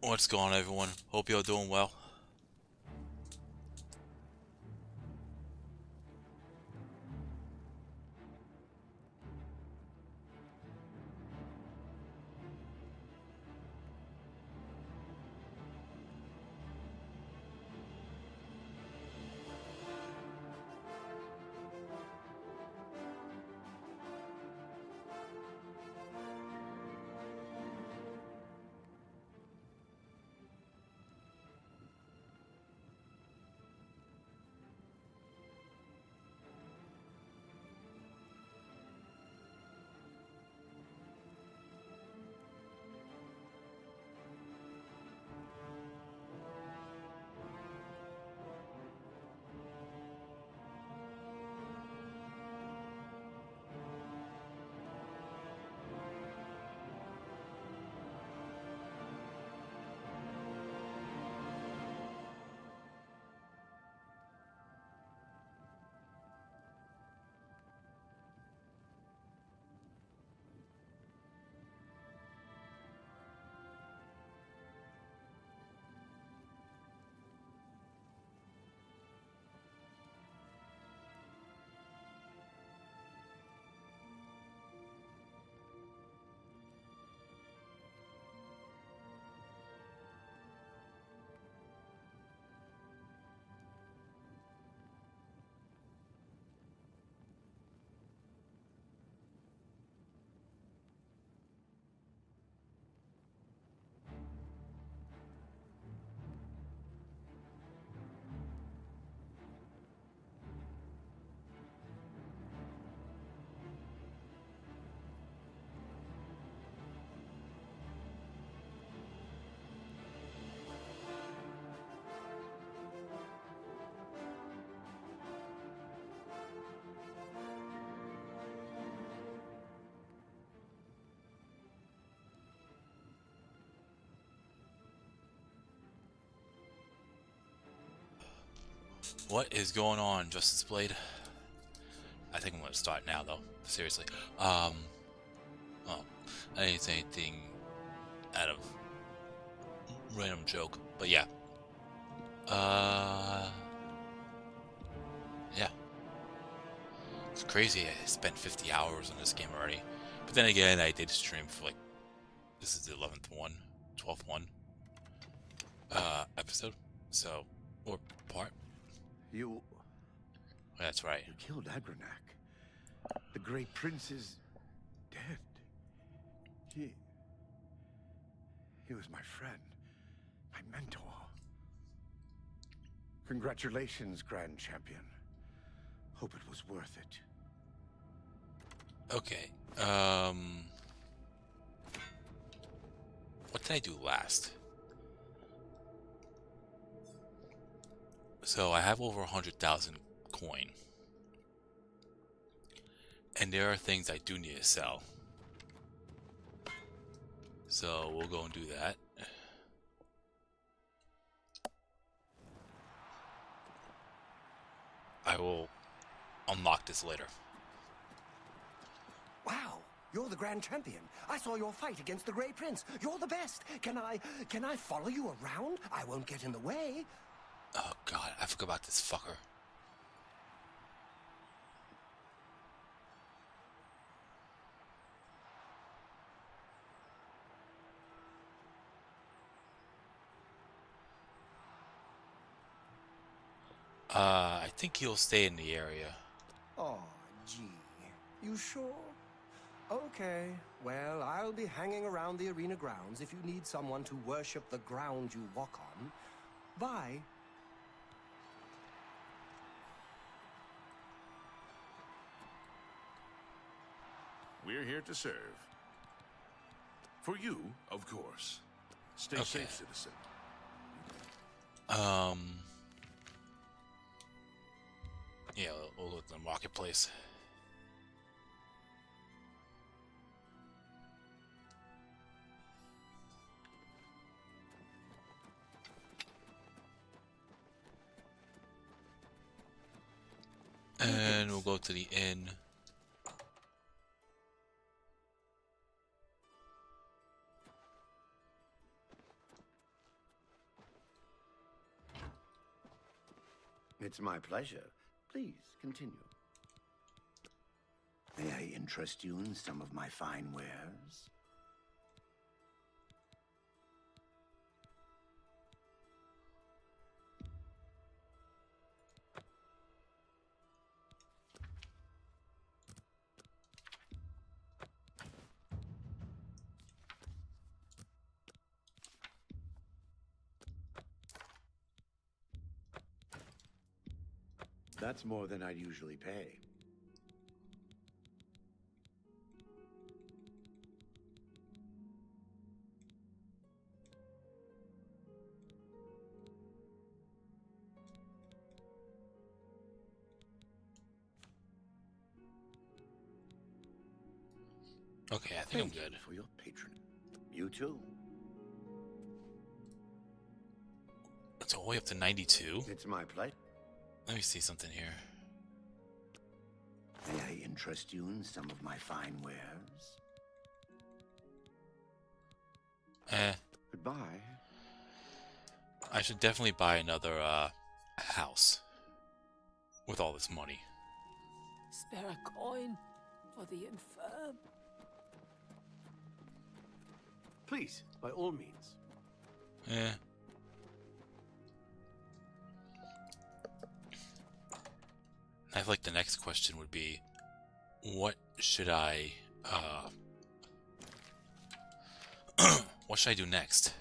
What's going on, everyone? Hope you're doing well. What is going on, Justice Blade? I think I'm gonna start now, though. Seriously. Well, I didn't say anything out of random joke, but yeah. Yeah. It's crazy. I spent 50 hours on this game already. But then again, I did stream for like, this is the 11th one, 12th one, episode. So, or part. You That's right. killed Agranak. The Great Prince is dead. He was my friend, my mentor. Congratulations, Grand Champion. Hope it was worth it. Okay. What did I do last? So I have over 100,000 coin. And there are things I do need to sell. So we'll go and do that. I will unlock this later. Wow, you're the Grand Champion. I saw your fight against the Grey Prince. You're the best. Can I follow you around? I won't get in the way. Oh god, I forgot about this fucker. I think he'll stay in the area. Oh, gee. You sure? Okay, well, I'll be hanging around the arena grounds if you need someone to worship the ground you walk on. Bye. We're here to serve. For you, of course. Stay Okay. safe, citizen. Yeah, we'll go to the marketplace. And we'll go to the inn. It's my pleasure. Please continue. May I interest you in some of my fine wares? That's more than I'd usually pay. Okay, I think Thank I'm good. you for your patronage. You too. It's all the way up to 92. It's my pleasure. Let me see something here. May I interest you in some of my fine wares? Goodbye. I should definitely buy another house with all this money. Spare a coin for the infirm. Please, by all means. I feel like the next question would be, what should I what should I do next?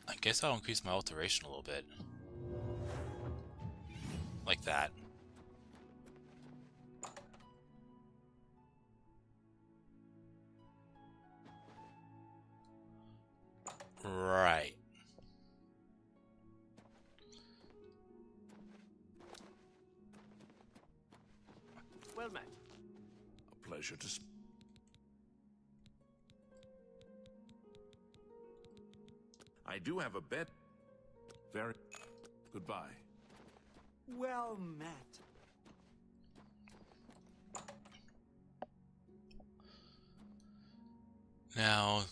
I guess I'll increase my alteration a little bit. Like that. Right. Well met. A pleasure to... I do have a bet. Very... Goodbye. Well met. Now,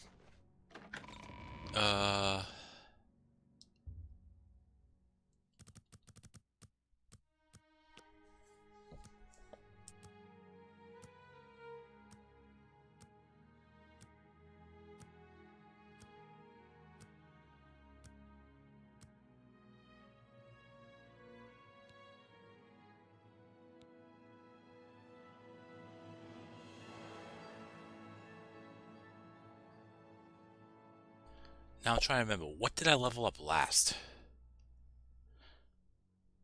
now I'm trying to remember, what did I level up last?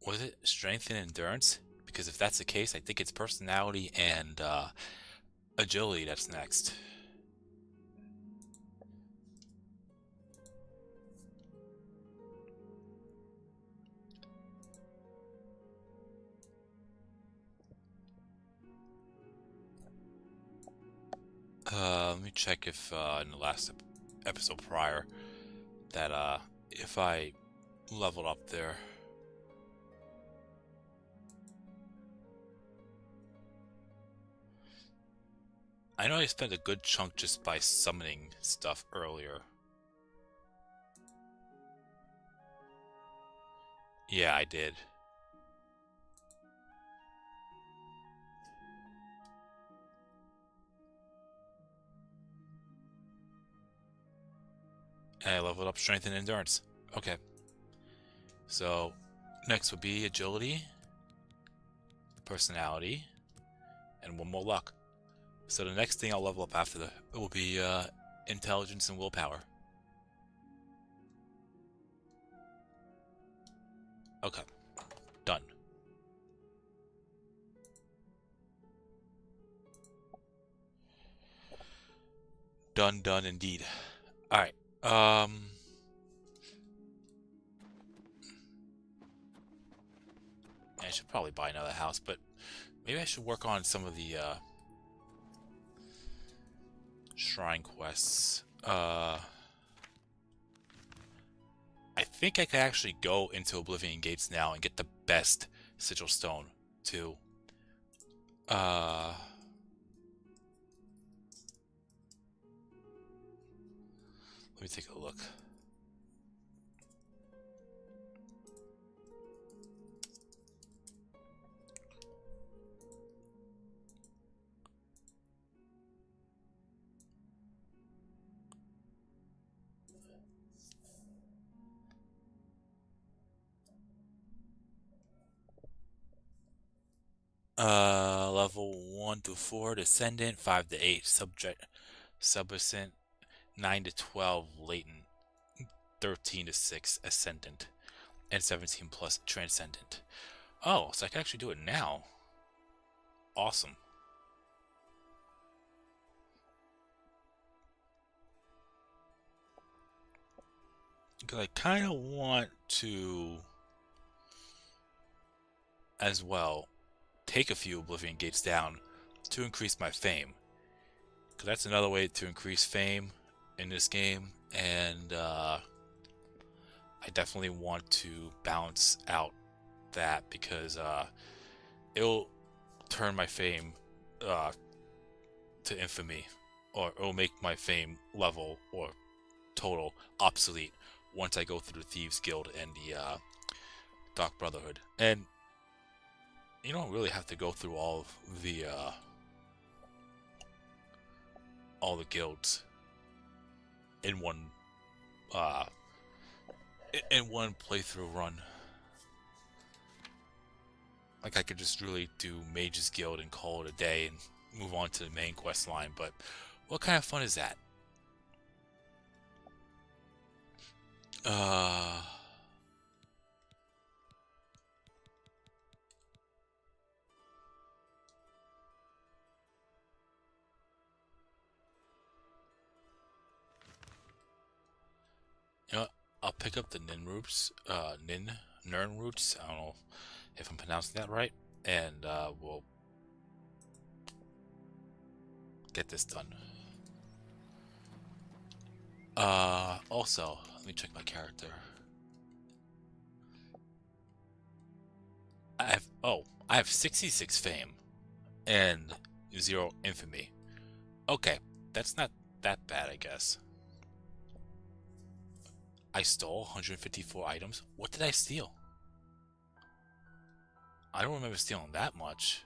Was it strength and endurance? Because if that's the case, I think it's personality and agility that's next. Let me check if in the last episode prior that if I leveled up there. I know I spent a good chunk just by summoning stuff earlier. Yeah, I did. And I leveled up strength and endurance. Okay. So, next would be agility, personality, and one more luck. So the next thing I'll level up after that will be intelligence and willpower. Okay. Done. Done indeed. Alright. I should probably buy another house, but maybe I should work on some of the shrine quests. think I could actually go into Oblivion Gates now and get the best Sigil Stone, too. Let me take a look. Level 1 to 4 Descendant, 5 to 8 Subjacent, 9 to 12 Latent, 13 to 6 Ascendant, and 17 plus Transcendent. Oh, so I can actually do it now. Awesome. Because I kind of want to, as well, take a few Oblivion Gates down to increase my fame. Because that's another way to increase fame in this game. And I definitely want to balance out that because it'll turn my fame to infamy, or it'll make my fame level or total obsolete once I go through the Thieves Guild and the Dark Brotherhood. And you don't really have to go through all the guilds in one playthrough run. Like I could just really do Mage's Guild and call it a day and move on to the main quest line, but what kind of fun is that? You know what? I'll pick up the Nirn roots. Nirn roots. I don't know if I'm pronouncing that right, and we'll get this done. Also, let me check my character. I have 66 fame and 0 infamy. Okay, that's not that bad, I guess. I stole 154 items. What did I steal? I don't remember stealing that much.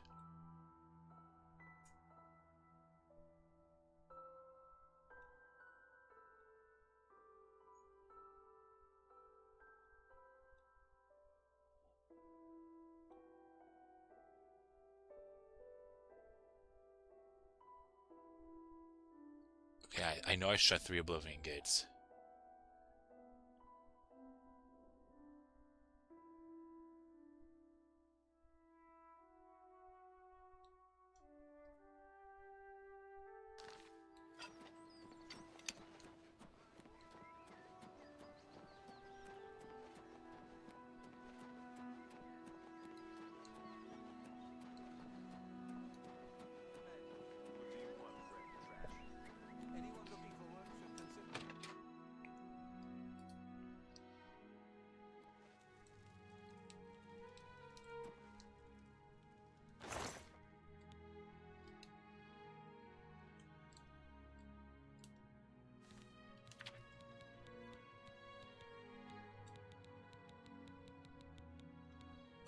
Okay, I know I shut 3 Oblivion Gates.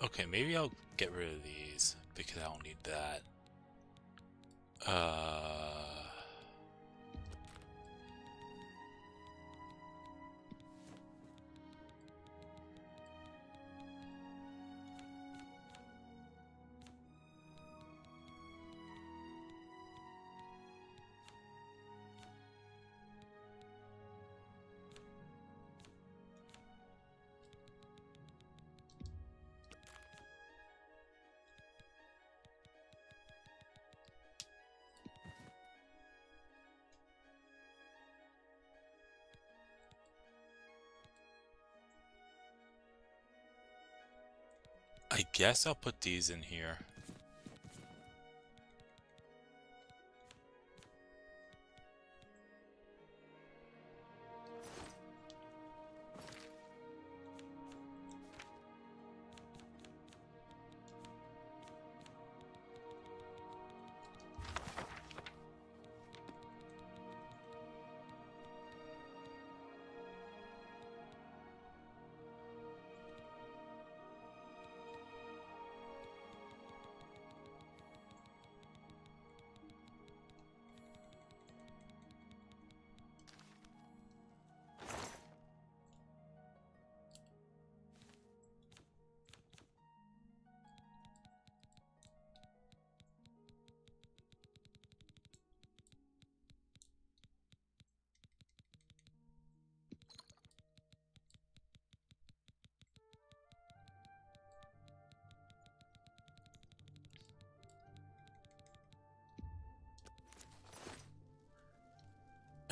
Okay, maybe I'll get rid of these because I don't need that. I guess I'll put these in here.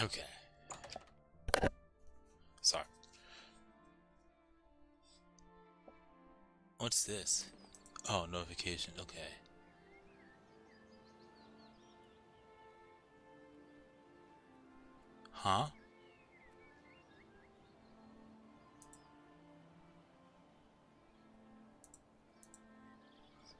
Okay. Sorry. What's this? Oh, notification. Okay. Huh? What is it?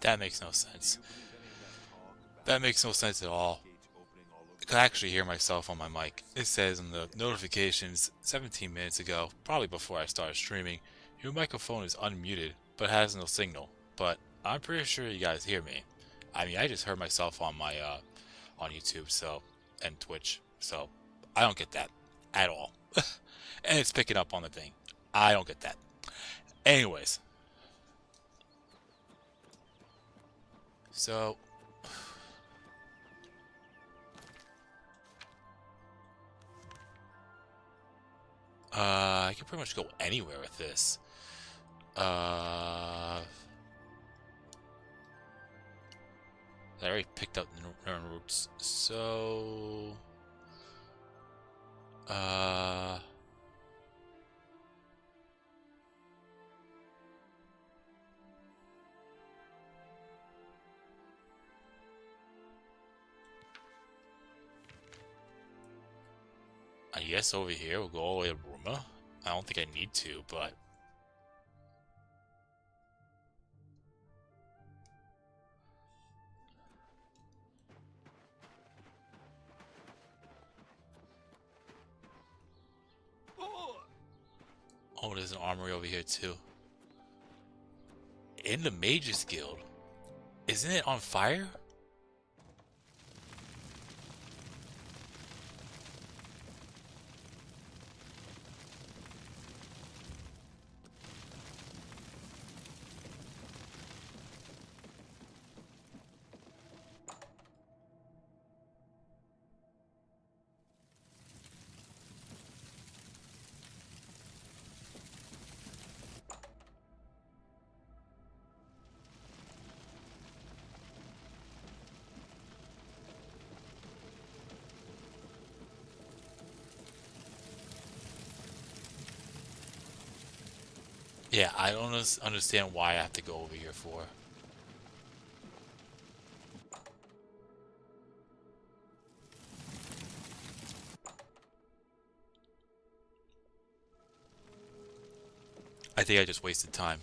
That makes no sense. Do you believe any of that talk about That makes no sense at all. gates opening all over I can actually hear myself on my mic. It says in the notifications 17 minutes ago, probably before I started streaming, your microphone is unmuted but has no signal. But I'm pretty sure you guys hear me. I mean, I just heard myself on my on YouTube, so, and Twitch, so I don't get that at all. And it's picking up on the thing. I don't get that. Anyways, so I can pretty much go anywhere with this. I already picked up the neuron roots, so I guess over here we'll go all the way to Ruma. I don't think I need to, but oh, there's an armory over here too. In the Mages Guild, isn't it on fire? Yeah, I don't understand why I have to go over here for. I think I just wasted time.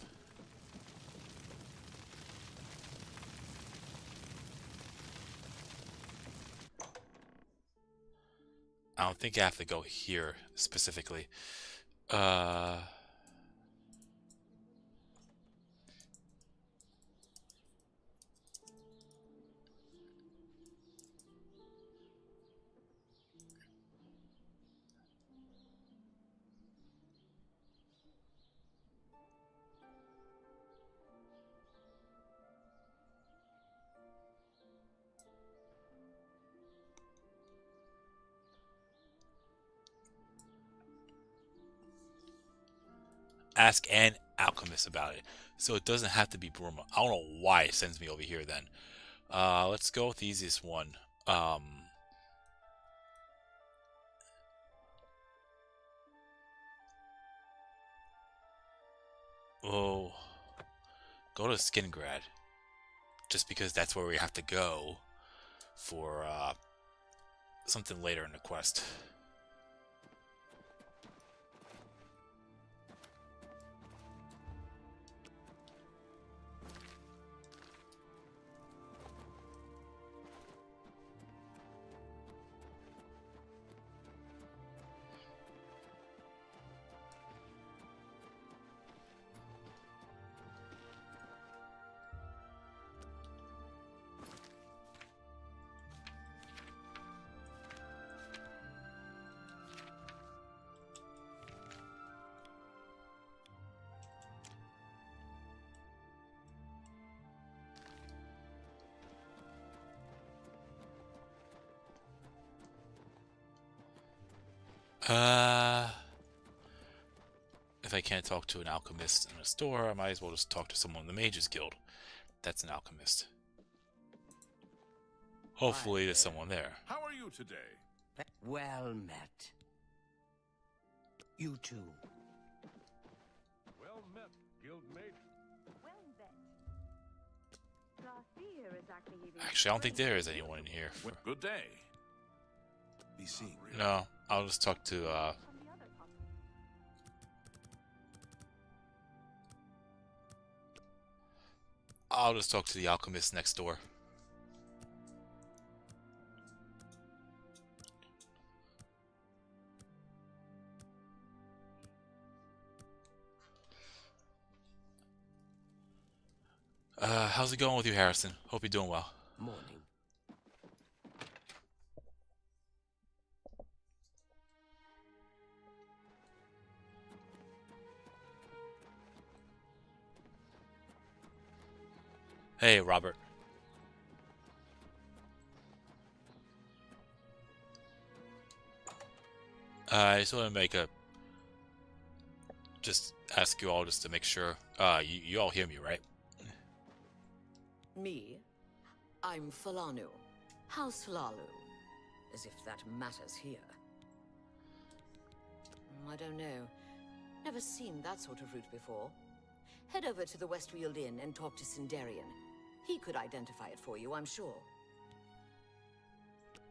I don't think I have to go here specifically. Ask an alchemist about it. So it doesn't have to be Burma. I don't know why it sends me over here then. Let's go with the easiest one. Oh, go to Skingrad. Just because that's where we have to go for something later in the quest. If I can't talk to an alchemist in a store, I might as well just talk to someone in the Mages Guild. That's an alchemist. Hopefully there's someone there. How are you today? Well met. You too. Well met, guildmate. Well bet. Garcia is acting Actually, I don't think there is anyone in here. Good day. Be seen. No, I'll just talk to, from the other top. I'll just talk to the alchemist next door. How's it going with you, Harrison? Hope you're doing well. Morning. Hey, Robert. I just want to just ask you all just to make sure. You all hear me, right? Me? I'm Falanu. House Falalu. As if that matters here. I don't know. Never seen that sort of route before. Head over to the Westfield Inn and talk to Sindarian. He could identify it for you, I'm sure.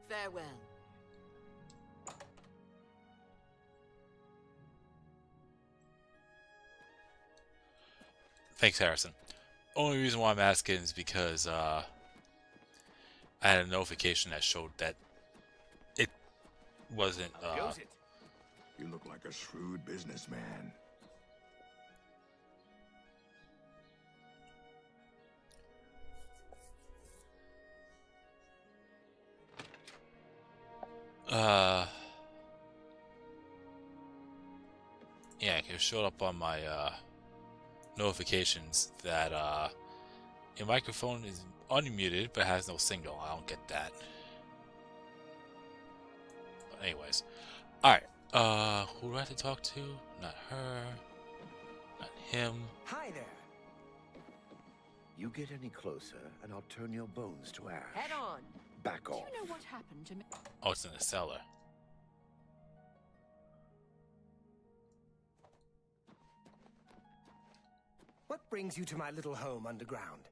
Farewell. Thanks, Harrison. Only reason why I'm asking is because I had a notification that showed that it wasn't. How goes it? You look like a shrewd businessman. Yeah, it showed up on my notifications that your microphone is unmuted but has no signal. I don't get that. But anyways, all right. Who do I have to talk to? Not her. Not him. Hi there. You get any closer, and I'll turn your bones to ash. Head on. Back Do off. you know what happened to me? Oh, it's in the cellar. What brings you to my little home underground?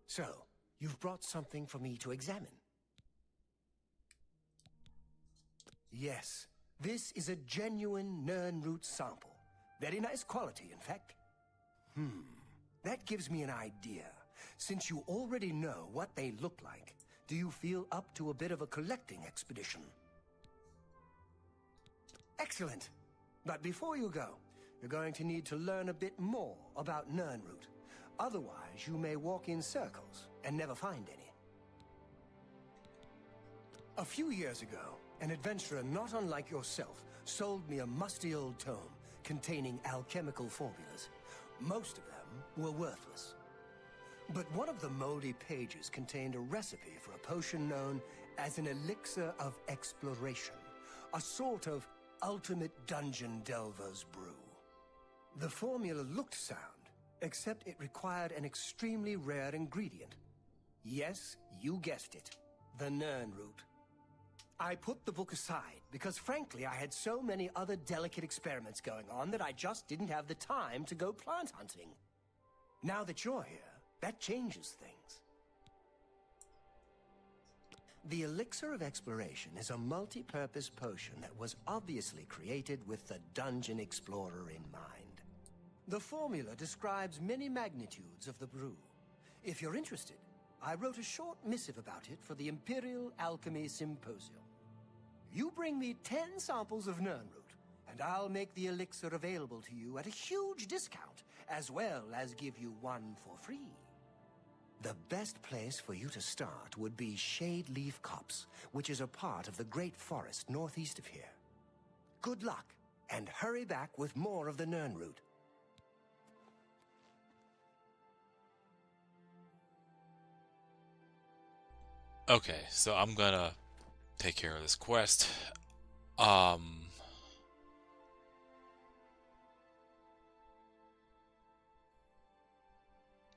So, you've brought something for me to examine. Yes, this is a genuine Nirnroot sample. Very nice quality, in fact. That gives me an idea. Since you already know what they look like, do you feel up to a bit of a collecting expedition? Excellent. But before you go, you're going to need to learn a bit more about Nirnroot. Otherwise, you may walk in circles and never find any. A few years ago, an adventurer not unlike yourself sold me a musty old tome containing alchemical formulas. Most of them were worthless. But one of the moldy pages contained a recipe for a potion known as an elixir of exploration, a sort of ultimate dungeon delver's brew. The formula looked sound, except it required an extremely rare ingredient. Yes, you guessed it, the Nirnroot. I put the book aside because, frankly, I had so many other delicate experiments going on that I just didn't have the time to go plant hunting. Now that you're here, that changes things. The Elixir of Exploration is a multi-purpose potion that was obviously created with the Dungeon Explorer in mind. The formula describes many magnitudes of the brew. If you're interested, I wrote a short missive about it for the Imperial Alchemy Symposium. You bring me 10 samples of Nirnroot, and I'll make the elixir available to you at a huge discount, as well as give you one for free. The best place for you to start would be Shade Leaf Copse, which is a part of the Great Forest northeast of here. Good luck, and hurry back with more of the Nirnroot. Okay, so I'm gonna take care of this quest.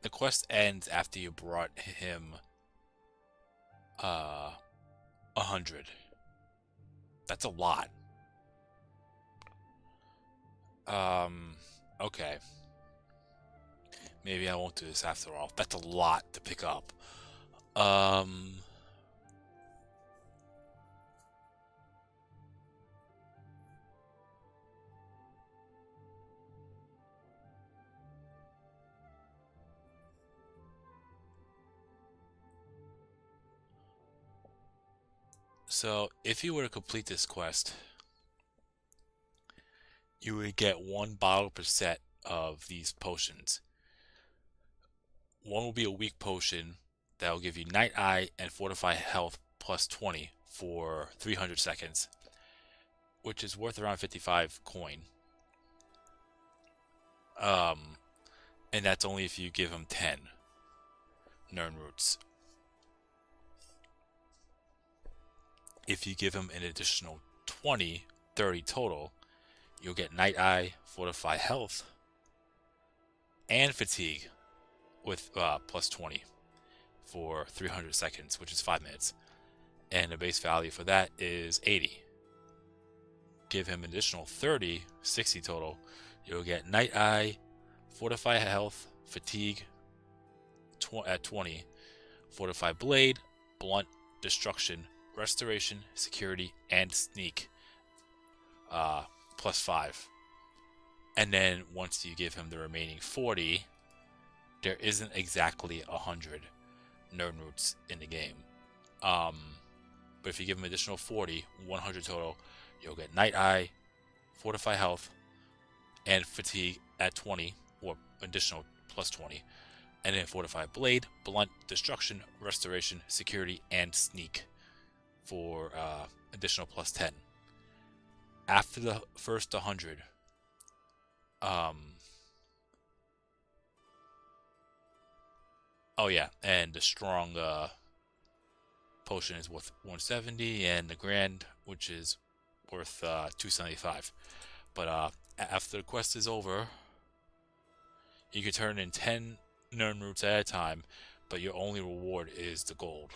the quest ends after you brought him 100. That's a lot. Okay. Maybe I won't do this after all. That's a lot to pick up. So, if you were to complete this quest, you would get 1 bottle per set of these potions. One will be a weak potion that will give you Night Eye and Fortify Health plus 20 for 300 seconds, which is worth around 55 coin. And that's only if you give him 10 Nern Roots. If you give him an additional 20, 30 total, you'll get Night Eye, Fortify Health, and Fatigue with plus 20 for 300 seconds, which is 5 minutes. And the base value for that is 80. Give him an additional 30, 60 total, you'll get Night Eye, Fortify Health, Fatigue at 20, Fortify Blade, Blunt, Destruction, Restoration, Security, and Sneak plus 5. And then once you give him the remaining 40, there isn't exactly 100 Nern Roots in the game. But if you give him additional 40, 100 total, you'll get Night Eye, Fortify Health, and Fatigue at 20, or additional plus 20. And then Fortify Blade, Blunt, Destruction, Restoration, Security, and Sneak for additional plus 10. After the first 100, oh yeah, and the strong potion is worth 170, and the grand, which is worth 275. But after the quest is over, you can turn in 10 Nern Roots at a time, but your only reward is the gold.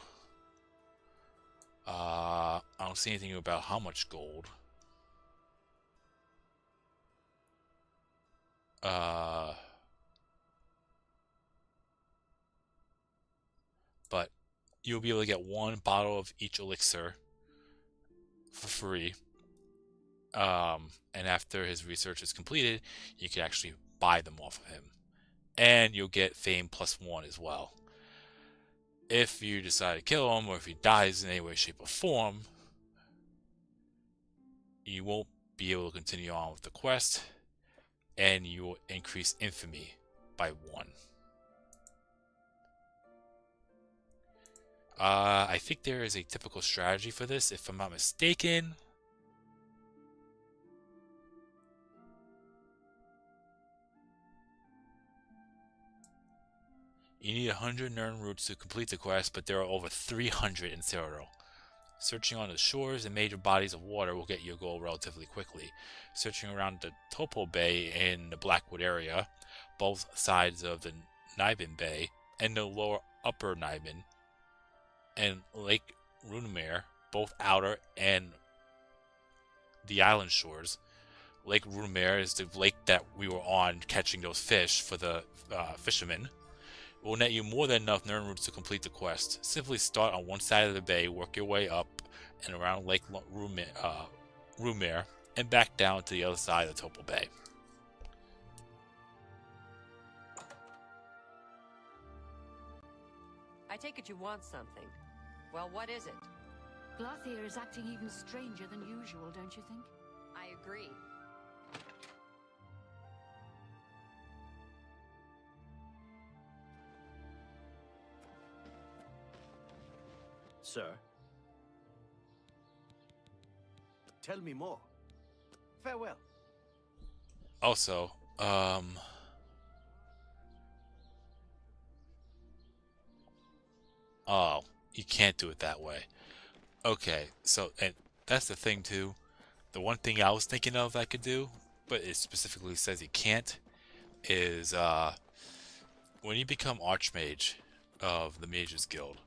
I don't see anything about how much gold. But you'll be able to get 1 bottle of each elixir for free. And after his research is completed, you can actually buy them off of him. And you'll get fame plus 1 as well. If you decide to kill him, or if he dies in any way, shape, or form, you won't be able to continue on with the quest, and you will increase infamy by 1. I think there is a typical strategy for this, if I'm not mistaken. You need 100 Nern Roots to complete the quest, but there are over 300 in Cyrodiil. Searching on the shores and major bodies of water will get you a goal relatively quickly. Searching around the Topo Bay in the Blackwood area, both sides of the Nibin Bay, and the lower upper Nibin, and Lake Runamere, both outer and the island shores. Lake Runamere is the lake that we were on catching those fish for the fishermen. It will net you more than enough Nern Roots to complete the quest. Simply start on one side of the bay, work your way up and around Lake Runamere, and back down to the other side of the Topo Bay. I take it you want something. Well, what is it? Glathier is acting even stranger than usual, don't you think? I agree. Sir? Tell me more. Farewell. Also, oh, you can't do it that way. Okay, so, and that's the thing too. The one thing I was thinking of I could do, but it specifically says you can't, is when you become Archmage of the Mages Guild,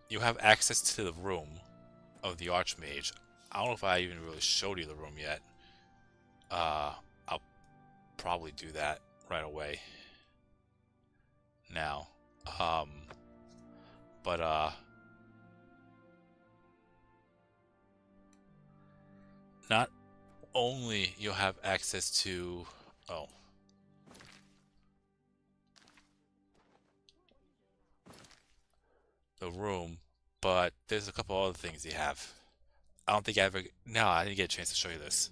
you have access to the room of the Archmage. I don't know if I even really showed you the room yet. I'll probably do that right away. Now, not only you'll have access to, the room, but there's a couple other things you have. I don't think I ever, no, I didn't get a chance to show you this.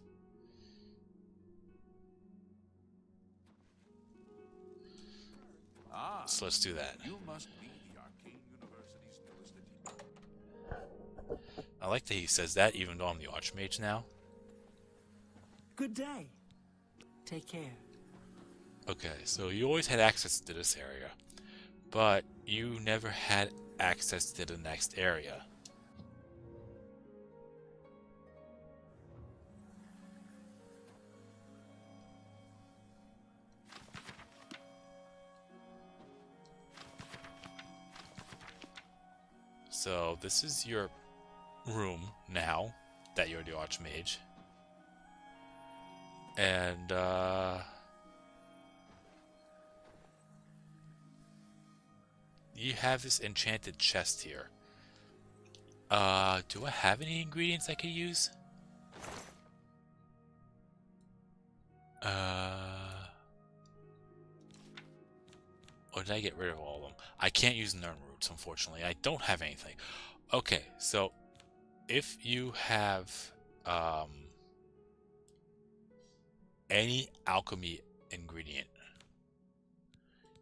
So let's do that. You must be the Arcane University's newest addition. I like that he says that even though I'm the Archmage now. Good day. Take care. Okay, so you always had access to this area, but you never had access to the next area. So this is your room now that you're the Archmage. And you have this enchanted chest here. Do I have any ingredients I could use? Or did I get rid of all of them? I can't use Nern roots, unfortunately. I don't have anything. Okay, so if you have any alchemy ingredient,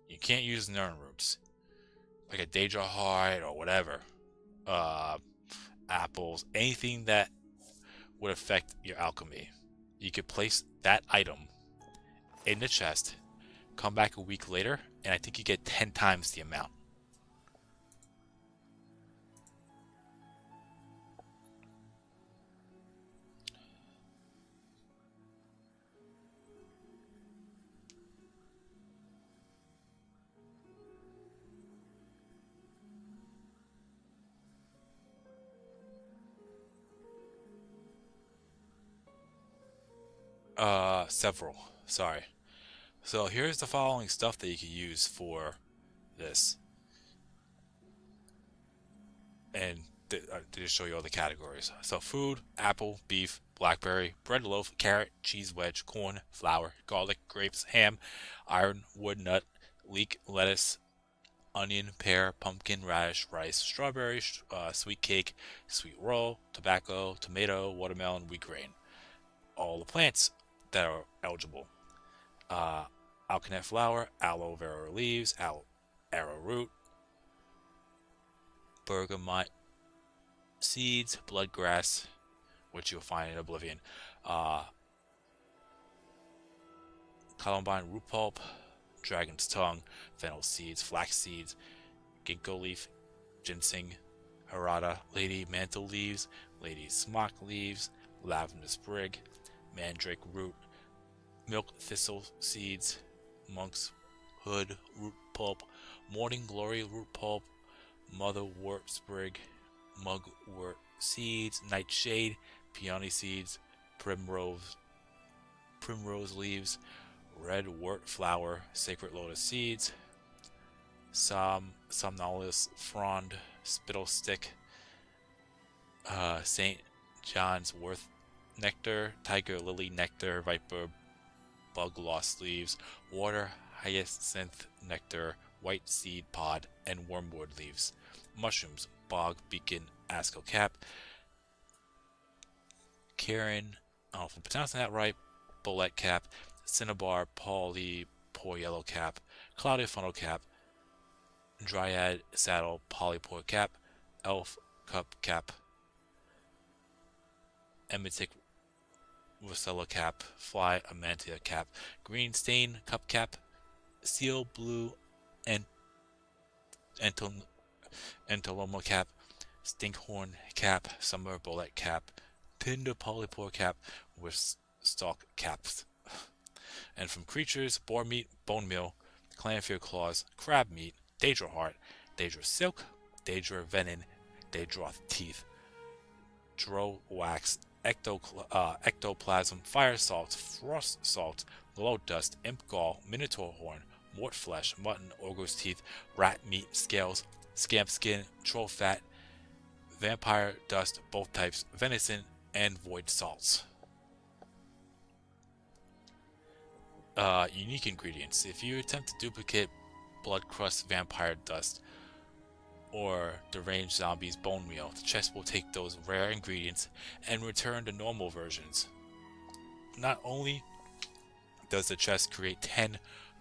you can't use Nern roots. Like a Daedra heart or whatever. Apples, anything that would affect your alchemy. You could place that item in the chest, come back a week later, and I think you get 10 times the amount. Several. Sorry. So here's the following stuff that you can use for this. And to just show you all the categories. So food, apple, beef, blackberry, bread loaf, carrot, cheese wedge, corn, flour, garlic, grapes, ham, iron, wood nut, leek, lettuce, onion, pear, pumpkin, radish, rice, strawberry, sweet cake, sweet roll, tobacco, tomato, watermelon, wheat grain. All the plants that are eligible. Alkanet flower, aloe vera leaves, arrowroot, bergamot seeds, bloodgrass, which you'll find in Oblivion, columbine root pulp, dragon's tongue, fennel seeds, flax seeds, ginkgo leaf, ginseng, harada, lady mantle leaves, lady smock leaves, lavender sprig, mandrake root, milk thistle seeds, monk's hood root pulp, morning glory root pulp, motherwort sprig, mugwort seeds, nightshade, peony seeds, primrose leaves, red wort flower, sacred lotus seeds, somnolus frond, spittle stick, St. John's wort nectar, tiger lily nectar, viper bug lost leaves, water hyacinth nectar, white seed pod, and wormwood leaves. Mushrooms, bog beacon, asco cap, Karen, I don't know if I'm pronouncing that right, bullet cap, cinnabar, poly, poor yellow cap, cloudy funnel cap, dryad saddle, polypore cap, elf cup cap, emetic Rosella cap, fly amantia cap, green stain cup cap, seal blue and Entoloma cap, stinkhorn cap, summer bullet cap, tinder polypore cap with stalk caps. And from creatures, boar meat, bone meal, Clanfear Claws, Crab Meat, Daedra Heart, Daedra Silk, Daedra Venom, Daedroth Teeth, Dro Wax, Ectoplasm, Fire Salt, Frost Salt, Glow Dust, Imp Gall, Minotaur Horn, Mort Flesh, Mutton, Ogre's Teeth, Rat Meat, Scales, Scamp Skin, Troll Fat, Vampire Dust, both types, Venison, and Void Salts. Unique ingredients. If you attempt to duplicate Blood Crust Vampire Dust or Deranged Zombies Bone Meal, the chest will take those rare ingredients and return the normal versions. Not only does the chest create 10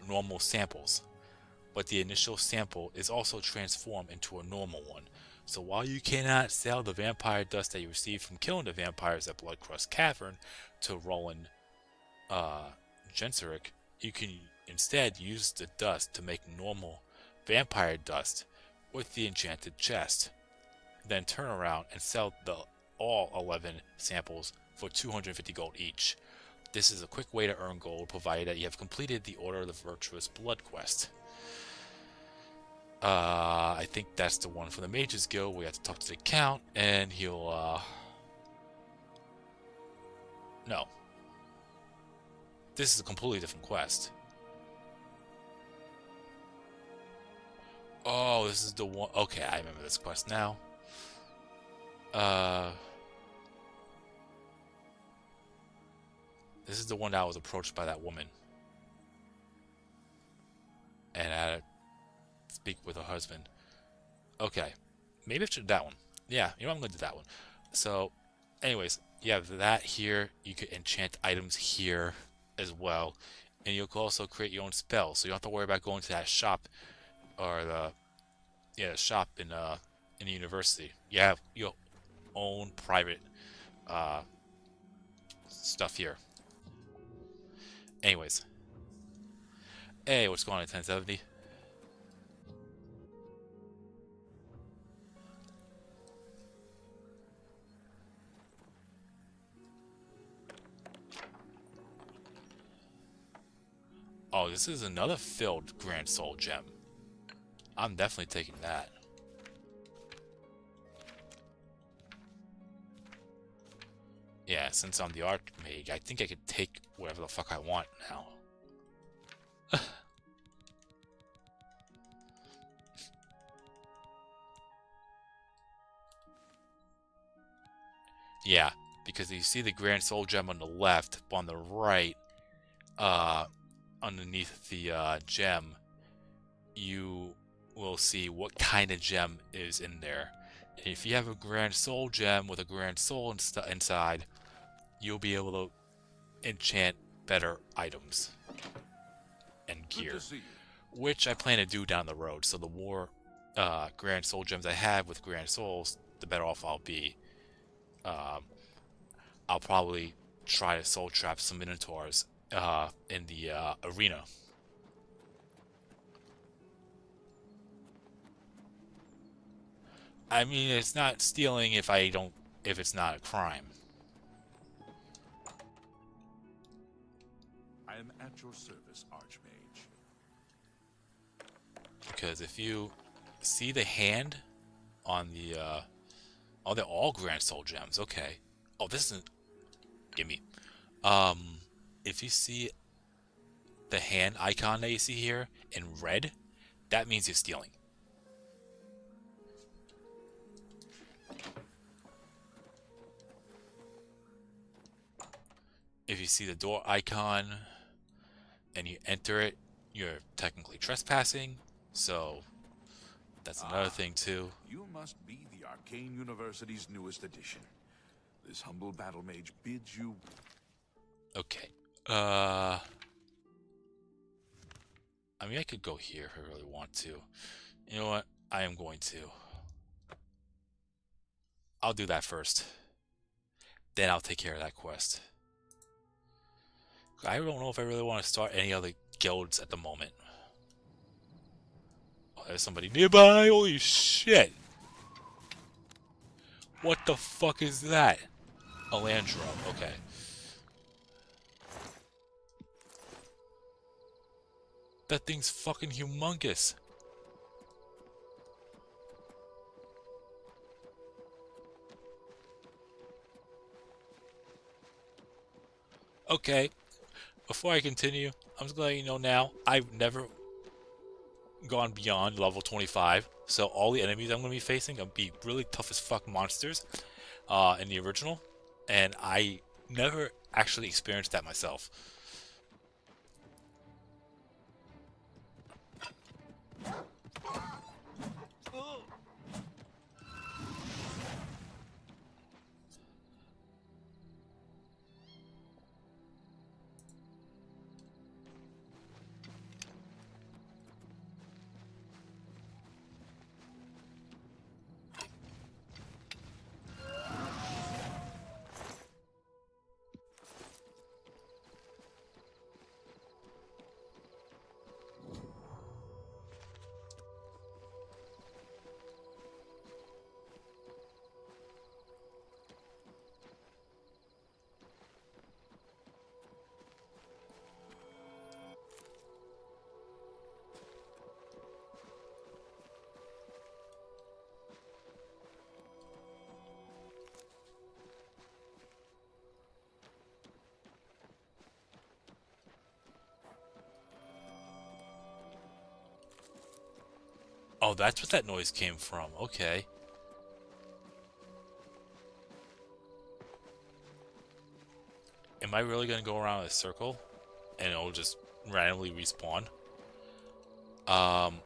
normal samples, but the initial sample is also transformed into a normal one. So while you cannot sell the vampire dust that you received from killing the vampires at Bloodcrust Cavern to Roland Genseric, you can instead use the dust to make normal vampire dust with the enchanted chest. Then turn around and sell all 11 samples for 250 gold each. This is a quick way to earn gold, provided that you have completed the Order of the Virtuous Blood quest. I think that's the one for the Mages Guild. We have to talk to the Count, and he'll, No. This is a completely different quest. Oh, this is the one... Okay, I remember this quest now. This is the one that I was approached by that woman. And I had to speak with her husband. Okay. Maybe I should do that one. Yeah, you know what? I'm going to do that one. So, anyways, you have that here. You can enchant items here as well. And you can also create your own spells. So you don't have to worry about going to that shop or the shop in the university. You have your own private stuff here. Anyways. Hey, what's going on at 1070? Oh, this is another filled Grand Soul Gem. I'm definitely taking that. Yeah, since I'm the Archmage, I think I could take whatever the fuck I want now. Yeah, because you see the Grand Soul Gem on the left, but on the right, underneath the gem, you will see what kind of gem is in there. And if you have a Grand Soul Gem with a Grand Soul inside, you'll be able to enchant better items and gear, which I plan to do down the road. So the more Grand Soul Gems I have with Grand Souls, the better off I'll be. I'll probably try to soul trap some Minotaurs in the arena. I mean, it's not stealing if it's not a crime. I am at your service, Archmage. Because if you see the hand on the oh, they're all Grand Soul Gems. Okay. Oh, this isn't... Gimme. If you see the hand icon that you see here in red, that means you're stealing. If you see the door icon and you enter it, you're technically trespassing. So that's another thing too. You must be the Arcane University's newest addition. This humble battle mage bids you... Okay. I mean, I could go here if I really want to. You know what? I am going to. I'll do that first. Then I'll take care of that quest. I don't know if I really want to start any other guilds at the moment. Oh, there's somebody nearby. Holy shit. What the fuck is that? Alandro. Okay. That thing's fucking humongous. Okay, before I continue, I'm just gonna let you know now, I've never gone beyond level 25, so all the enemies I'm gonna be facing are gonna be really tough as fuck monsters in the original, and I never actually experienced that myself. Oh, that's what that noise came from. Okay. Am I really gonna go around in a circle and it'll just randomly respawn?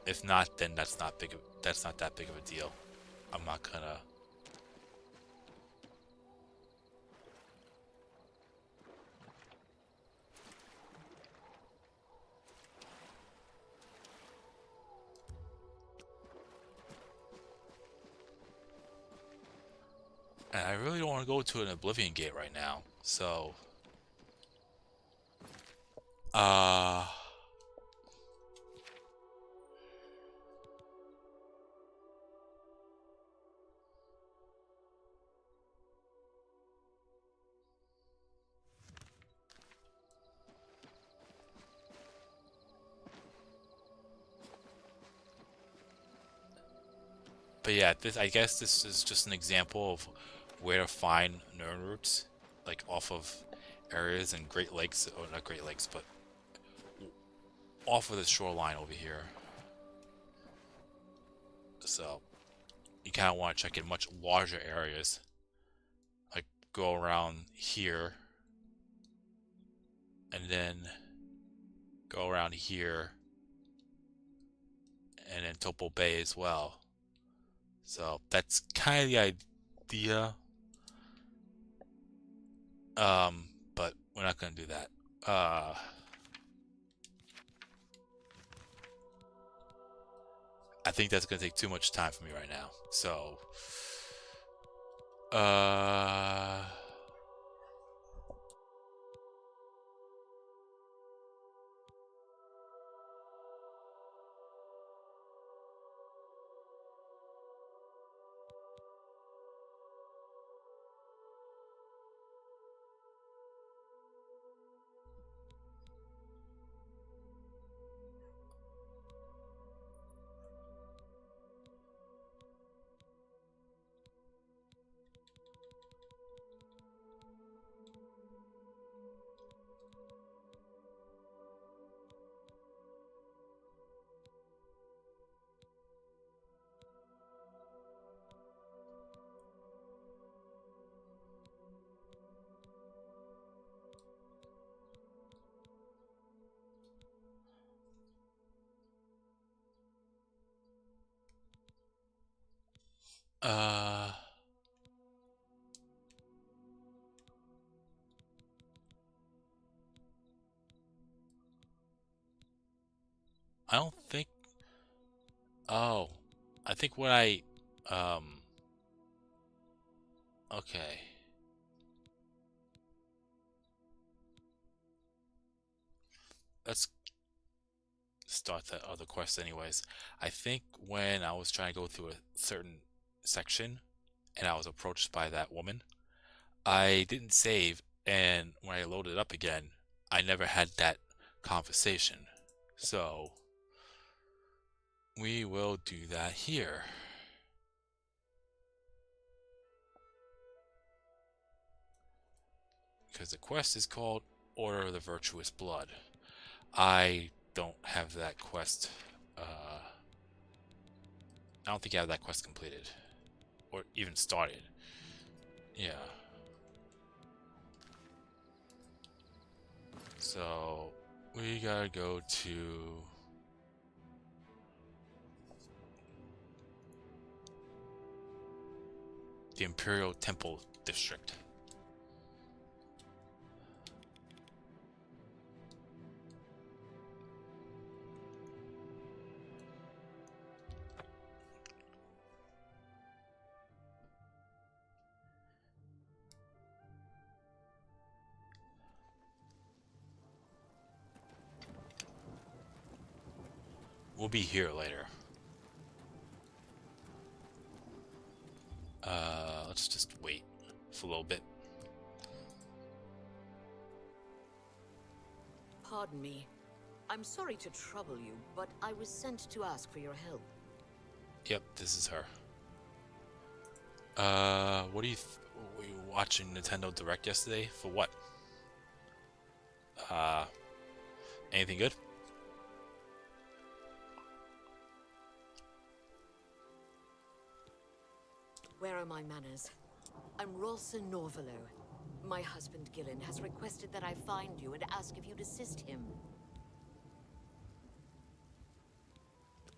If not, then that's not that big of a deal. I'm not gonna. And I really don't want to go to an Oblivion gate right now, so but yeah, I guess this is just an example of where to find Nern routes, like off of areas and Great Lakes, or not Great Lakes, but off of the shoreline over here. So you kind of want to check in much larger areas, like go around here, and then go around here, and then Topo Bay as well. So that's kind of the idea. But we're not gonna do that. I think that's gonna take too much time for me right now. So, uh, I don't think. Oh, I think what okay. Let's start that other quest anyways. I think when I was trying to go through a certain section and I was approached by that woman, I didn't save, and when I loaded it up again, I never had that conversation. So we will do that here. Because the quest is called Order of the Virtuous Blood. I don't have that quest. I don't think I have that quest completed. Or even started. Yeah. So we gotta go to the Imperial Temple District. We'll be here later. Let's just wait for a little bit. Pardon me. I'm sorry to trouble you, but I was sent to ask for your help. Yep, this is her. What do you were you watching Nintendo Direct yesterday? For what? Anything good? Where are my manners? I'm Rolsa Norvalo. My husband Gillen has requested that I find you and ask if you'd assist him.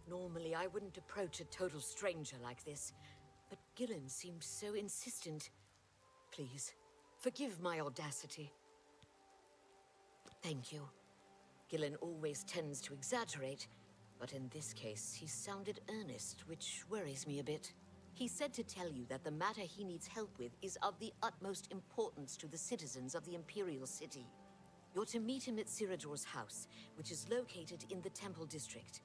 Normally, I wouldn't approach a total stranger like this, but Gillen seemed so insistent. Please, forgive my audacity. Thank you. Gillen always tends to exaggerate, but in this case, he sounded earnest, which worries me a bit. He said to tell you that the matter he needs help with is of the utmost importance to the citizens of the Imperial City. You're to meet him at Ciridor's house, which is located in the Temple District.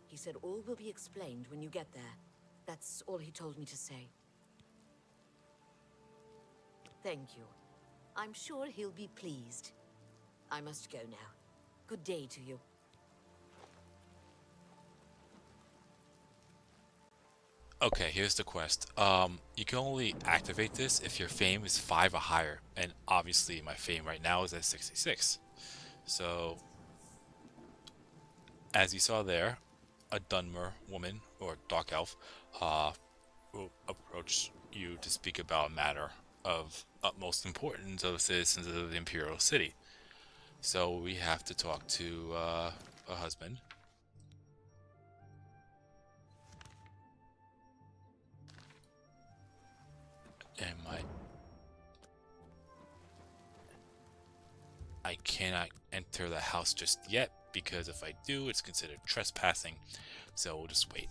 He said all will be explained when you get there. That's all he told me to say. Thank you. I'm sure he'll be pleased. I must go now. Good day to you. Okay, here's the quest. You can only activate this if your fame is 5 or higher, and obviously my fame right now is at 66. So, as you saw there, a Dunmer woman, or Dark Elf, will approach you to speak about a matter of utmost importance of citizens of the Imperial City. So we have to talk to a husband. And I cannot enter the house just yet, because if I do, it's considered trespassing. So we'll just wait.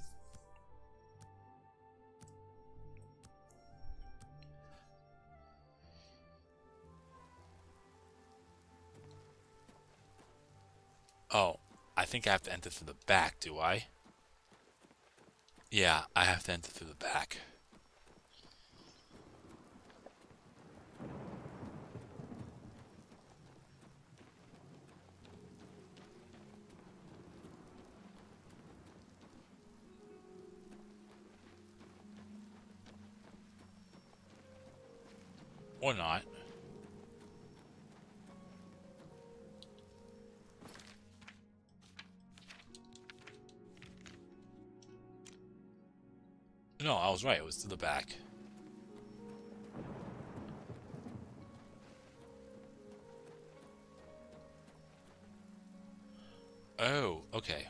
Oh, I think I have to enter through the back, do I? Yeah, I have to enter through the back. Or not. No, I was right. It was to the back. Oh, okay.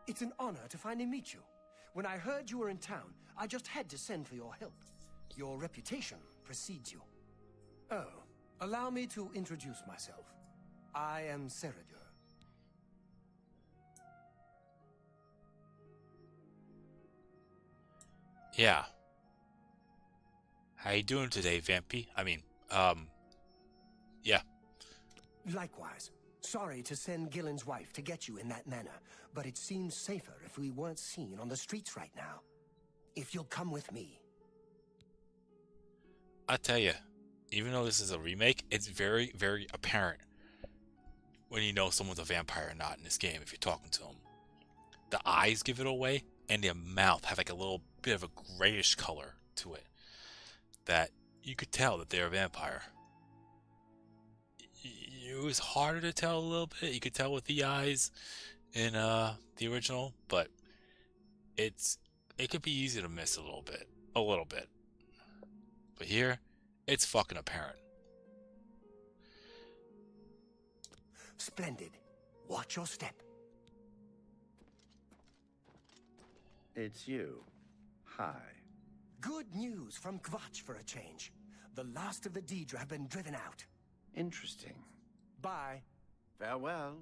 It's an honor to finally meet you. When I heard you were in town, I just had to send for your help. Your reputation precedes you. Oh, allow me to introduce myself. I am Ceridur. Yeah. How you doing today, Vampy? I mean, yeah. Likewise. Sorry to send Gillen's wife to get you in that manner, but it seems safer if we weren't seen on the streets right now. If you'll come with me. I tell you, even though this is a remake, it's very, very apparent when you know someone's a vampire or not in this game if you're talking to them. The eyes give it away, and their mouth have like a little bit of a grayish color to it that you could tell that they're a vampire. It was harder to tell a little bit. You could tell with the eyes in the original, but it could be easy to miss a little bit. But here, it's fucking apparent. Splendid. Watch your step. It's you. Hi. Good news from Kvatch for a change. The last of the Daedra have been driven out. Interesting. Bye. Farewell.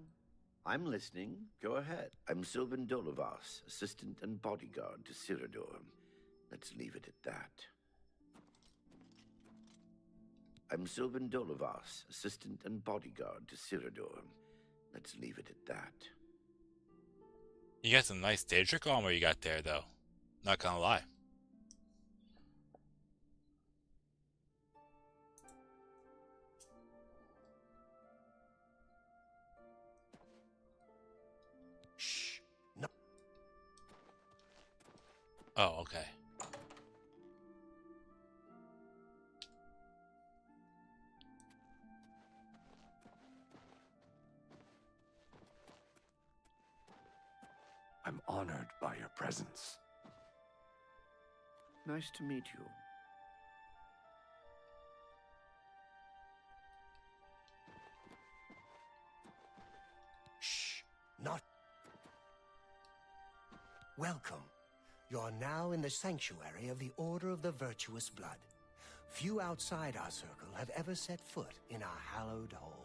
I'm listening. Go ahead. I'm Sylvan Dolovas, assistant and bodyguard to Cyrodiil. Let's leave it at that. I'm Sylvan Dolovas, assistant and bodyguard to Cyrodiil. Let's leave it at that. You got some nice Daedric armor you got there, though. Not gonna lie. Shh. No. Oh, okay. I'm honored by your presence. Nice to meet you. Shh. Not. Welcome. You're now in the sanctuary of the Order of the Virtuous Blood. Few outside our circle have ever set foot in our hallowed hall.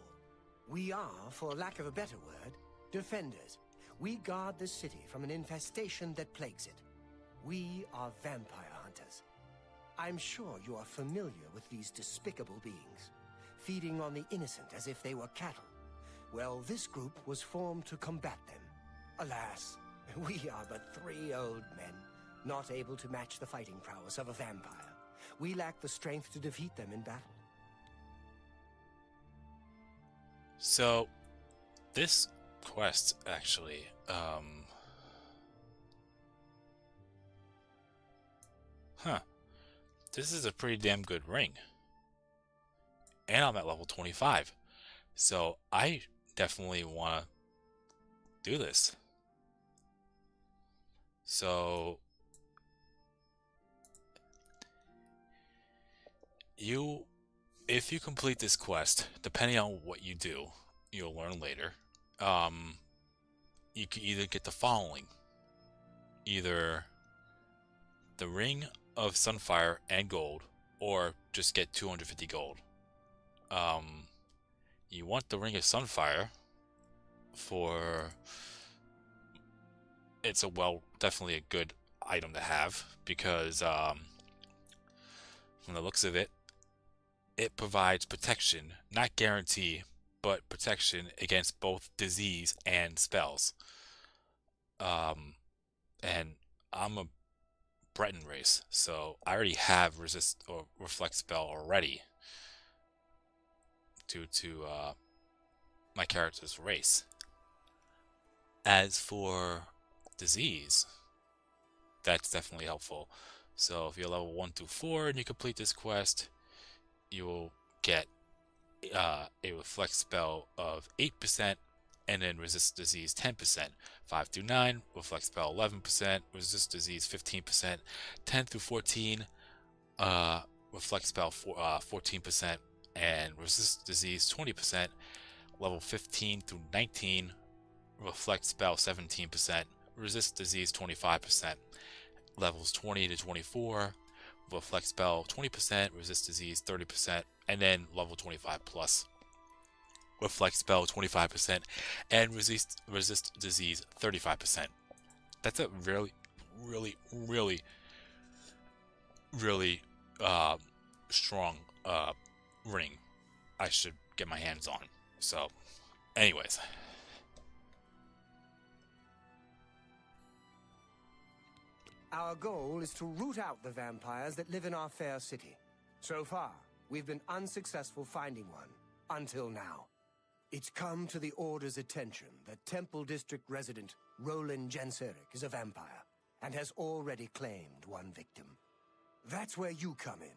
We are, for lack of a better word, defenders. We guard the city from an infestation that plagues it. We are vampire hunters. I'm sure you are familiar with these despicable beings, feeding on the innocent as if they were cattle. Well, this group was formed to combat them. Alas, we are but 3 old men, not able to match the fighting prowess of a vampire. We lack the strength to defeat them in battle. So, this quest actually, this is a pretty damn good ring. And I'm at level 25. So, I definitely want to do this. So, if you complete this quest, depending on what you do, you'll learn later, you can either get the following. Either the Ring of Sunfire and gold, or just get 250 gold. You want the Ring of Sunfire for... It's definitely a good item to have, because from the looks of it, it provides protection, not guarantee, but protection against both disease and spells. And I'm a Breton race, so I already have resist or reflect spell already due to my character's race. As for disease, that's definitely helpful. So if you're level 1 through 4 and you complete this quest, you will get a reflect spell of 8%, and then resist disease 10%. 5 through 9, reflect spell 11%, resist disease 15%. 10 through 14, reflect spell 14%, and resist disease 20%. Level 15 through 19, reflect spell 17%, resist disease 25%. Levels 20 to 24, reflect spell 20%, resist disease 30%, and then level 25 plus, reflect spell 25%, and resist disease 35%. That's a really, really, really, really strong ring I should get my hands on. So Anyways. Our goal is to root out the vampires that live in our fair city. So far, we've been unsuccessful finding one. Until now. It's come to the Order's attention that Temple District resident Roland Genseric is a vampire, and has already claimed one victim. That's where you come in.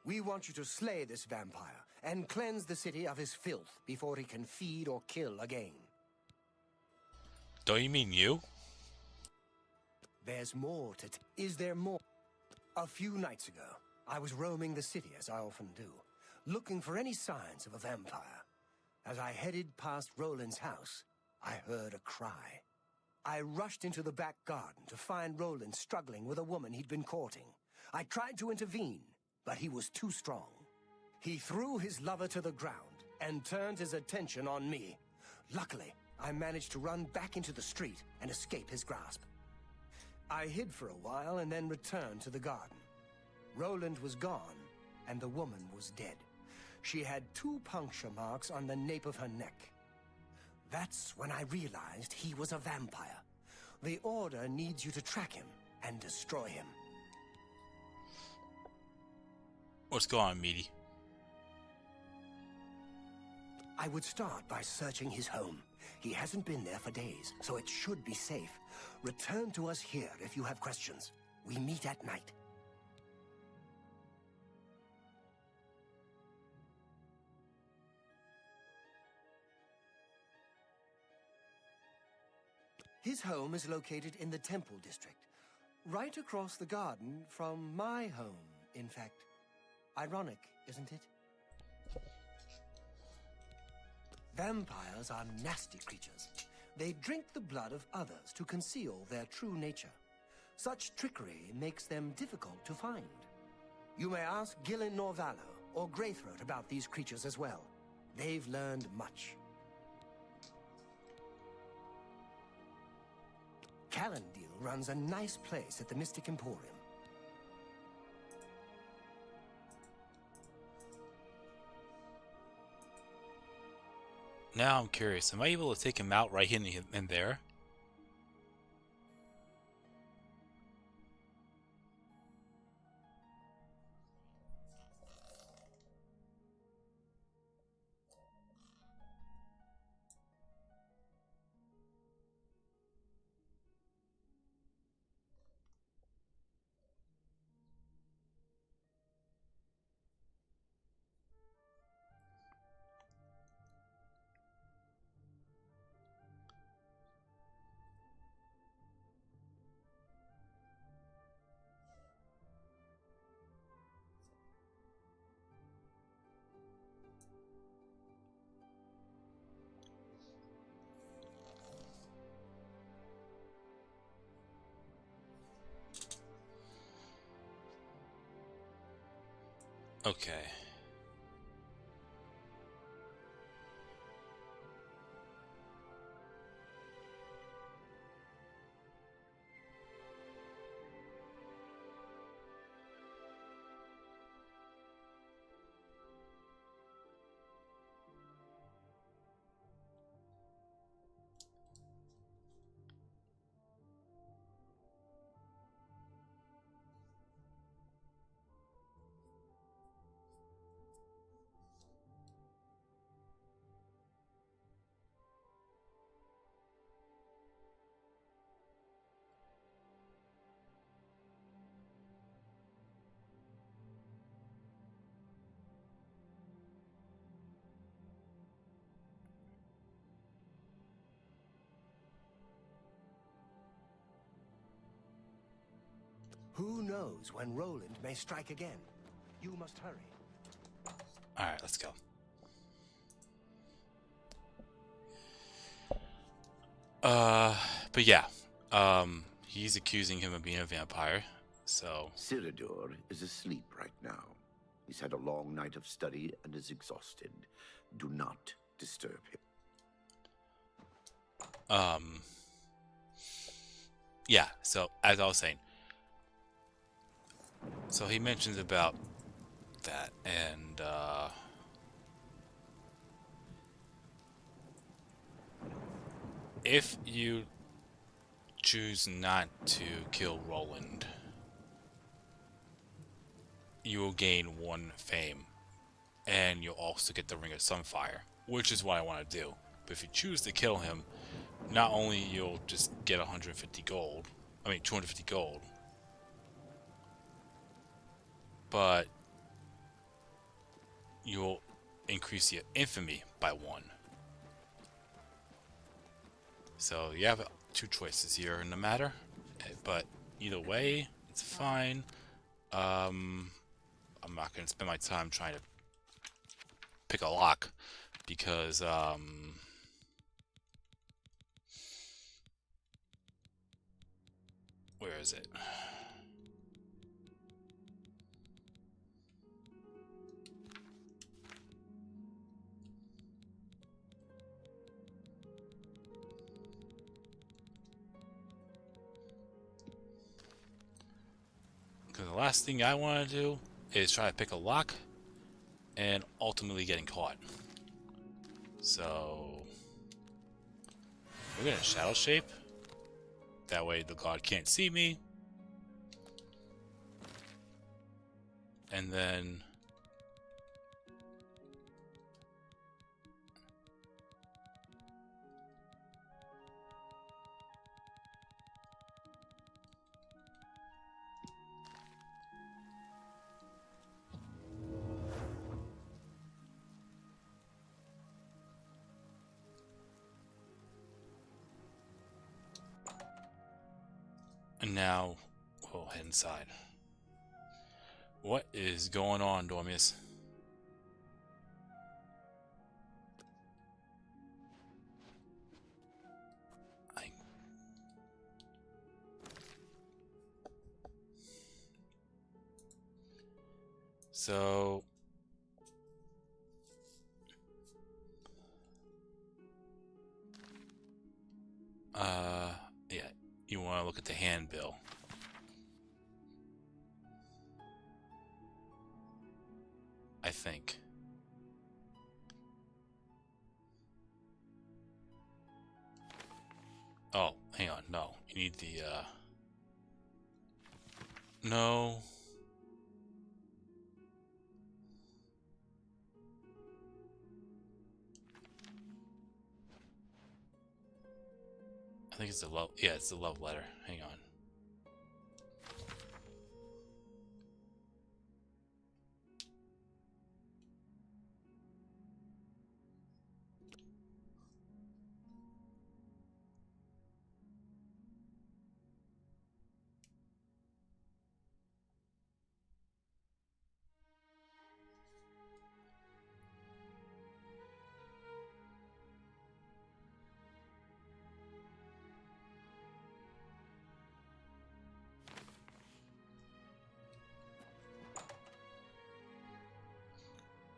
We want you to slay this vampire, and cleanse the city of his filth before he can feed or kill again. Don't you mean you? There's more to Is there more? A few nights ago, I was roaming the city as I often do, looking for any signs of a vampire. As I headed past Roland's house, I heard a cry. I rushed into the back garden to find Roland struggling with a woman he'd been courting. I tried to intervene, but he was too strong. He threw his lover to the ground and turned his attention on me. Luckily, I managed to run back into the street and escape his grasp. I hid for a while and then returned to the garden. Roland was gone, and the woman was dead. She had 2 puncture marks on the nape of her neck. That's when I realized he was a vampire. The Order needs you to track him and destroy him. What's going on, Meaty? I would start by searching his home. He hasn't been there for days, so it should be safe. Return to us here if you have questions. We meet at night. His home is located in the Temple District, right across the garden from my home, in fact. Ironic, isn't it? Vampires are nasty creatures. They drink the blood of others to conceal their true nature. Such trickery makes them difficult to find. You may ask Gillen Norvallo or Greythroat about these creatures as well. They've learned much. Calendil runs a nice place at the Mystic Emporium. Now I'm curious. Am I able to take him out right in there? Okay. Who knows when Roland may strike again? You must hurry. Alright, let's go. But yeah. He's accusing him of being a vampire, so... Cyrodiil is asleep right now. He's had a long night of study and is exhausted. Do not disturb him. Yeah, so, as I was saying... So he mentions about that, and, if you choose not to kill Roland, you will gain 1 fame, and you'll also get the Ring of Sunfire, which is what I want to do. But if you choose to kill him, not only you'll just get 150 gold, 250 gold, but you'll increase your infamy by 1. So you have 2 choices here in the matter, but either way, it's fine. I'm not going to spend my time trying to pick a lock, because where is it? Because the last thing I want to do is try to pick a lock and ultimately getting caught. So we're gonna shadow shape. That way the god can't see me. And then now we'll head inside. What is going on, Dormius? So yeah, you want to look at the handbill. I think. Oh, hang on. No, you need the no. I think it's the love. Yeah, it's the love letter. Hang on.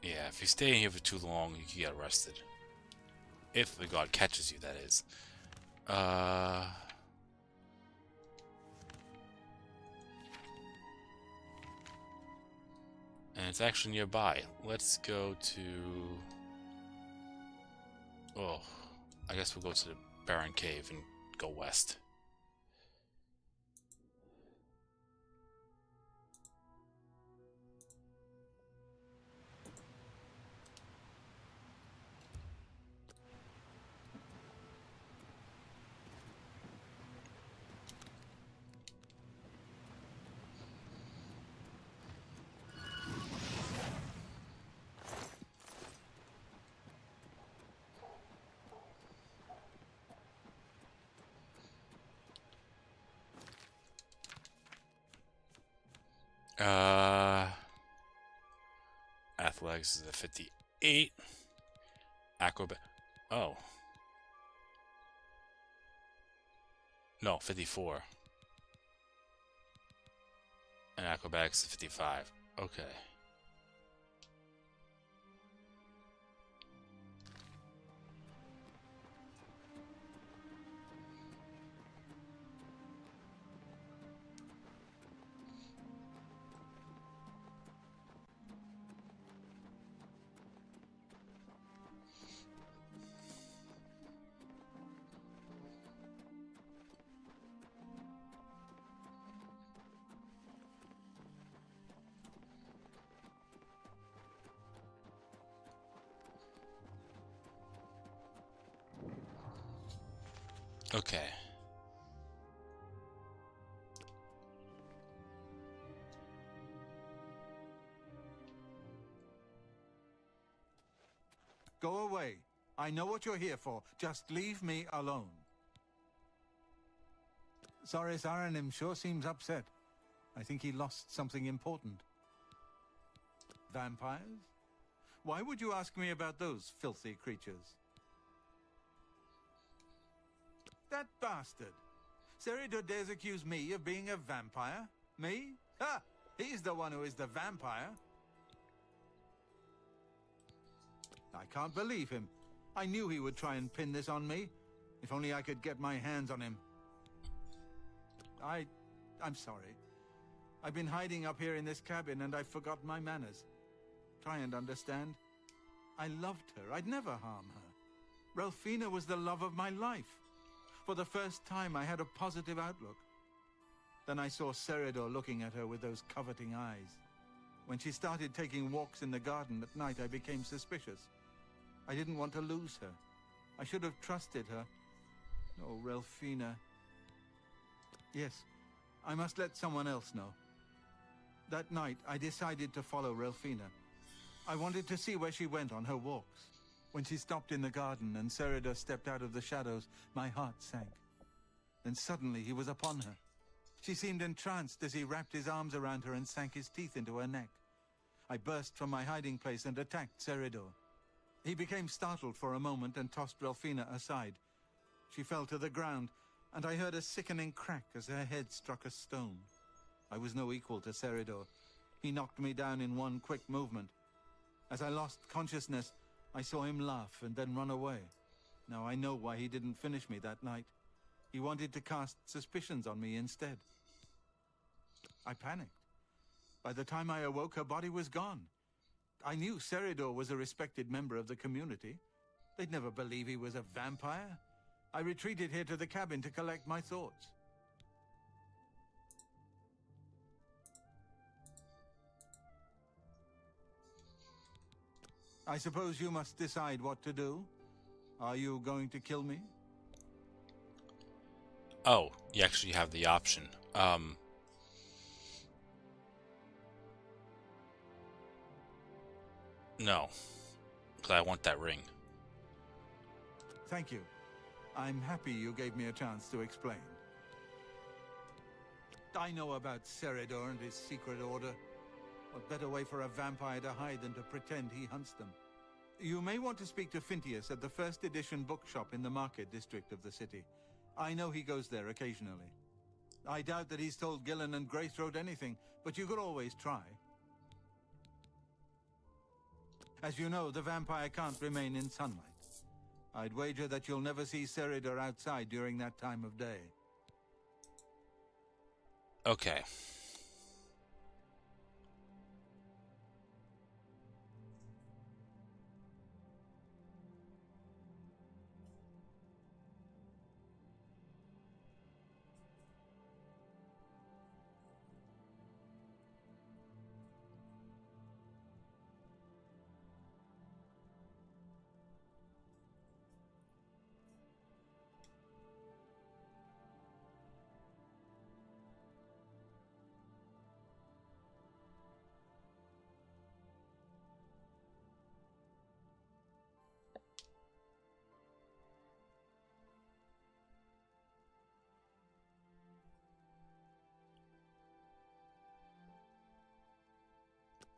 Yeah, if you stay in here for too long, you can get arrested. If the god catches you, that is. And it's actually nearby. Let's go to... Oh, I guess we'll go to the Barren Cave and go west. Athletics is a 58. Acrobat. Oh. No, 54. And acrobatics is 55. Okay. Okay. Go away. I know what you're here for. Just leave me alone. Sorry, Aranim sure seems upset. I think he lost something important. Vampires? Why would you ask me about those filthy creatures? That bastard! Seridor dares accuse me of being a vampire? Me? Ha! He's the one who is the vampire. I can't believe him. I knew he would try and pin this on me. If only I could get my hands on him. I'm sorry. I've been hiding up here in this cabin and I've forgotten my manners. Try and understand. I loved her. I'd never harm her. Ralphina was the love of my life. For the first time, I had a positive outlook. Then I saw Seridor looking at her with those coveting eyes. When she started taking walks in the garden at night, I became suspicious. I didn't want to lose her. I should have trusted her. Oh, Ralphina. Yes, I must let someone else know. That night, I decided to follow Ralphina. I wanted to see where she went on her walks. When she stopped in the garden and Seridor stepped out of the shadows, my heart sank. Then suddenly he was upon her. She seemed entranced as he wrapped his arms around her and sank his teeth into her neck. I burst from my hiding place and attacked Seridor. He became startled for a moment and tossed Ralphina aside. She fell to the ground, and I heard a sickening crack as her head struck a stone. I was no equal to Seridor. He knocked me down in one quick movement. As I lost consciousness, I saw him laugh and then run away. Now I know why he didn't finish me that night. He wanted to cast suspicions on me instead. I panicked. By the time I awoke, her body was gone. I knew Seridor was a respected member of the community. They'd never believe he was a vampire. I retreated here to the cabin to collect my thoughts. I suppose you must decide what to do. Are you going to kill me? Oh, you actually have the option. No. Because I want that ring. Thank you. I'm happy you gave me a chance to explain. I know about Seridor and his secret order. What better way for a vampire to hide than to pretend he hunts them? You may want to speak to Phintius at the first edition bookshop in the market district of the city. I know he goes there occasionally. I doubt that he's told Gillen and Greythroat anything, but you could always try. As you know, the vampire can't remain in sunlight. I'd wager that you'll never see Seridor outside during that time of day. Okay.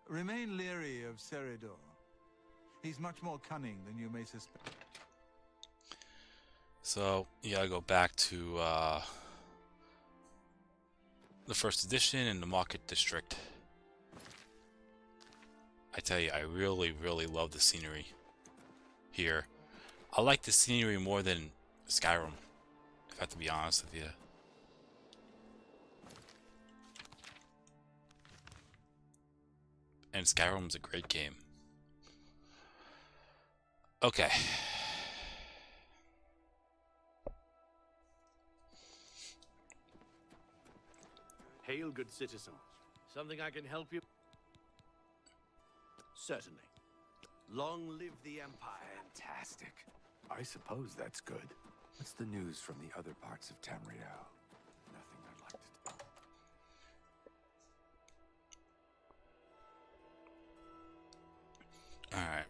Remain leery of Seridor. He's much more cunning than you may suspect. So, you gotta go back to the first edition in the market district. I tell you, I really, really love the scenery here. I like the scenery more than Skyrim, if I have to be honest with you. And Skyrim's a great game. Okay. Hail, good citizen. Something I can help you? Certainly. Long live the Empire. Fantastic. I suppose that's good. What's the news from the other parts of Tamriel? Nothing I'd like to... Alright.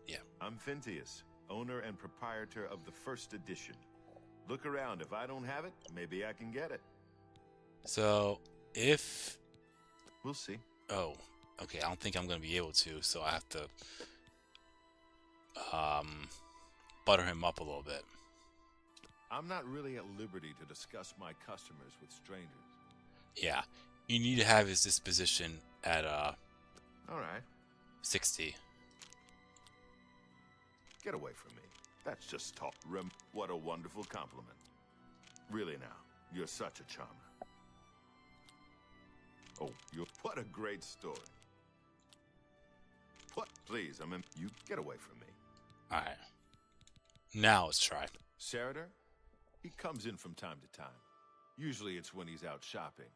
Yeah. I'm Phintius, owner and proprietor of the first edition. Look around. If I don't have it, maybe I can get it. So, if... We'll see. Oh, okay. I don't think I'm going to be able to, so I have to butter him up a little bit. I'm not really at liberty to discuss my customers with strangers. Yeah. You need to have his disposition at, All right. 60. Get away from me. That's just talk. What a wonderful compliment. Really now, you're such a charmer. Oh, what a great story. What? Please, you get away from me. Alright. Now let's try. Sarader? He comes in from time to time. Usually it's when he's out shopping.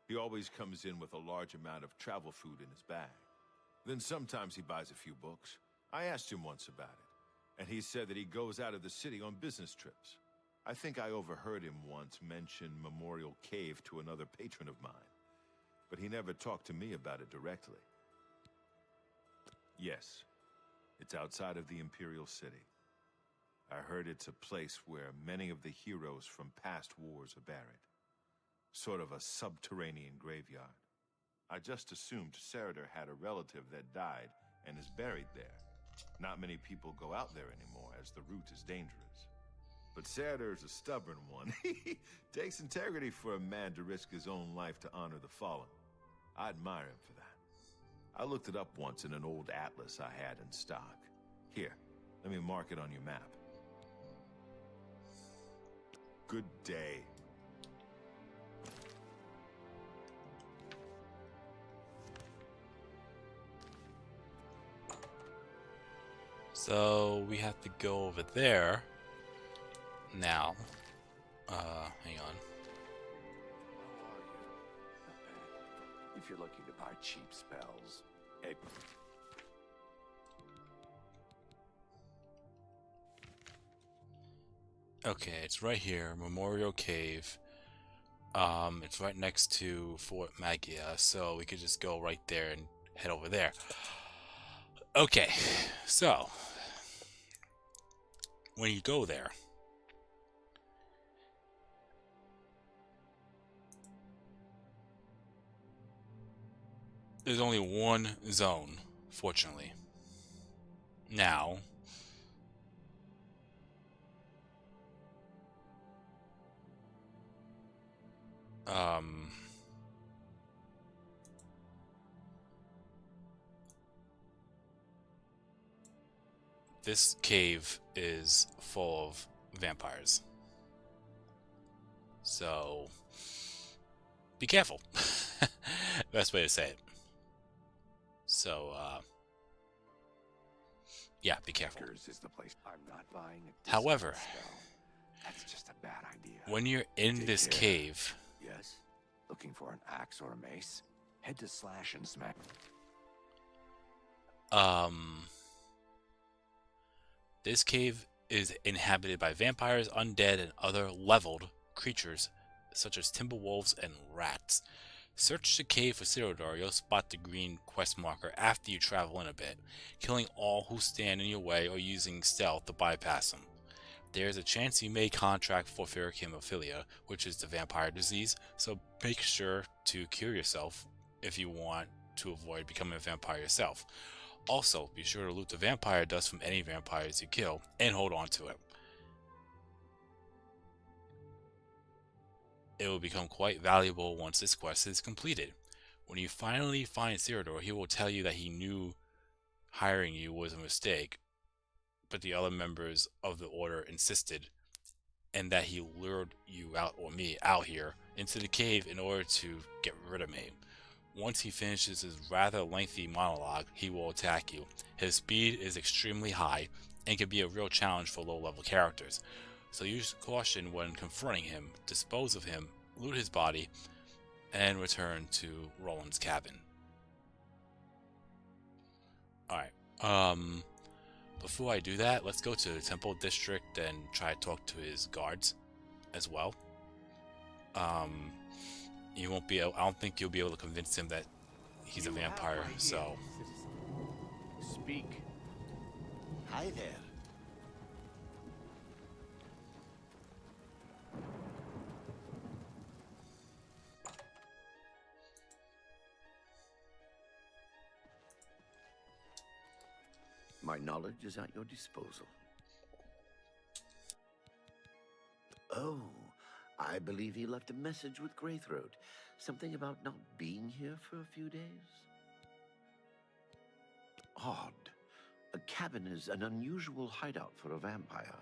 He always comes in with a large amount of travel food in his bag. Then sometimes he buys a few books. I asked him once about it, and he said that he goes out of the city on business trips. I think I overheard him once mention Memorial Cave to another patron of mine, but he never talked to me about it directly. Yes, it's outside of the Imperial City. I heard it's a place where many of the heroes from past wars are buried. Sort of a subterranean graveyard. I just assumed Sarader had a relative that died and is buried there. Not many people go out there anymore, as the route is dangerous. But Sarader's a stubborn one. Takes integrity for a man to risk his own life to honor the fallen. I admire him for that. I looked it up once in an old atlas I had in stock. Here, let me mark it on your map. Good day. So we have to go over there now. Hang on. How are you? Not bad. If you're looking to buy cheap spells, hey. Okay, it's right here, Memorial Cave. It's right next to Fort Magia, so we could just go right there and head over there. Okay, so when you go there, there's only one zone, fortunately. Now, this cave is full of vampires. So, be careful. Best way to say it. So, yeah, be careful. Is the place. I'm not buying a However, spell. That's just a bad idea. when you're in Take this care. cave, Yes. Looking for an axe or a mace? Head to Slash and Smack. this cave is inhabited by vampires, undead, and other leveled creatures such as timberwolves and rats. Search the cave for Cyrodiil. You'll spot the green quest marker after you travel in a bit, killing all who stand in your way or using stealth to bypass them. There's a chance you may contract porphyric hemophilia, which is the vampire disease, so make sure to cure yourself if you want to avoid becoming a vampire yourself. Also, be sure to loot the vampire dust from any vampires you kill, and hold on to it. It will become quite valuable once this quest is completed. When you finally find Cyrodiil, he will tell you that he knew hiring you was a mistake, but the other members of the order insisted, and that he lured you out, or me, out here into the cave in order to get rid of me. Once he finishes his rather lengthy monologue, he will attack you. His speed is extremely high and can be a real challenge for low-level characters, so use caution when confronting him. Dispose of him, loot his body, and return to Roland's cabin. Alright, Before I do that, let's go to the Temple District and try to talk to his guards as well. You won't be able, I don't think you'll be able to convince him that he's a vampire, so... Speak. Hi there. My knowledge is at your disposal. Oh, I believe he left a message with Greythroat. Something about not being here for a few days? Odd. A cabin is an unusual hideout for a vampire.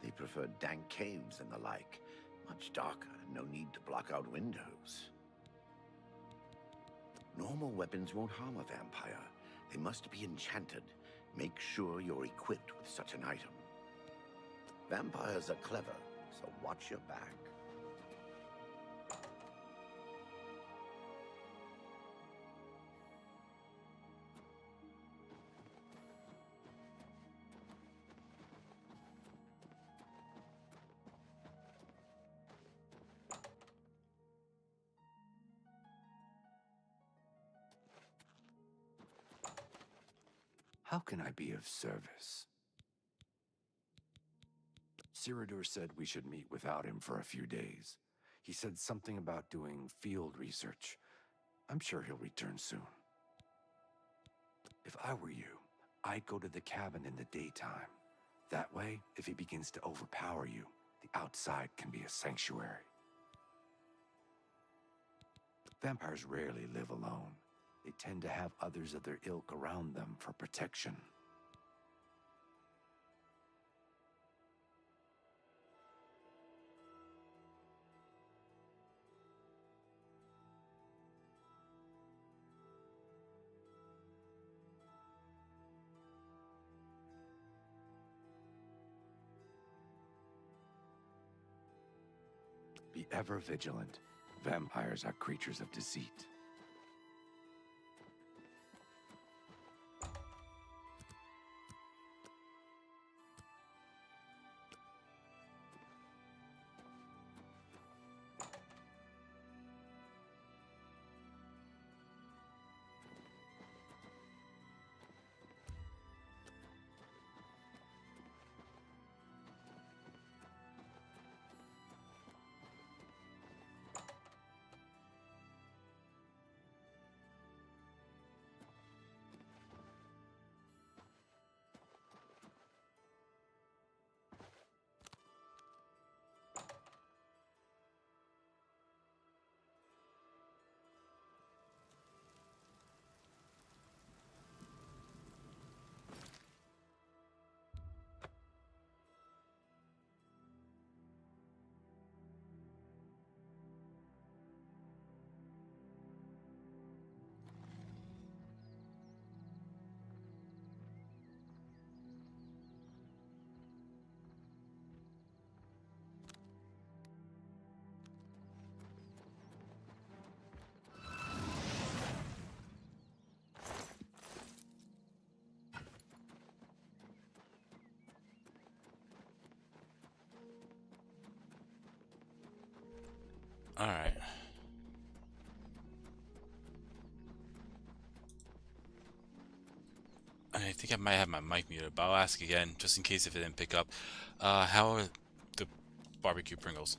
They prefer dank caves and the like. Much darker, no need to block out windows. Normal weapons won't harm a vampire. They must be enchanted. Make sure you're equipped with such an item. Vampires are clever, so watch your back. How can I be of service? Cyrodiil said we should meet without him for a few days. He said something about doing field research. I'm sure he'll return soon. If I were you, I'd go to the cabin in the daytime. That way, if he begins to overpower you, the outside can be a sanctuary. Vampires rarely live alone. They tend to have others of their ilk around them for protection. Be ever vigilant. Vampires are creatures of deceit. Alright. I think I might have my mic muted, but I'll ask again, just in case if it didn't pick up. How are the barbecue Pringles?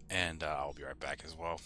And I'll be right back as well.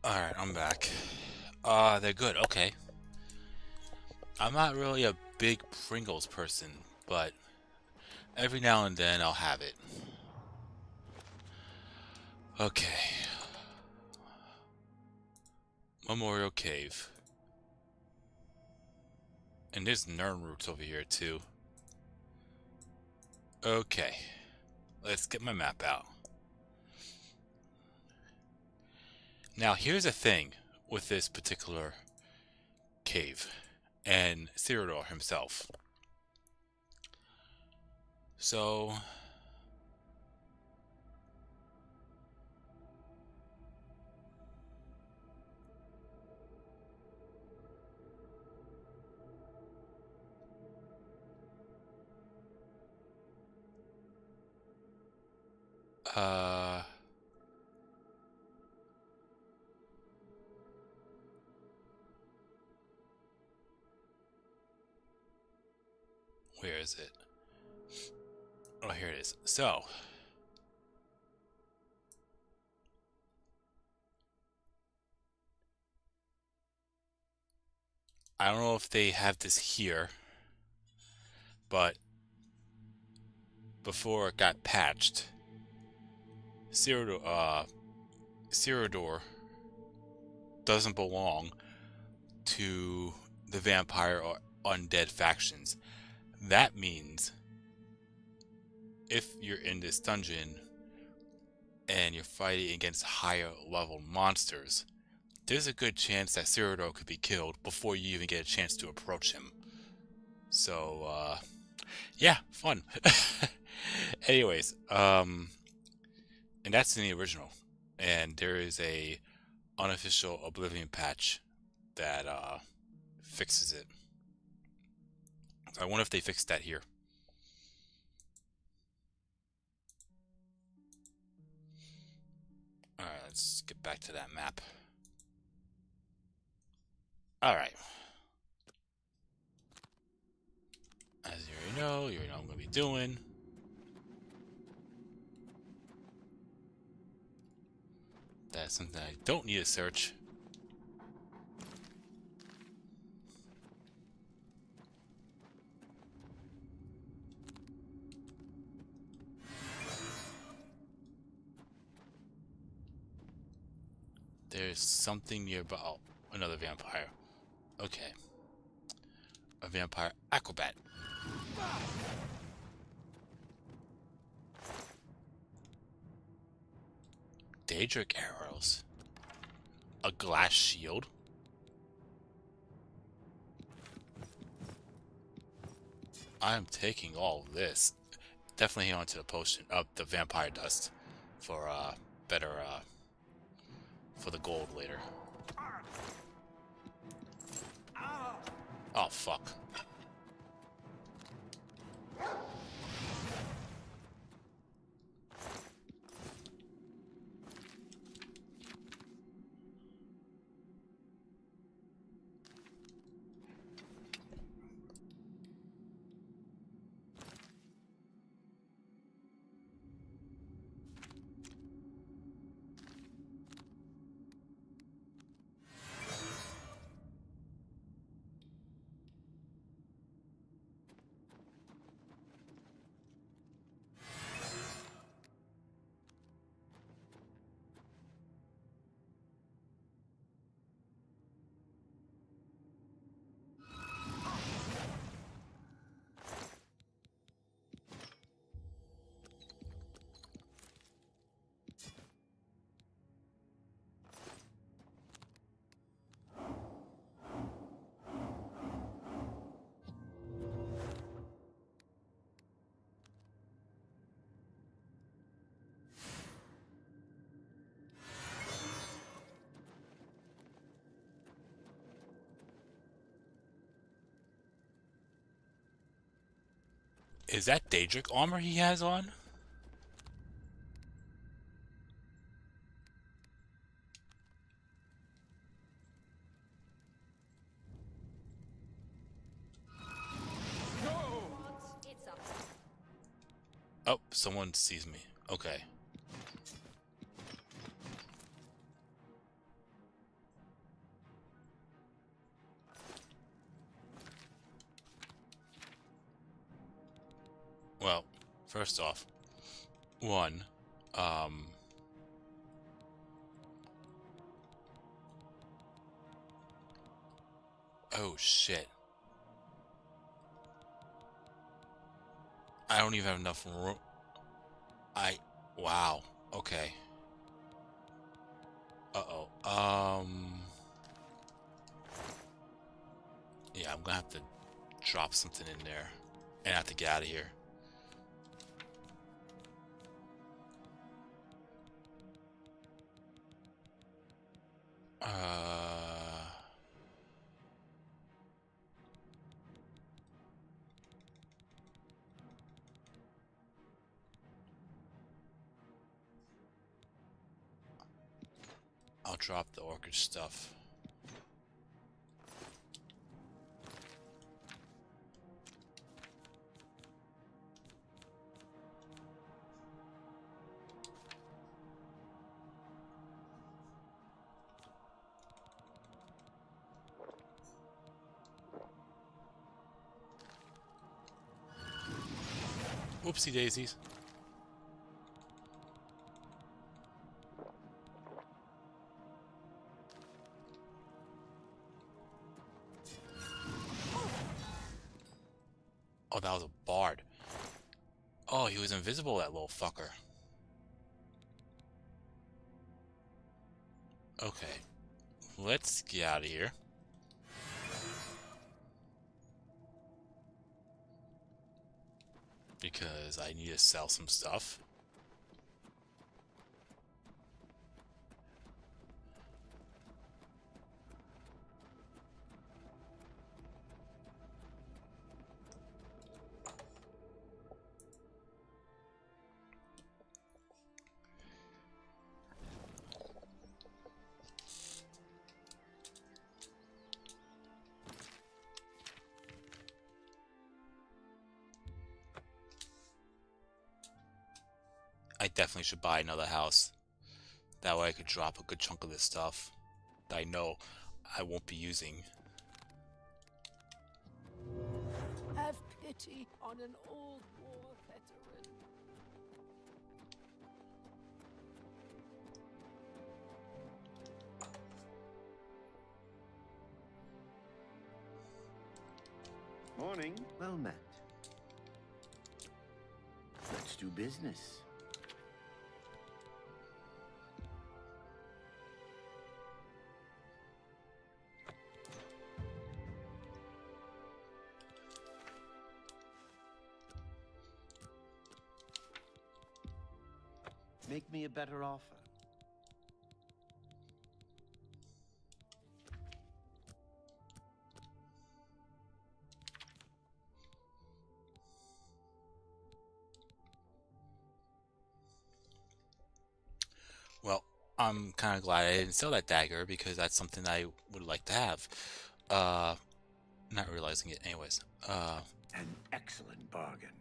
Alright, I'm back. They're good, okay. I'm not really a big Pringles person, but every now and then I'll have it. Okay. Memorial Cave. And there's Nern roots over here too. Okay. Let's get my map out. Now here's the thing with this particular cave and Cyrodiil himself. So where is it? Oh, here it is. So I don't know if they have this here, but before it got patched, Cyrodiil doesn't belong to the vampire or undead factions. That means if you're in this dungeon and you're fighting against higher level monsters, there's a good chance that Cyrodiil could be killed before you even get a chance to approach him. So, yeah, fun. Anyways, and that's in the original. And there is a unofficial Oblivion patch that fixes it. So I wonder if they fixed that here. Alright, let's get back to that map. Alright. As you already know what I'm going to be doing. That's something I don't need to search. There's something nearby. Oh, another vampire. Okay. A vampire acrobat. Daedric arrows. A glass shield. I'm taking all of this. Definitely onto the potion of the vampire dust for better for the gold later. Oh fuck. Is that Daedric armor he has on? Oh, someone sees me. Okay. Well, first off, one, oh shit. I don't even have enough room. Wow. Okay. Uh-oh. Yeah, I'm gonna have to drop something in there and have to get out of here. I'll drop the orchid stuff. Whoopsie daisies. Oh, that was a bard. Oh, he was invisible, that little fucker. Okay. Let's get out of here. Because I need to sell some stuff. I definitely should buy another house. That way I could drop a good chunk of this stuff that I know I won't be using. Have pity on an old war veteran. Morning. Well met. Let's do business. Make me a better offer. Well, I'm kind of glad I didn't sell that dagger because that's something I would like to have. Not realizing it anyways. An excellent bargain.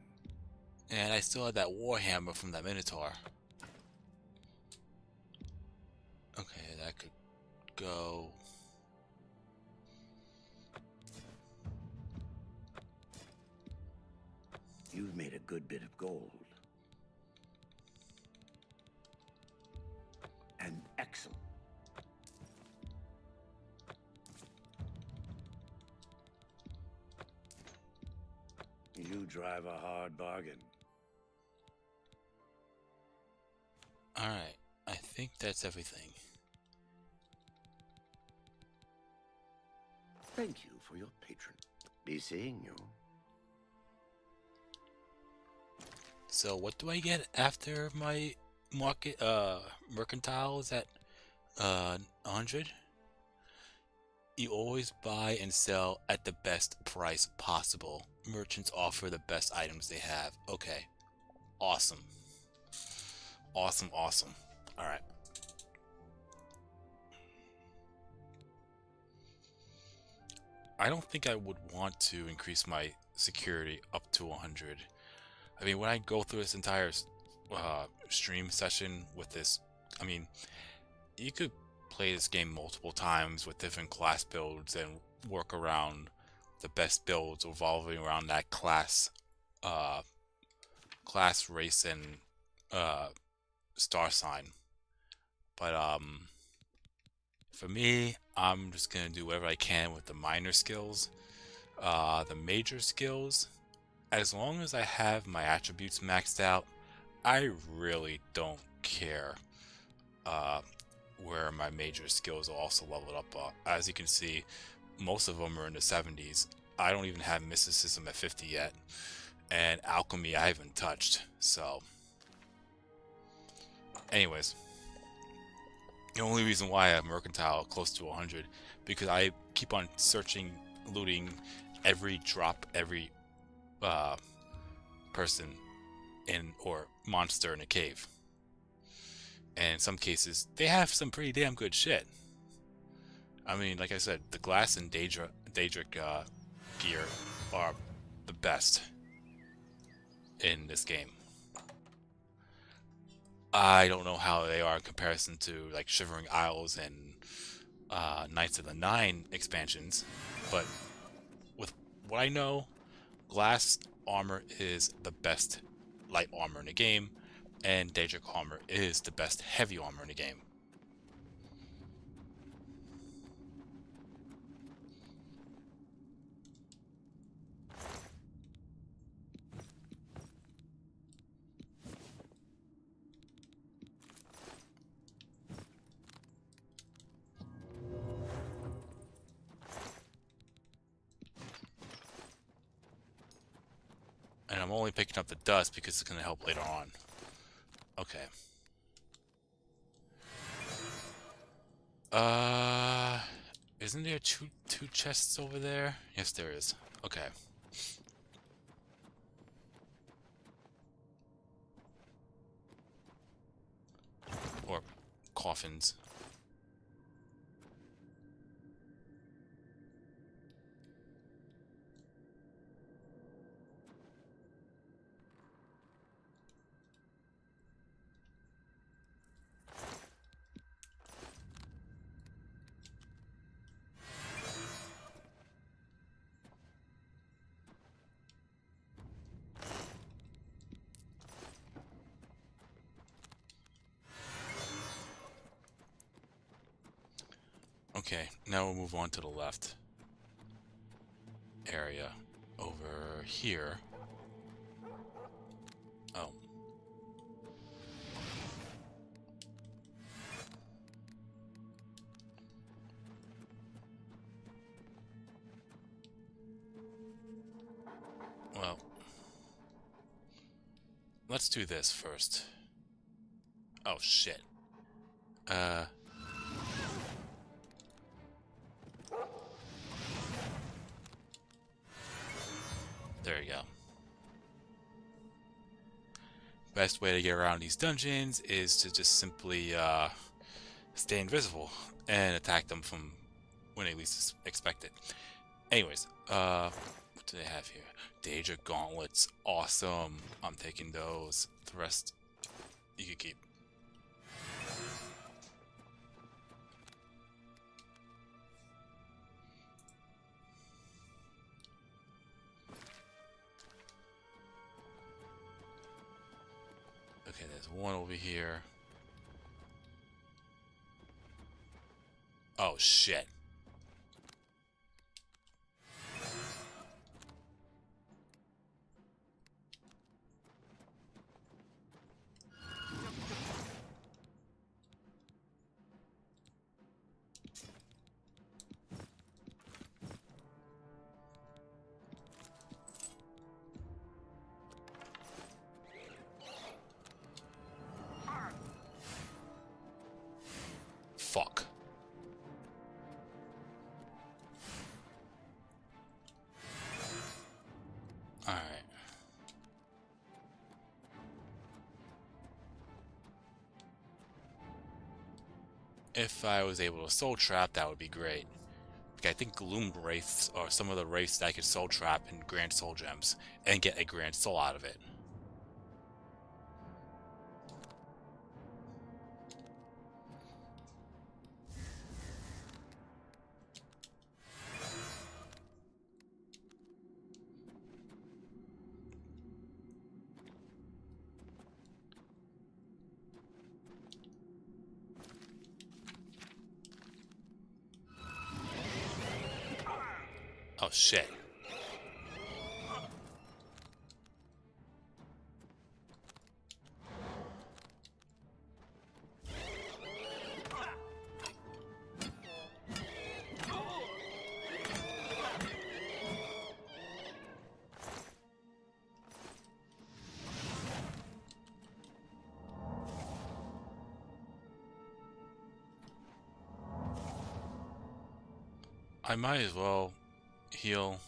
And I still have that warhammer from that Minotaur. Okay, that could go. You've made a good bit of gold. An excellent. You drive a hard bargain. Alright, I think that's everything. Thank you for your patron. Be seeing you. So what do I get after my market mercantile is at 100? You always buy and sell at the best price possible. Merchants offer the best items they have. Okay. Awesome. Awesome, awesome. Alright. I don't think I would want to increase my security up to 100. I mean, when I go through this entire stream session with this, I mean, you could play this game multiple times with different class builds and work around the best builds revolving around that class class, race, and star sign. But for me, I'm just gonna do whatever I can with the minor skills. The major skills, as long as I have my attributes maxed out, I really don't care where my major skills are also leveled up. As you can see, most of them are in the 70s. I don't even have mysticism at 50 yet, and alchemy I haven't touched. So anyways, the only reason why I have mercantile close to 100, because I keep on searching, looting every drop, every person in or monster in a cave. And in some cases, they have some pretty damn good shit. I mean, like I said, the glass and Daedric gear are the best in this game. I don't know how they are in comparison to like Shivering Isles and Knights of the Nine expansions, but with what I know, glass armor is the best light armor in the game, and Daedric armor is the best heavy armor in the game. And I'm only picking up the dust because it's going to help later on. Okay. Isn't there two chests over there? Yes, there is. Okay. Or coffins. Okay, now we'll move on to the left area. Over here. Oh. Well, let's do this first. Oh, shit. There you go. Best way to get around these dungeons is to just simply stay invisible and attack them from when they least expect it. Anyways, what do they have here? Daedric gauntlets, awesome. I'm taking those. The rest you can keep. Okay, there's one over here. Oh, shit. Fuck. Alright. If I was able to soul trap, that would be great. Like, I think Gloom Wraiths are some of the wraiths that I could soul trap in Grand Soul Gems and get a Grand Soul out of it. Oh shit. I might as well heal.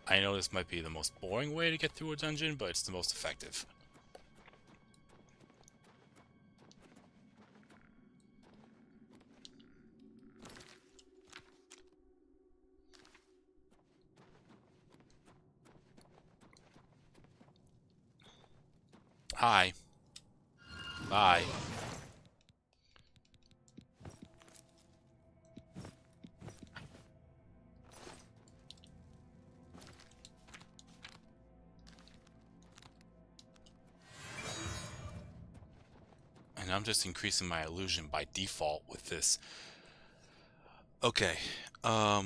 I know this might be the most boring way to get through a dungeon, but it's the most effective. Hi. Bye. And I'm just increasing my illusion by default with this. Okay. Yeah,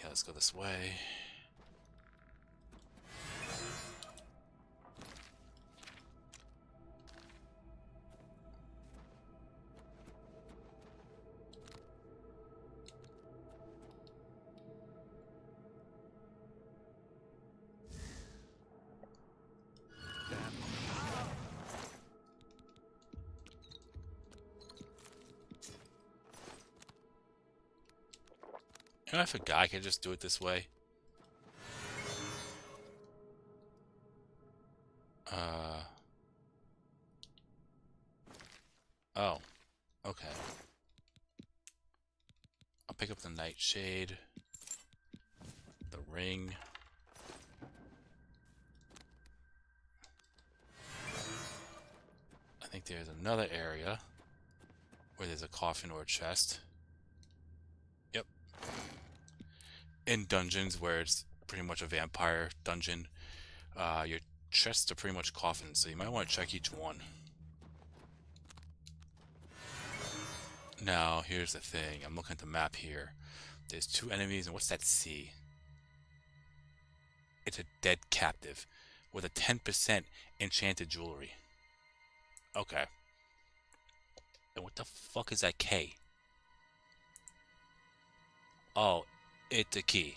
let's go this way. You know, I forgot I could just do it this way. Oh. Okay. I'll pick up the nightshade. The ring. I think there's another area where there's a coffin or a chest. Yep. In dungeons where it's pretty much a vampire dungeon, your chests are pretty much coffins, so you might want to check each one. Now, here's the thing. I'm looking at the map here. There's 2 enemies, and what's that C? It's a dead captive with a 10% enchanted jewelry. Okay. And what the fuck is that K? Oh, it's a key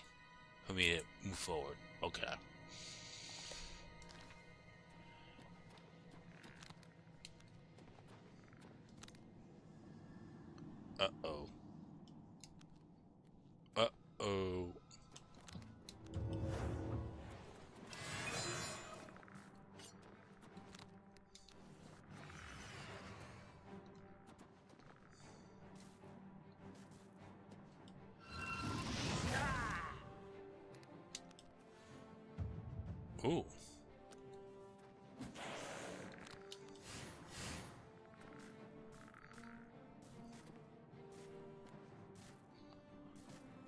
for me to move forward. Okay. Uh-oh. Uh-oh. Ooh.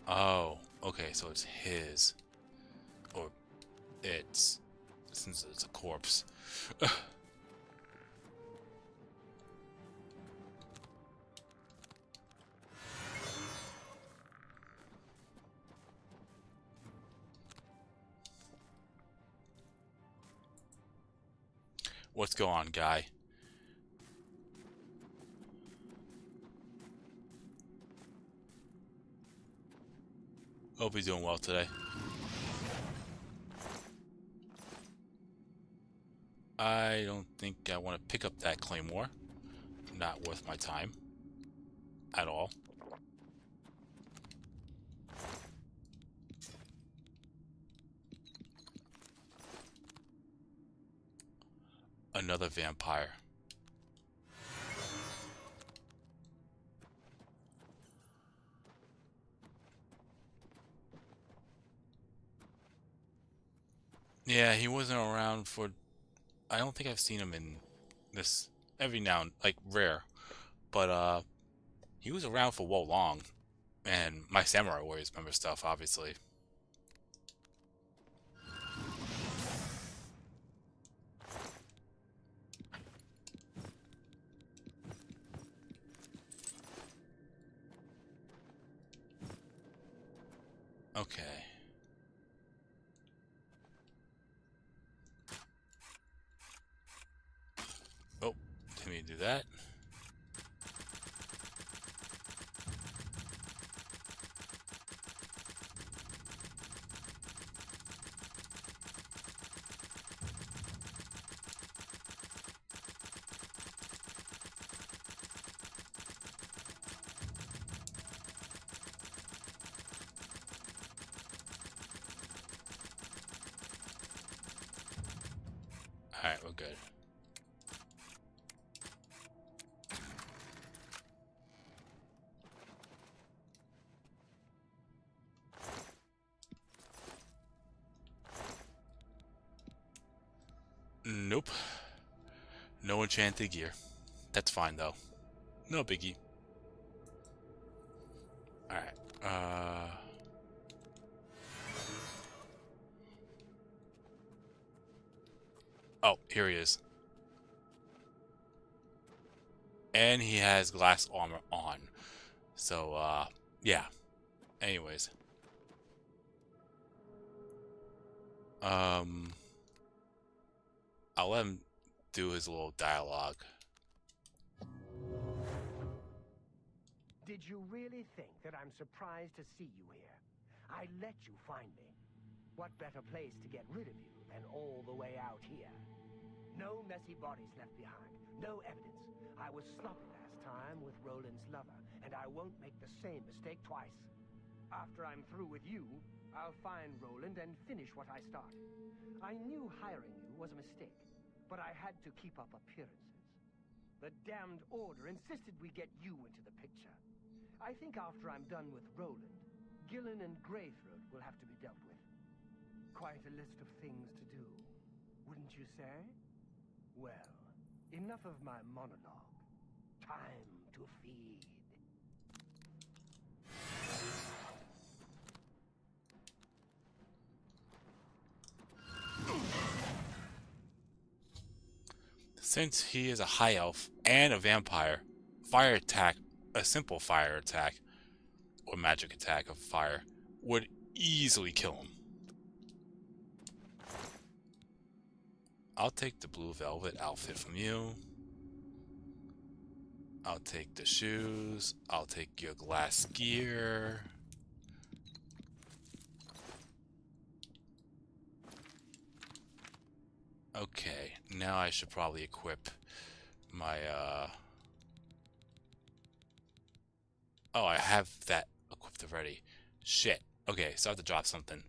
Oh, okay, so it's his. Or it's, since it's a corpse. What's going on, guy? Hope he's doing well today. I don't think I want to pick up that claymore. Not worth my time. At all. Another vampire. Yeah, he wasn't around for... I don't think I've seen him in this every now and like rare, but he was around for Wo Long, and my Samurai Warriors member stuff, obviously. Okay. Oh, didn't mean to do that. Alright, we're good. Nope. No enchanted gear. That's fine though. No biggie. Alright. Oh, here he is. And he has glass armor on. So, yeah. Anyways. I'll let him do his little dialogue. Did you really think that I'm surprised to see you here? I let you find me. What better place to get rid of you than all the way out here? No messy bodies left behind. No evidence. I was sloppy last time with Roland's lover, and I won't make the same mistake twice. After I'm through with you, I'll find Roland and finish what I started. I knew hiring you was a mistake, but I had to keep up appearances. The damned Order insisted we get you into the picture. I think after I'm done with Roland, Gillen and Greythroat will have to be dealt with. Quite a list of things to do, wouldn't you say? Well, enough of my monologue. Time to feed. Since he is a high elf and a vampire, fire attack, a simple fire attack, or magic attack of fire, would easily kill him. I'll take the blue velvet outfit from you. I'll take the shoes. I'll take your glass gear. Okay, now I should probably equip my, Oh, I have that equipped already. Shit. Okay, so I have to drop something.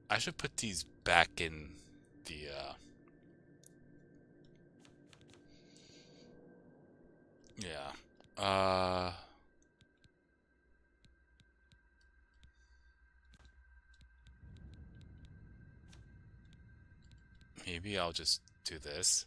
I should put these back in the, yeah. Maybe I'll just do this.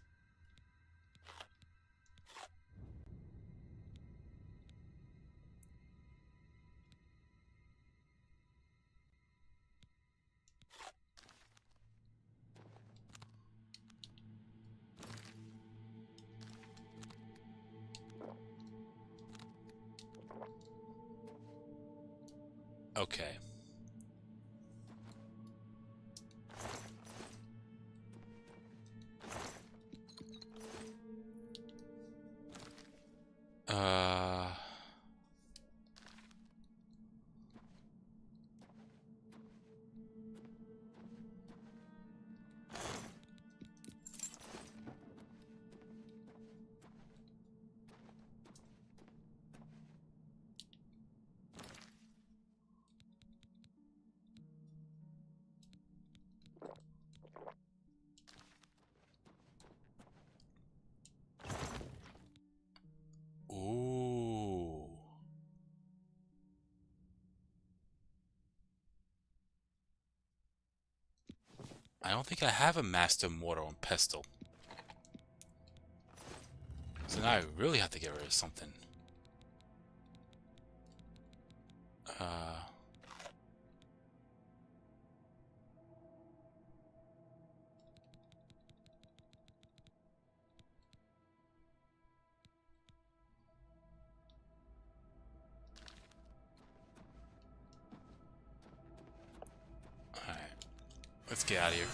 Okay. I don't think I have a Master Mortar and Pestle. So now I really have to get rid of something. Alright. Let's get out of here.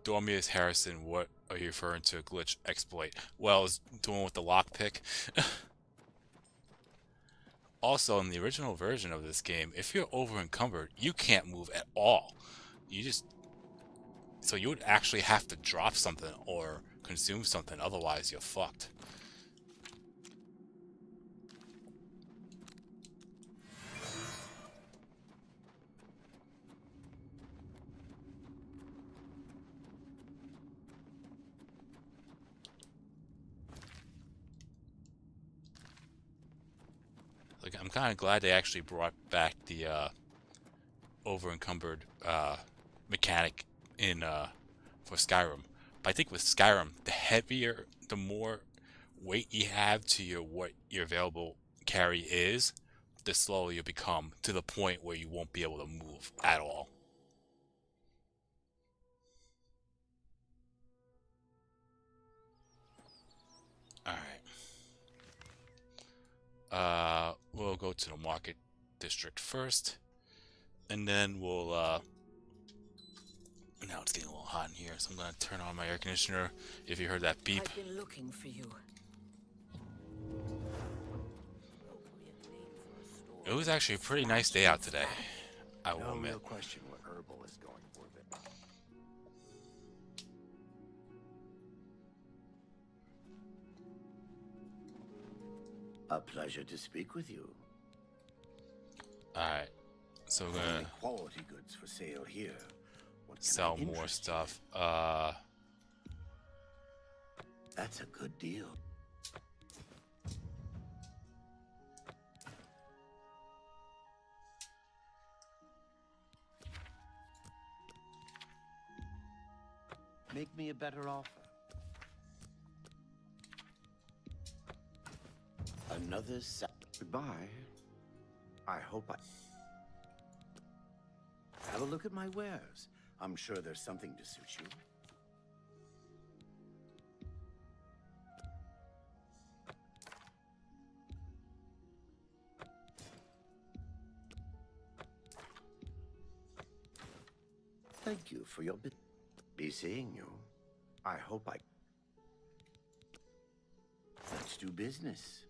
Dormius Harrison, what are you referring to? A glitch exploit? Well, it's doing with the lockpick. Also, in the original version of this game, if you're over encumbered, you can't move at all. You just... So you would actually have to drop something or consume something, otherwise you're fucked. Like, I'm kind of glad they actually brought back the over encumbered mechanic in for Skyrim. But I think with Skyrim, the heavier, the more weight you have to what your available carry is, the slower you become, to the point where you won't be able to move at all. Alright. We'll go to the market district first, and then we'll now it's getting a little hot in here, so I'm gonna turn on my air conditioner. If you heard that beep, I've been looking for you. it was actually a pretty nice day out today, I will admit. No real question what herbal is going for then. A pleasure to speak with you. Alright, so we're gonna quality goods for sale here. What sell more stuff. That's a good deal. Make me a better offer. Another set. Goodbye. I hope I... Have a look at my wares. I'm sure there's something to suit you. Thank you for your bit. Be seeing you. I hope I... Let's do business.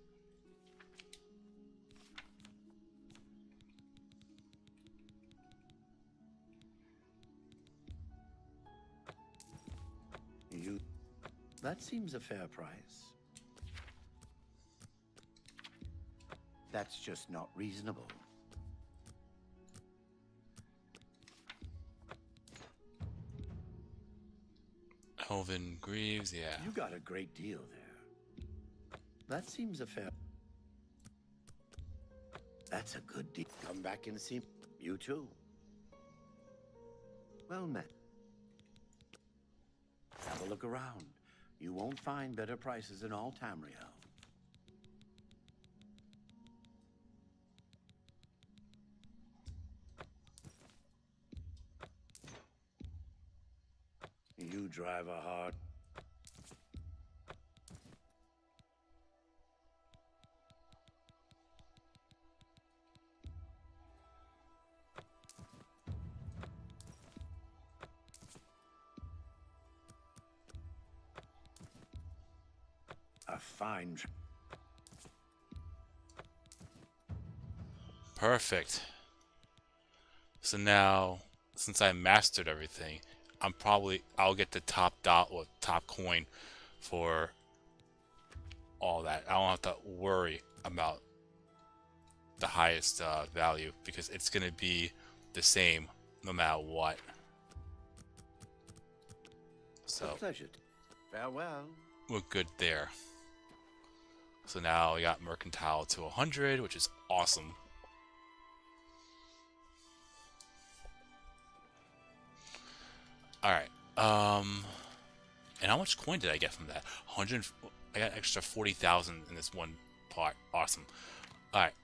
That seems a fair price. That's just not reasonable. Elvin Greaves, yeah. You got a great deal there. That seems a fair... That's a good deal. Come back and see... You too. Well met. Have a look around. You won't find better prices in all Tamriel. You drive a hard... A fine... Perfect. So now, since I mastered everything, I'll get the top dot or top coin for all that. I don't have to worry about the highest value, because it's going to be the same no matter what. So a pleasure. Farewell. we're good there. So now we got mercantile to 100, which is awesome. All right. And how much coin did I get from that? 100. I got extra 40,000 in this one part. Awesome. All right.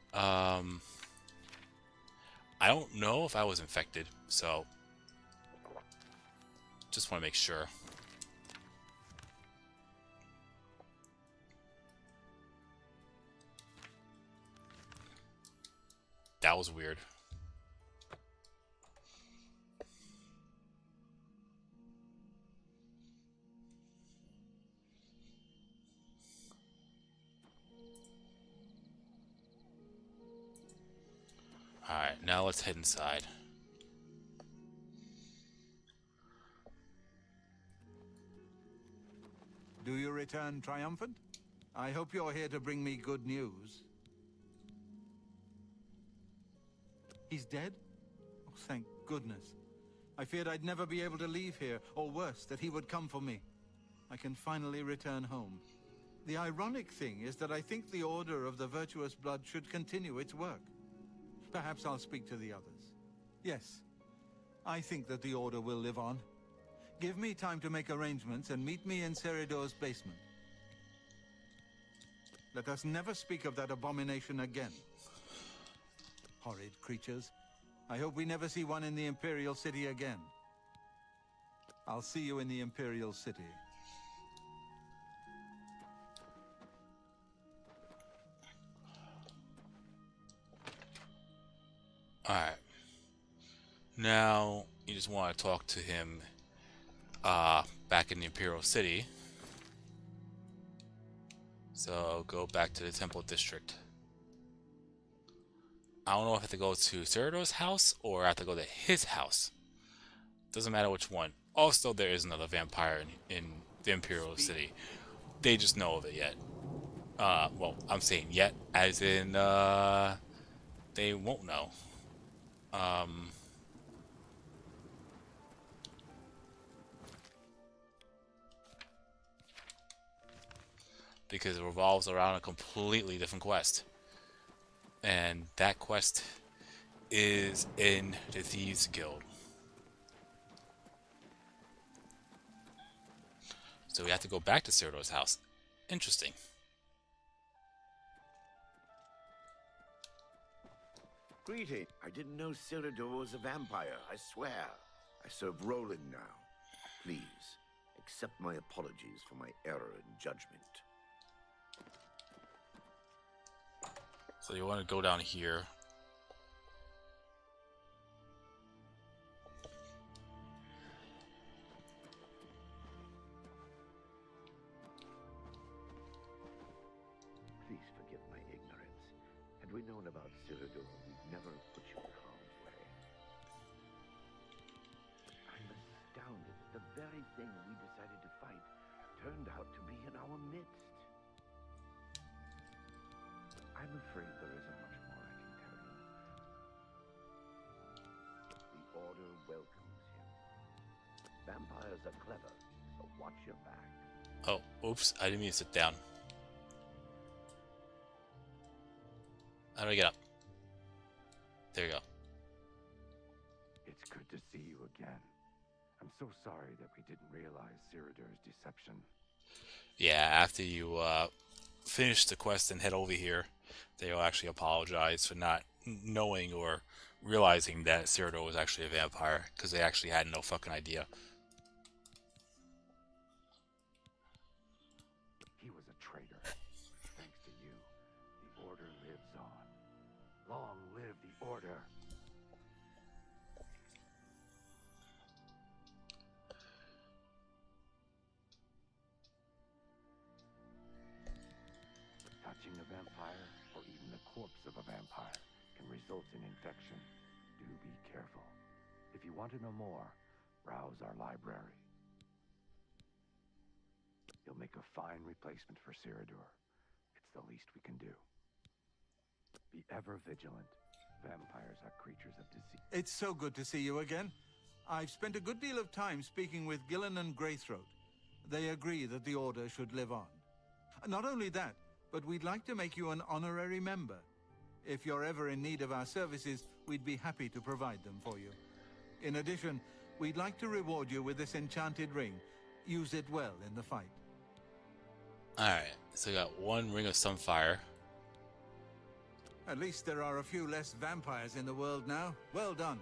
I don't know if I was infected, so just want to make sure. That was weird. Alright, now let's head inside. Do you return triumphant? I hope you're here to bring me good news. He's dead? Oh, thank goodness. I feared I'd never be able to leave here, or worse, that he would come for me. I can finally return home. The ironic thing is that I think the Order of the Virtuous Blood should continue its work. Perhaps I'll speak to the others. Yes, I think that the Order will live on. Give me time to make arrangements and meet me in Ceridor's basement. Let us never speak of that abomination again. Horrid creatures. I hope we never see one in the Imperial City again. I'll see you in the Imperial City. Alright. Now, you just want to talk to him back in the Imperial City. So, go back to the Temple District. I don't know if I have to go to Ceridor's house or I have to go to his house. Doesn't matter which one. Also, there is another vampire in the Imperial City. They just know of it yet. Well, I'm saying yet, as in, they won't know. Because it revolves around a completely different quest. And that quest is in the Thieves Guild. So we have to go back to Ceridor's house. Interesting. Greeting. I didn't know Ceridor was a vampire, I swear. I serve Roland now. Please, accept my apologies for my error in judgment. So you want to go down here. Please forgive my ignorance. Had we known about Ceridor, we'd never have put you in harm's way. I'm astounded that the very thing we decided to fight turned out to be in our midst. I'm afraid there isn't much more I can tell you. The Order welcomes him. Vampires are clever, so watch your back. Oh, oops, I didn't mean to sit down. How do I get up? There you go. It's good to see you again. I'm so sorry that we didn't realize Ceridor's deception. Yeah, after you finish the quest and head over here, they'll actually apologize for not knowing or realizing that Ceridor was actually a vampire, because they actually had no fucking idea. He was a traitor. Thanks to you, the Order lives on. Long live the Order. Touching a vampire, or even the corpse of a vampire, can result in infection. Do be careful. If you want to know more, browse our library. You'll make a fine replacement for Ceridor. It's the least we can do. ever vigilant. Vampires are creatures of disease. It's so good to see you again. I've spent a good deal of time speaking with Gillen and Greythroat. They agree that the Order should live on. Not only that, but we'd like to make you an honorary member. If you're ever in need of our services, we'd be happy to provide them for you. In addition, we'd like to reward you with this enchanted ring. Use it well in the fight. Alright, so we got one Ring of Sunfire. At least there are a few less vampires in the world now. Well done.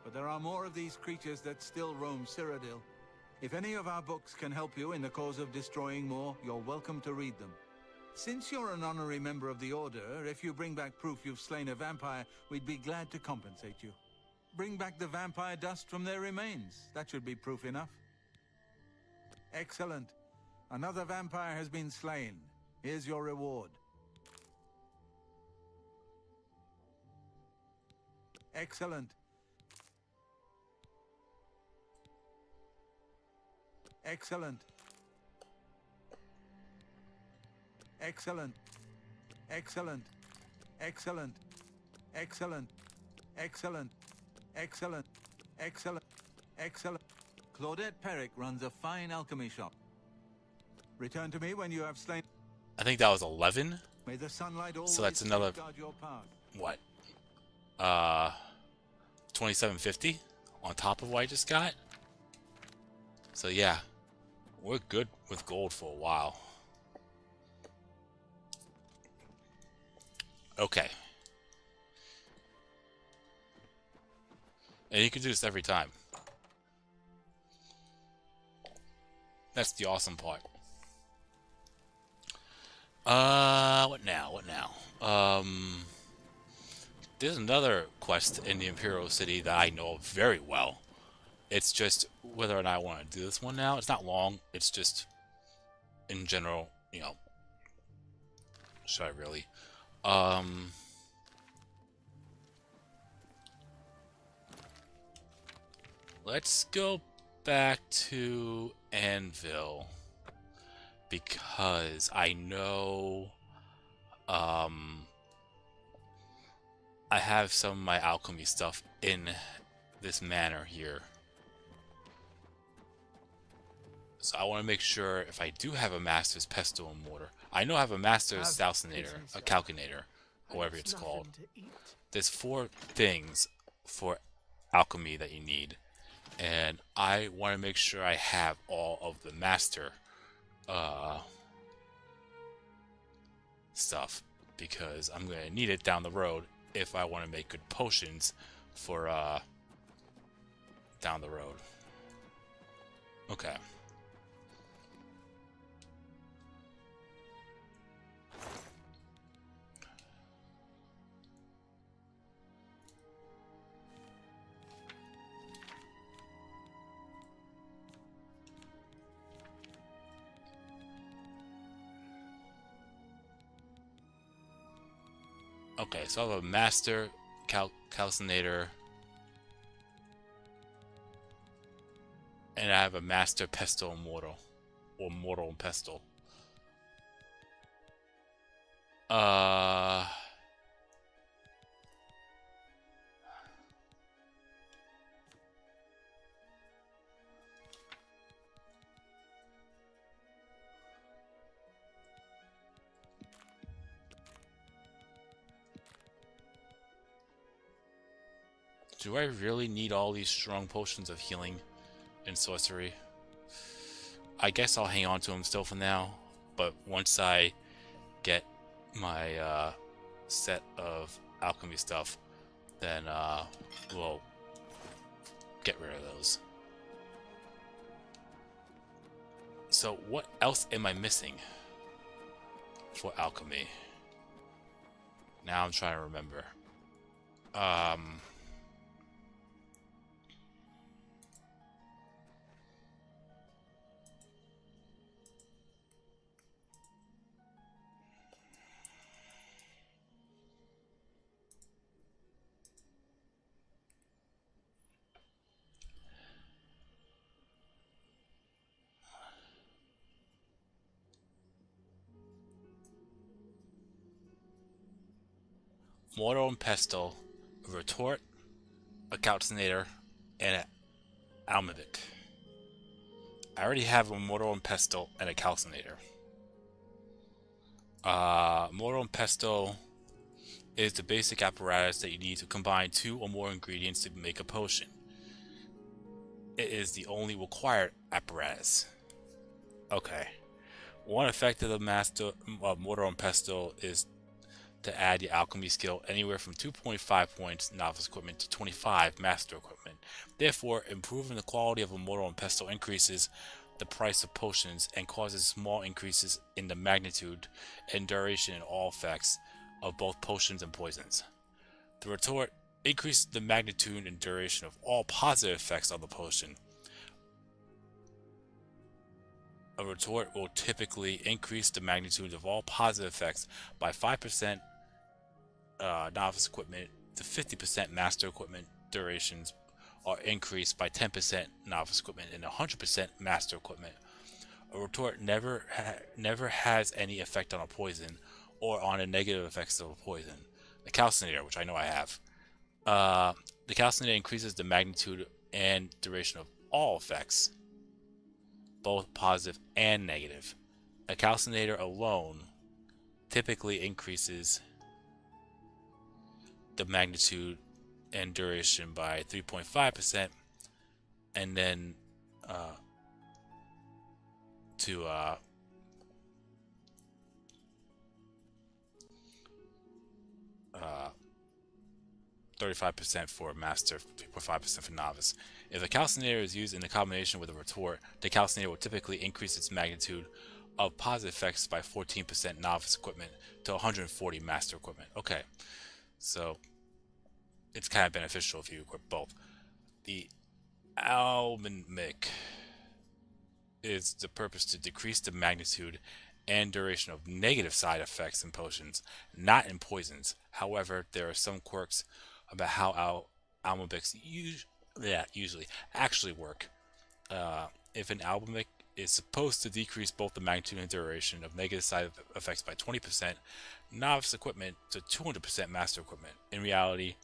But there are more of these creatures that still roam Cyrodiil. If any of our books can help you in the cause of destroying more, you're welcome to read them. Since you're an honorary member of the Order, if you bring back proof you've slain a vampire, we'd be glad to compensate you. Bring back the vampire dust from their remains. That should be proof enough. Excellent. Another vampire has been slain. Here's your reward. Excellent. Excellent. Excellent. Excellent. Excellent. Excellent. Excellent. Excellent. Excellent. Excellent. Claudette Perrick runs a fine alchemy shop. Return to me when you have slain. I think that was 11. May the sunlight always So that's another, guard your path. what? 2750 on top of what I just got. So yeah, we're good with gold for a while. Okay. And you can do this every time. That's the awesome part. What now? What now? There's another quest in the Imperial City that I know very well. It's just whether or not I want to do this one now. It's not long. It's just, in general, you know. Should I really? Let's go back to Anvil, because I know I have some of my alchemy stuff in this manor here. So I want to make sure if I do have a Master's Pestle and Mortar. I know I have a Master's Calcinator, a Calcinator, whatever it's called. There's 4 things for alchemy that you need. And I want to make sure I have all of the Master stuff, because I'm going to need it down the road if I want to make good potions for down the road. Okay. Okay, so I have a Master Calcinator, and I have a Master Pestle and Mortal, or Mortal and Pestle. Do I really need all these strong potions of healing and sorcery? I guess I'll hang on to them still for now, but once I get my set of alchemy stuff, then we'll get rid of those. So what else am I missing for alchemy? Now I'm trying to remember. mortar and pestle, a retort, a calcinator, and an almavic. I already have a mortar and pestle and a calcinator. Mortar and pestle is the basic apparatus that you need to combine 2 or more ingredients to make a potion. It is the only required apparatus. Okay. One effect of the mortar and pestle is to add your alchemy skill anywhere from 2.5 points novice equipment to 25 master equipment. Therefore, improving the quality of a mortar and pestle increases the price of potions and causes small increases in the magnitude and duration in all effects of both potions and poisons. The retort increases the magnitude and duration of all positive effects of the potion. A retort will typically increase the magnitude of all positive effects by 5% novice equipment to 50% master equipment durations are increased by 10% novice equipment and 100% master equipment. A retort never has any effect on a poison or on the negative effects of a poison. The calcinator, which I know I have. The calcinator increases the magnitude and duration of all effects, both positive and negative. A calcinator alone typically increases the magnitude and duration by 3.5%, and then to 35% for master, 3.5% for novice. If a calcinator is used in a combination with a retort, the calcinator will typically increase its magnitude of positive effects by 14% novice equipment to 140 master equipment. Okay, so it's kind of beneficial if you equip both. The almavic is the purpose to decrease the magnitude and duration of negative side effects in potions, not in poisons. However, there are some quirks about how almavics usually actually work. If an almavic is supposed to decrease both the magnitude and duration of negative side effects by 20%, novice equipment to 200% master equipment. In reality,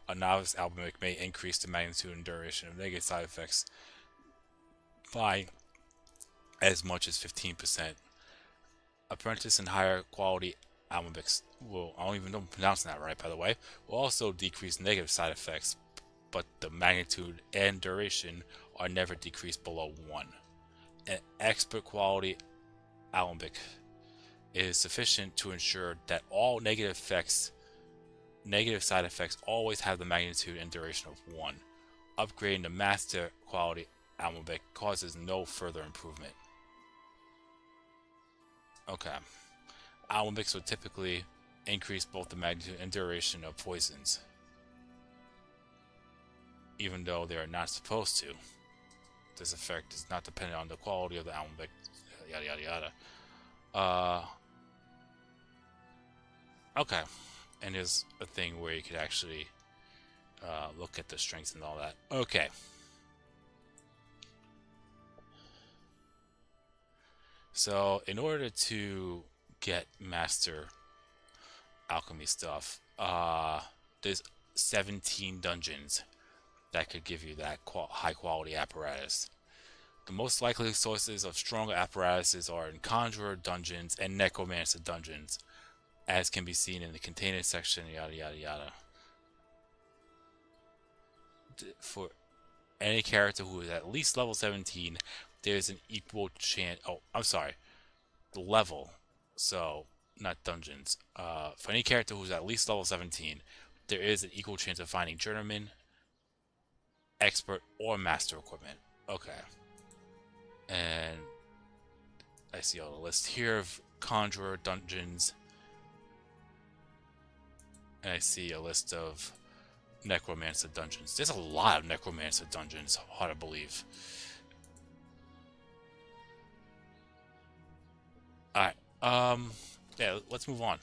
a novice almavic may increase the magnitude and duration of negative side effects by as much as 15%. Apprentice and higher quality almavics will, I don't even know if I'm pronouncing that right by the way, will also decrease negative side effects, but the magnitude and duration are never decreased below 1. An expert quality almavic is sufficient to ensure that all negative side effects always have the magnitude and duration of 1. Upgrading the master quality almavic causes no further improvement. Okay. Almavics would typically increase both the magnitude and duration of poisons, even though they are not supposed to. This effect is not dependent on the quality of the almavic, yada yada yada. Okay, and there's a thing where you could actually look at the strengths and all that. Okay. So, in order to get master alchemy stuff, there's 17 dungeons that could give you that high quality apparatus. The most likely sources of stronger apparatuses are in Conjurer dungeons and Necromancer dungeons, as can be seen in the container section, yada yada yada. For any character who is at least level 17, there's an equal chance. Oh, I'm sorry. Level. So, not dungeons. For any character who's at least level 17, there is an equal chance of finding journeyman, expert, or master equipment. Okay. And I see all the list here of Conjurer dungeons. And I see a list of Necromancer dungeons. There's a lot of Necromancer dungeons, hard to believe. Alright, yeah, let's move on.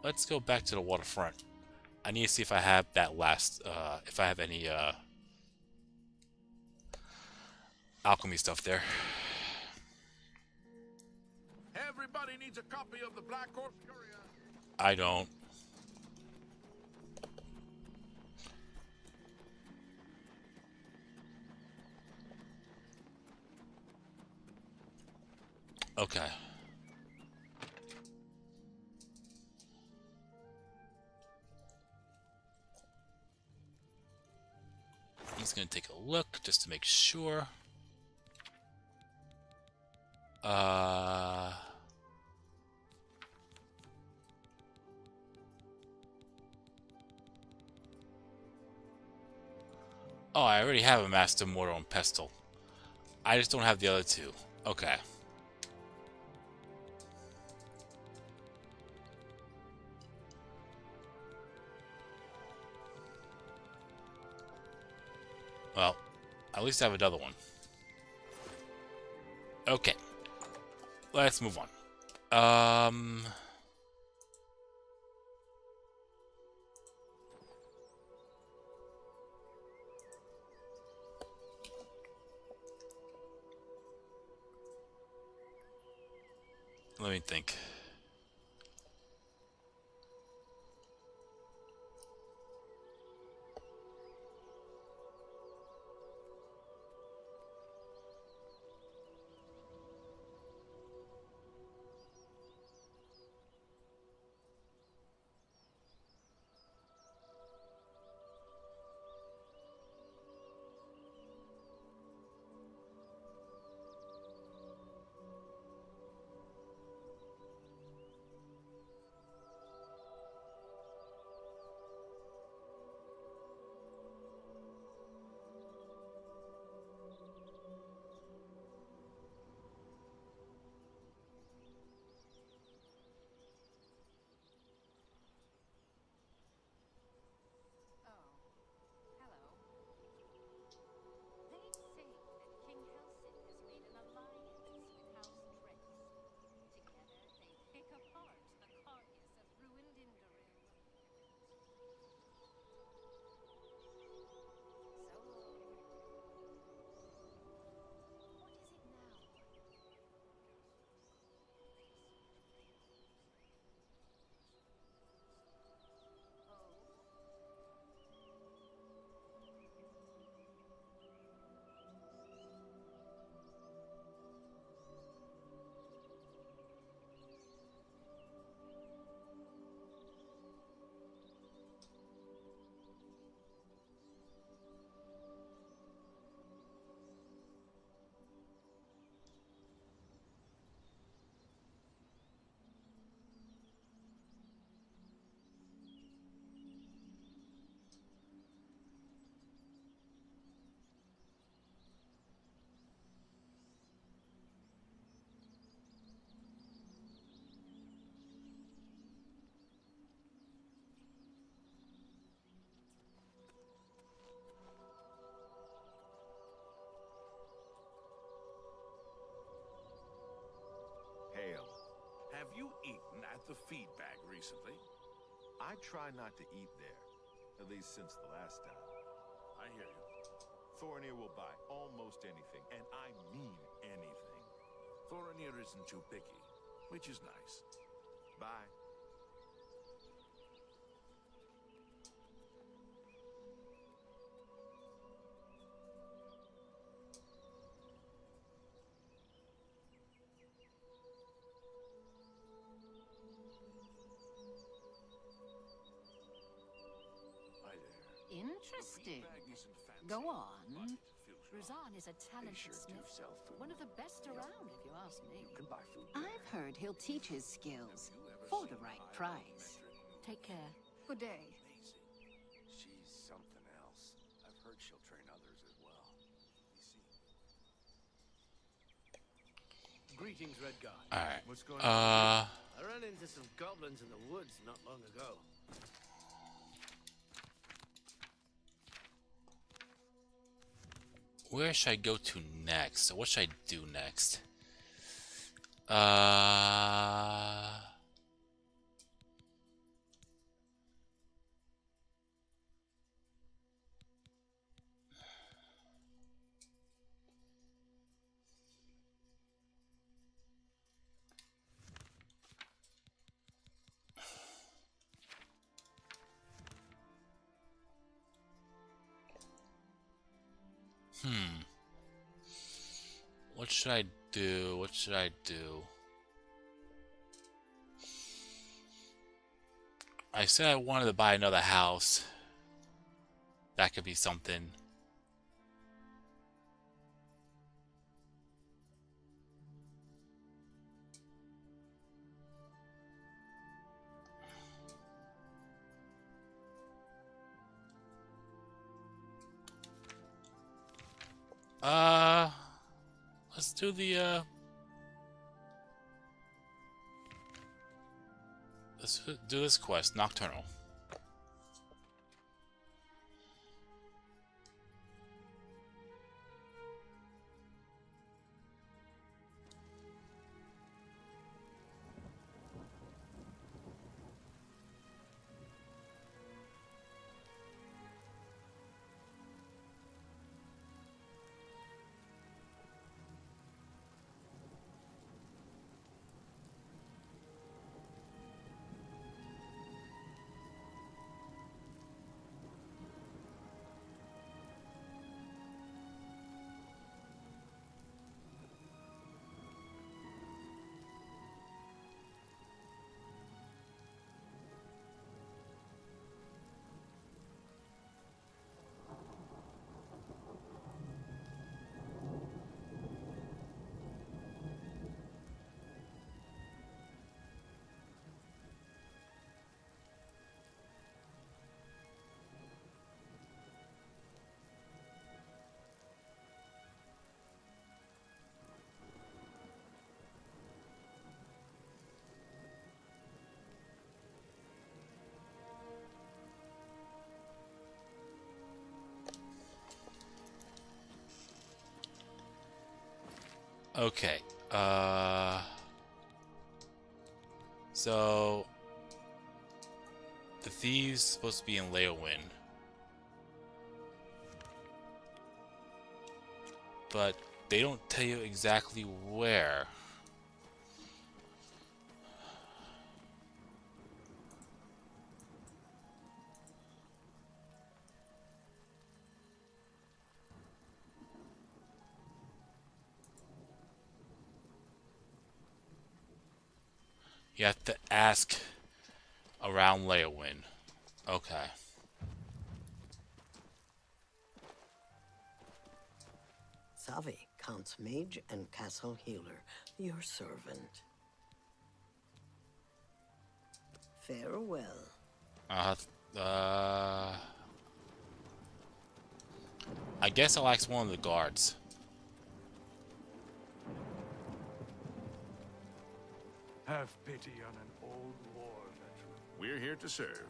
Let's go back to the waterfront. I need to see if I have that last, if I have any, alchemy stuff there. Anybody needs a copy of the Black Orb Courier? I don't. Okay. He's gonna take a look just to make sure. Oh, I already have a Master Mortal and Pestle. I just don't have the other two. Okay. Well, at least I have another one. Okay. Let's move on. Let me think. Hail. Have you eaten at the feedback recently? I try not to eat there, at least since the last time. I hear you. Thorinir will buy almost anything, and I mean anything. Thorinir isn't too picky, which is nice. Bye. Interesting. Go on. Razan is a talented smith. One of the best around, if you ask me. I've heard he'll teach his skills for the right price. Take care. Good day. She's something else. I've heard she'll train others as well. Greetings, Red Guard. Alright. What's going on? I ran into some goblins in the woods not long ago. Where should I go to next? What should I do next? What should I do? What should I do? I said I wanted to buy another house. That could be something. Let's do the, let's do this quest, Nocturnal. Okay, so the thieves supposed to be in Leowin, but they don't tell you exactly where. You have to ask around Leowin. Okay. Savi, Count's mage and castle healer, your servant. Farewell. I guess I'll ask one of the guards. Have pity on an old war veteran. We're here to serve.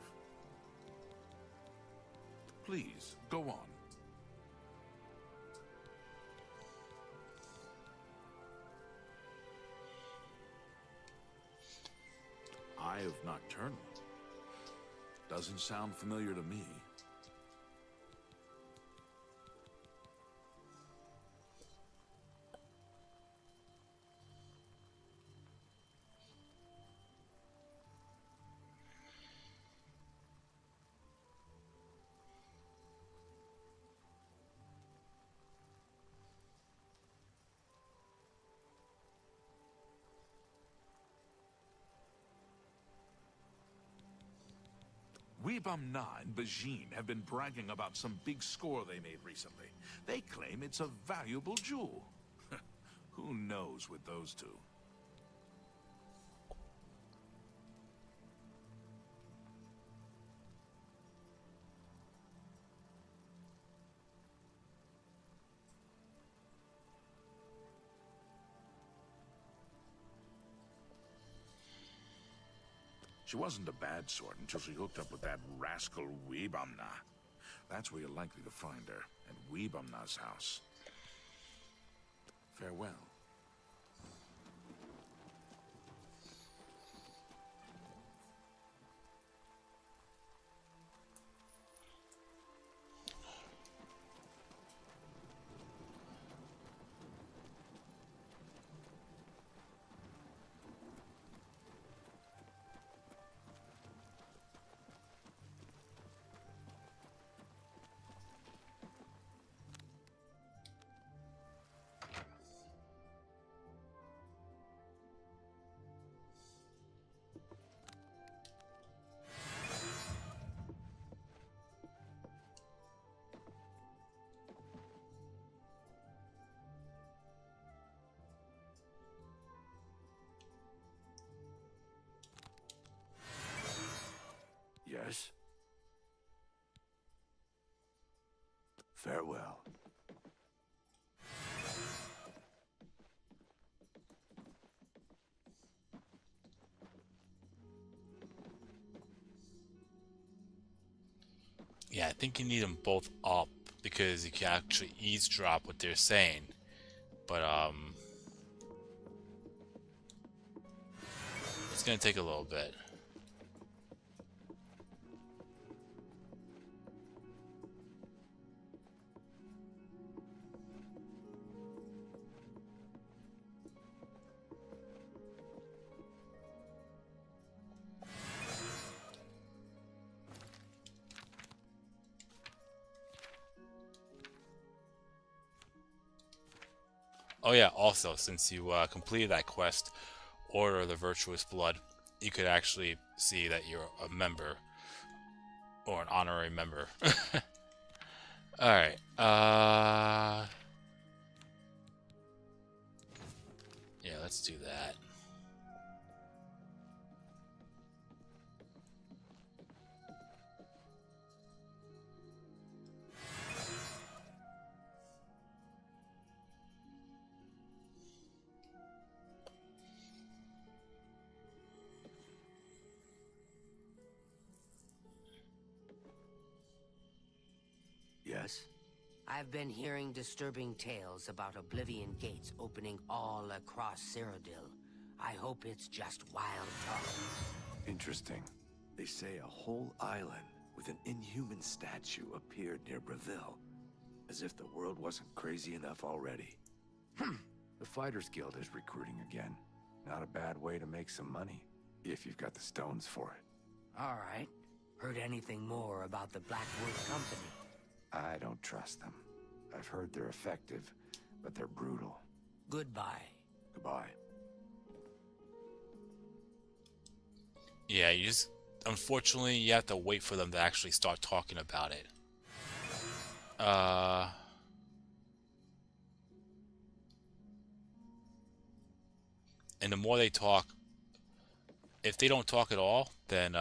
Please, go on. Eye of Nocturnal. Doesn't sound familiar to me. Weebamna and Bajin have been bragging about some big score they made recently. They claim it's a valuable jewel. Who knows with those two? She wasn't a bad sort until she hooked up with that rascal Weebamna. That's where you're likely to find her, at Weebamna's house. Farewell. Farewell. Yeah, I think you need them both up because you can actually eavesdrop what they're saying. But it's gonna take a little bit. Oh yeah, also, since you completed that quest, Order of the Virtuous Blood, you could actually see that you're a member, or an honorary member. Alright, yeah, let's do that. Yes? I've been hearing disturbing tales about Oblivion gates opening all across Cyrodiil. I hope it's just wild talk. Interesting. They say a whole island with an inhuman statue appeared near Breville. As if the world wasn't crazy enough already. The Fighters Guild is recruiting again. Not a bad way to make some money, if you've got the stones for it. All right. Heard anything more about the Blackwood Company? I don't trust them. I've heard they're effective, but they're brutal. Goodbye. Goodbye. Yeah, you just... Unfortunately, you have to wait for them to actually start talking about it. And the more they talk... If they don't talk at all, then,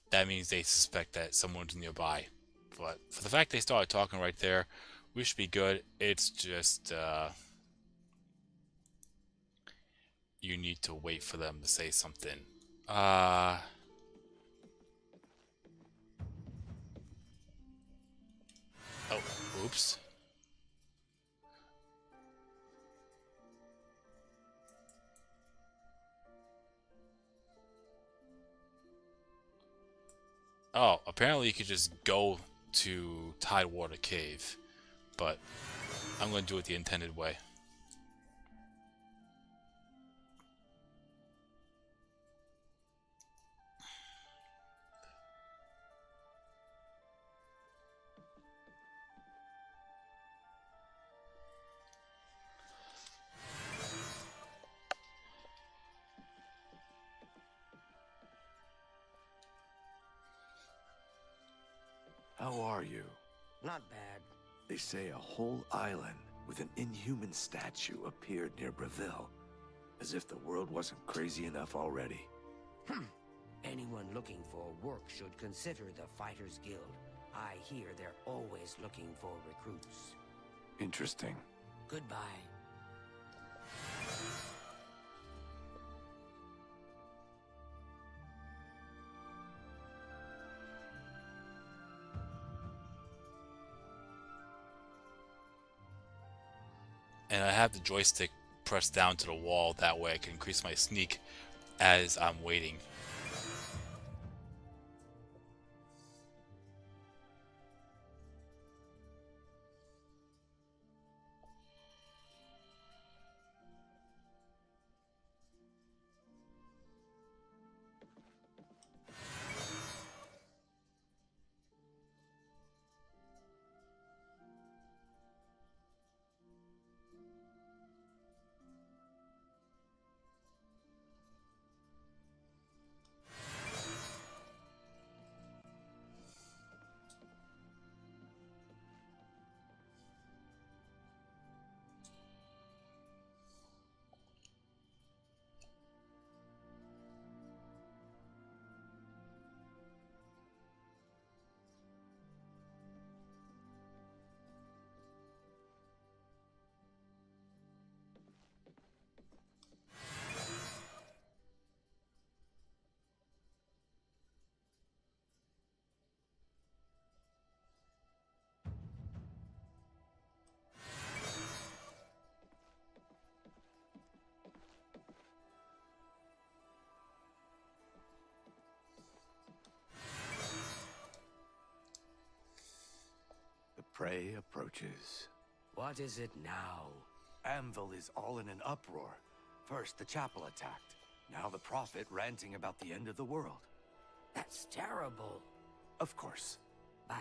that means they suspect that someone's nearby. But for the fact they started talking right there, we should be good. It's just, you need to wait for them to say something. Oh, oops. Oh, apparently you could just go to Tidewater Cave, but I'm going to do it the intended way. How are you? Not bad. They say a whole island with an inhuman statue appeared near Breville. As if the world wasn't crazy enough already. Anyone looking for work should consider the Fighters Guild. I hear they're always looking for recruits. Interesting. Goodbye. And I have the joystick pressed down to the wall, that way I can increase my sneak as I'm waiting. prey approaches. What is it now? Anvil is all in an uproar. First, the chapel attacked. Now the prophet ranting about the end of the world. That's terrible. Of course. Bye.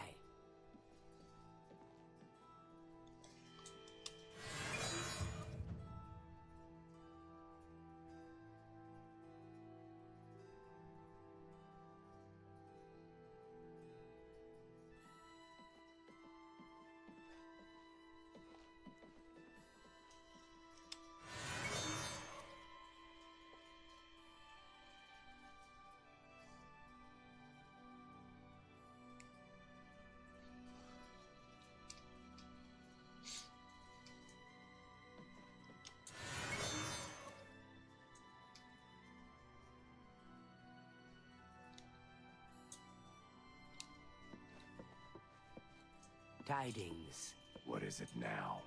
Tidings. What is it now?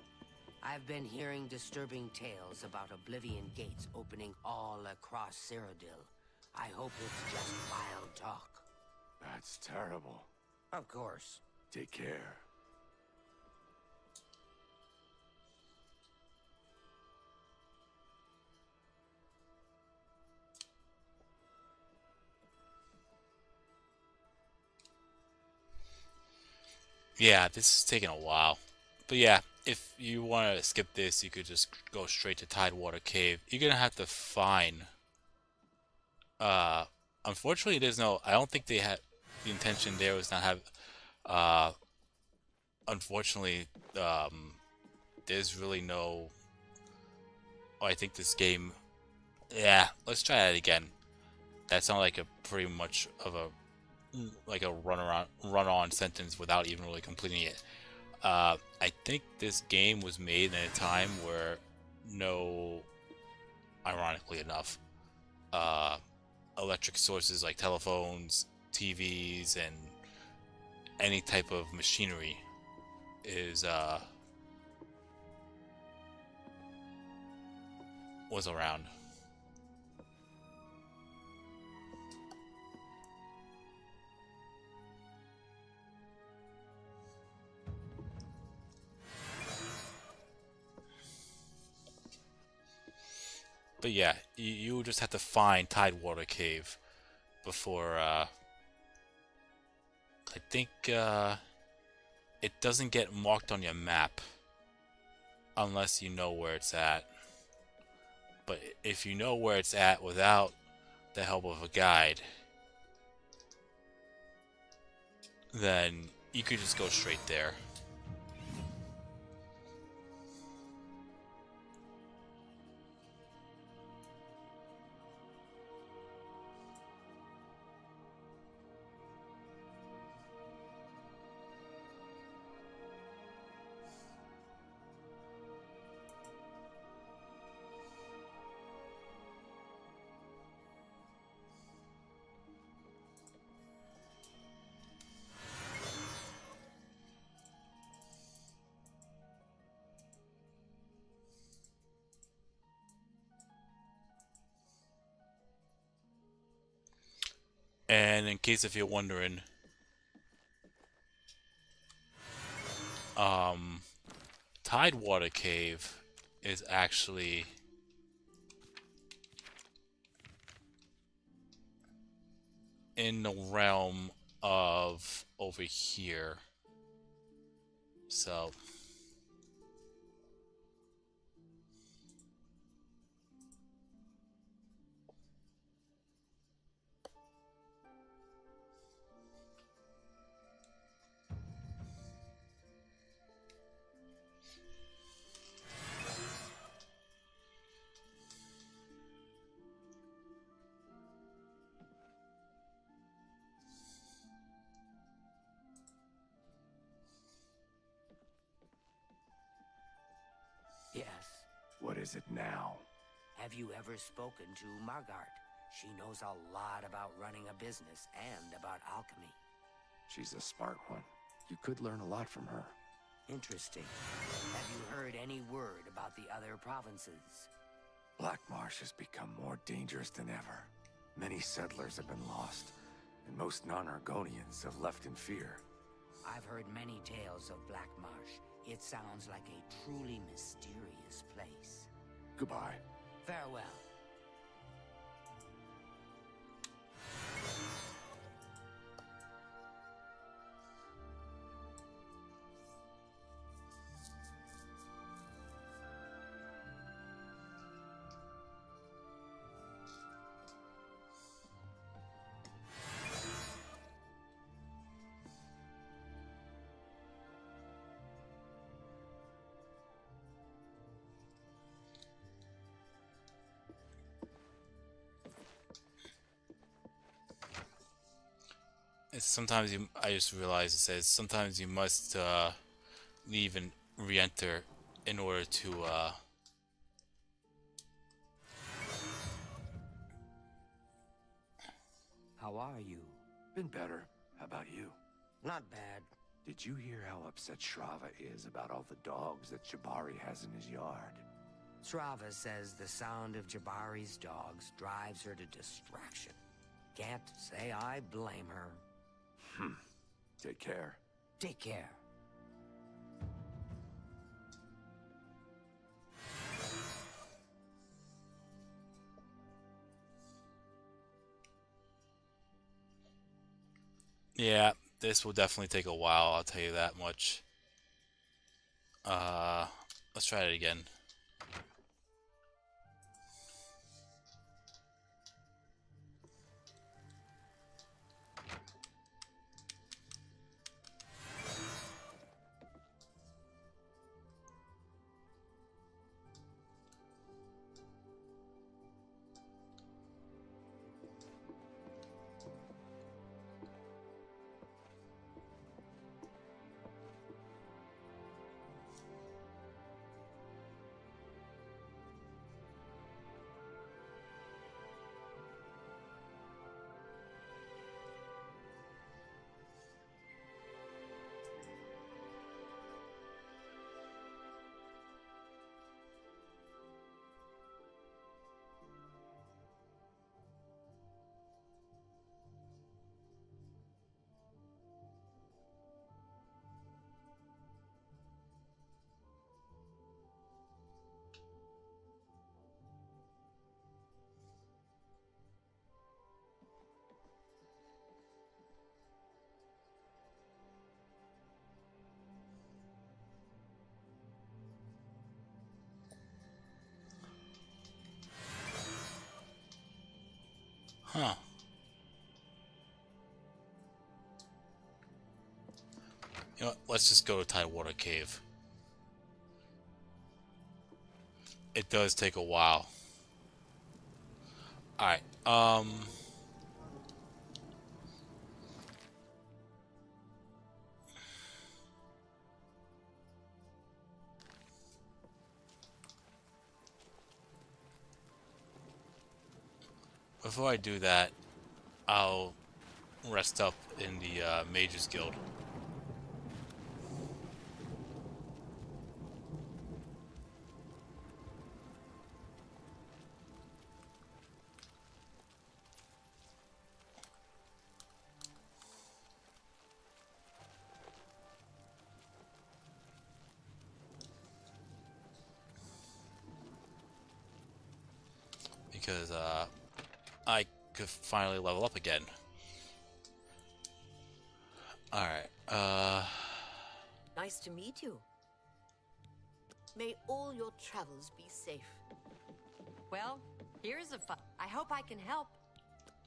I've been hearing disturbing tales about Oblivion gates opening all across Cyrodiil. I hope it's just wild talk. That's terrible. Of course. Take care. Yeah, this is taking a while. But yeah, if you want to skip this, you could just go straight to Tidewater Cave. You're going to have to find... unfortunately, there's no... I don't think they had... The intention there was not have... unfortunately, there's really no... Oh, I think this game... Yeah, let's try that again. That sounded like a pretty much of a... like a run-on sentence without even really completing it. I think this game was made in a time where ironically enough, electric sources like telephones, TVs, and any type of machinery was around. But yeah, you just have to find Tidewater Cave before, I think, it doesn't get marked on your map unless you know where it's at. But if you know where it's at without the help of a guide, then you could just go straight there. And in case if you're wondering, Tidewater Cave is actually in the realm of over here. So Yes. What is it now? Have you ever spoken to Margart? She knows a lot about running a business and about alchemy. She's a smart one. You could learn a lot from her. Interesting. Have you heard any word about the other provinces? Black Marsh has become more dangerous than ever. Many settlers have been lost, and most non-Argonians have left in fear. I've heard many tales of Black Marsh. It sounds like a truly mysterious place. Goodbye. Farewell. Sometimes I just realized it says sometimes you must leave and re-enter in order to How are you? Been better. How about you? Not bad. Did you hear how upset Shrava is about all the dogs that Jabari has in his yard? Srava says the sound of Jabari's dogs drives her to distraction. Can't say I blame her. Take care. Take care. yeah, this will definitely take a while, I'll tell you that much. Let's try it again. Huh. You know what? Let's just go to Tidewater Cave. It does take a while. Alright, before I do that, I'll rest up in the Mages Guild. Because I could finally level up again. Alright, Nice to meet you. May all your travels be safe. Well, here's a I hope I can help.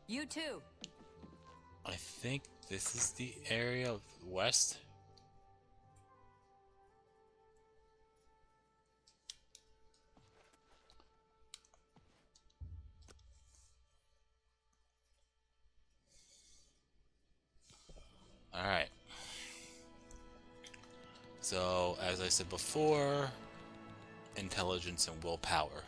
You too. I think this is the area of west. Alright. So, as I said before, intelligence and willpower.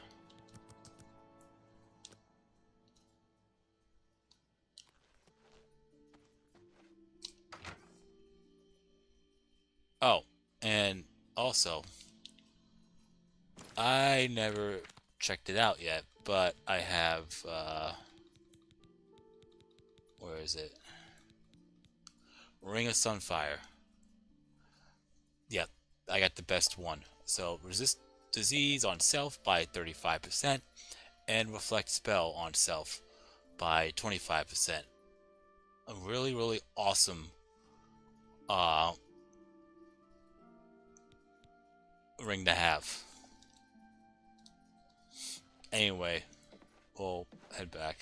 Oh, and also, I never checked it out yet, but I have, where is it? Ring of Sunfire. Yeah, I got the best one. So resist disease on self by 35% and reflect spell on self by 25%. A really awesome uh ring to have. Anyway, we'll head back.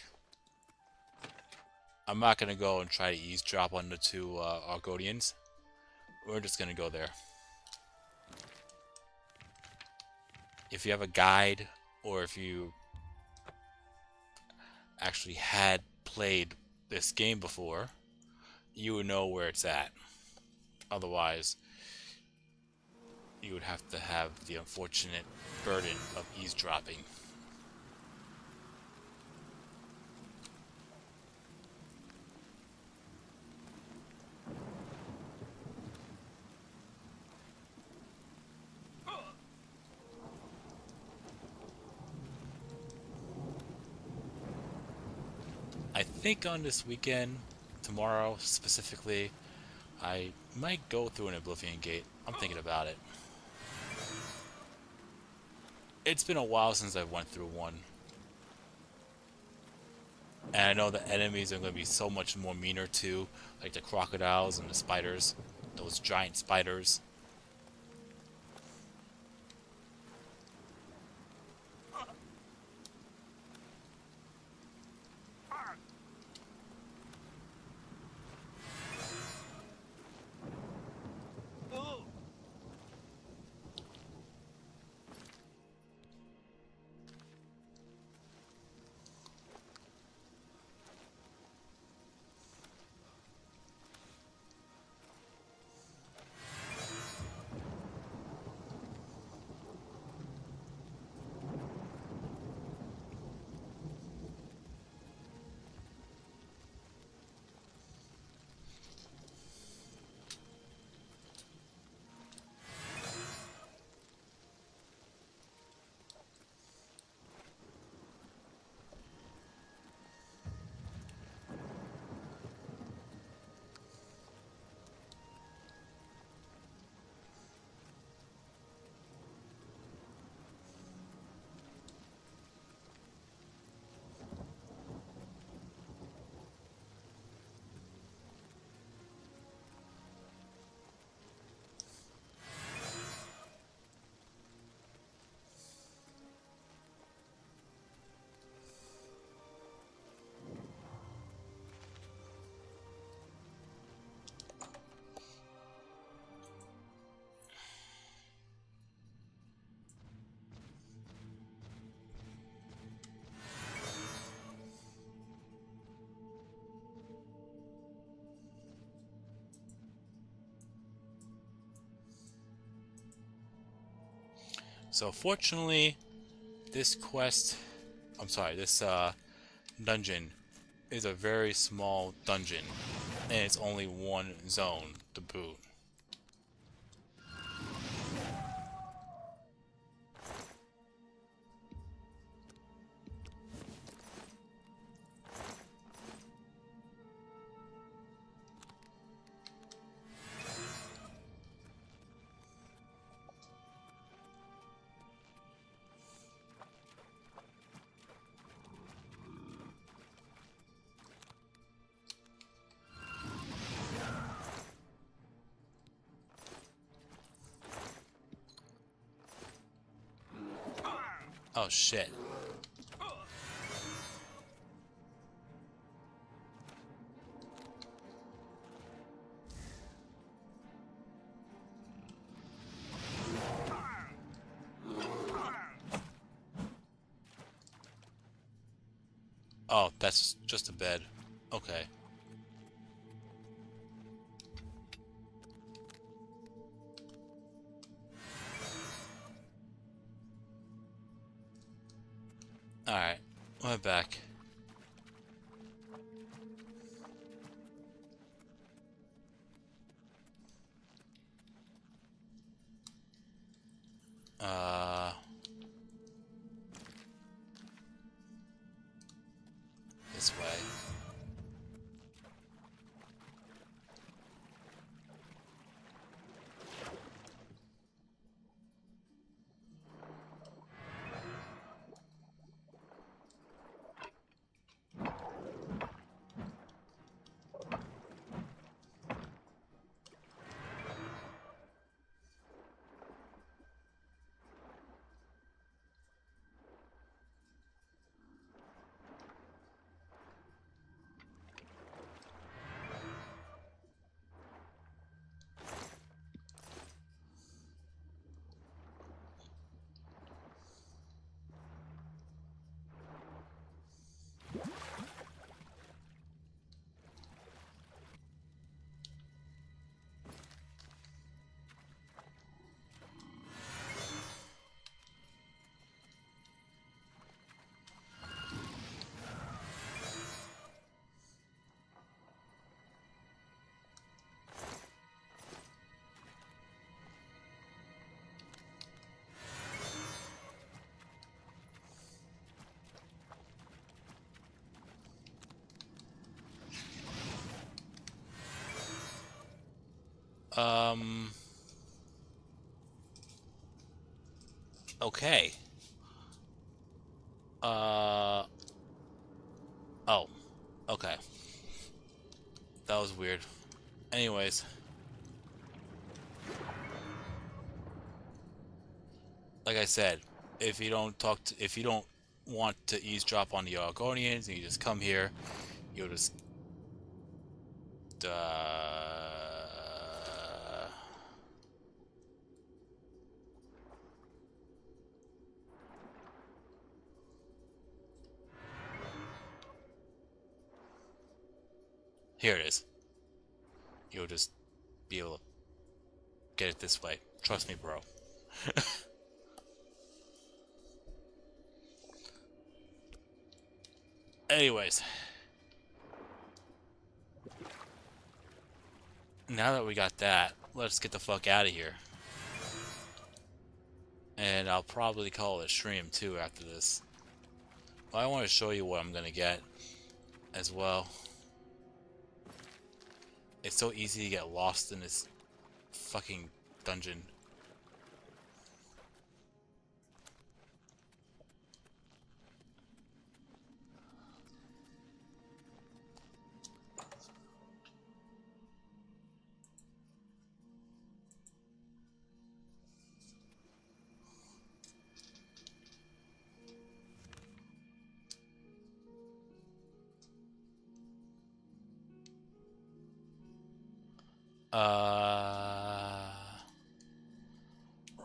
I'm not gonna go and try to eavesdrop on the two Argonians. We're just gonna go there. If you have a guide, or if you actually had played this game before, you would know where it's at. Otherwise, you would have to have the unfortunate burden of eavesdropping. I think on this weekend, tomorrow specifically, I might go through an Oblivion gate. I'm thinking about it. It's been a while since I went through one. And I know the enemies are going to be so much more meaner too, like the crocodiles and the spiders, those giant spiders. So fortunately, this dungeon is a very small dungeon, and it's only one zone to boot. Oh shit. Oh, that's just a bed. Okay. Alright, we're back. This way. Okay. Oh. Okay. That was weird. Anyways. Like I said, if you don't want to eavesdrop on the Argonians, and you just come here, you'll just here it is. You'll just be able to get it this way. Trust me, bro. Anyways. Now that we got that, let's get the fuck out of here. And I'll probably call it a stream too after this. But I want to show you what I'm gonna get as well. It's so easy to get lost in this fucking dungeon.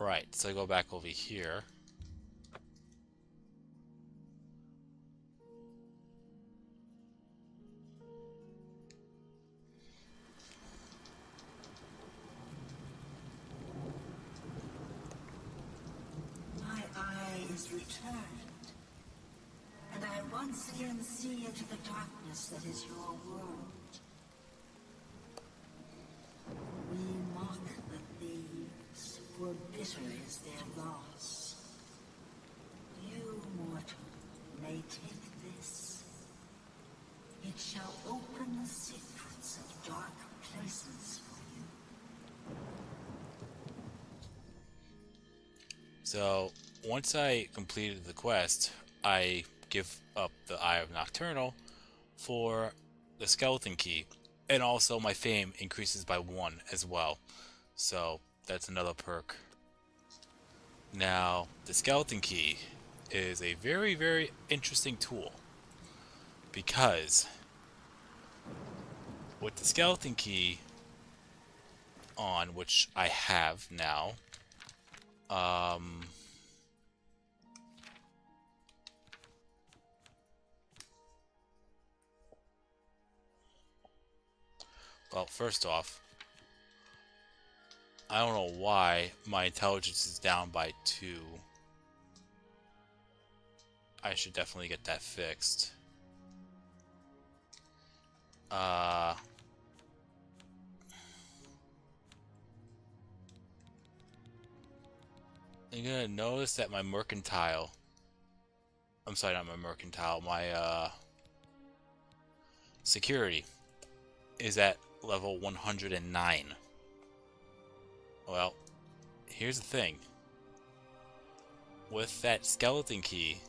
Right, so I go back over here. My eye is returned, and I once again see into the darkness that is your world. We mock the thieves, for bitter is their loss. You, mortal, may take this. It shall open the secrets of dark places for you. So, once I completed the quest, I give up the Eye of Nocturnal for the Skeleton Key. And also my fame increases by 1 as well. So, that's another perk. Now, the Skeleton Key is a very, very interesting tool. Because with the Skeleton Key on, which I have now, well, first off, I don't know why my intelligence is down by 2. I should definitely get that fixed. You're gonna notice that my mercantile, I'm sorry, not my mercantile, my security is at level 109. Well, here's the thing. With that skeleton key,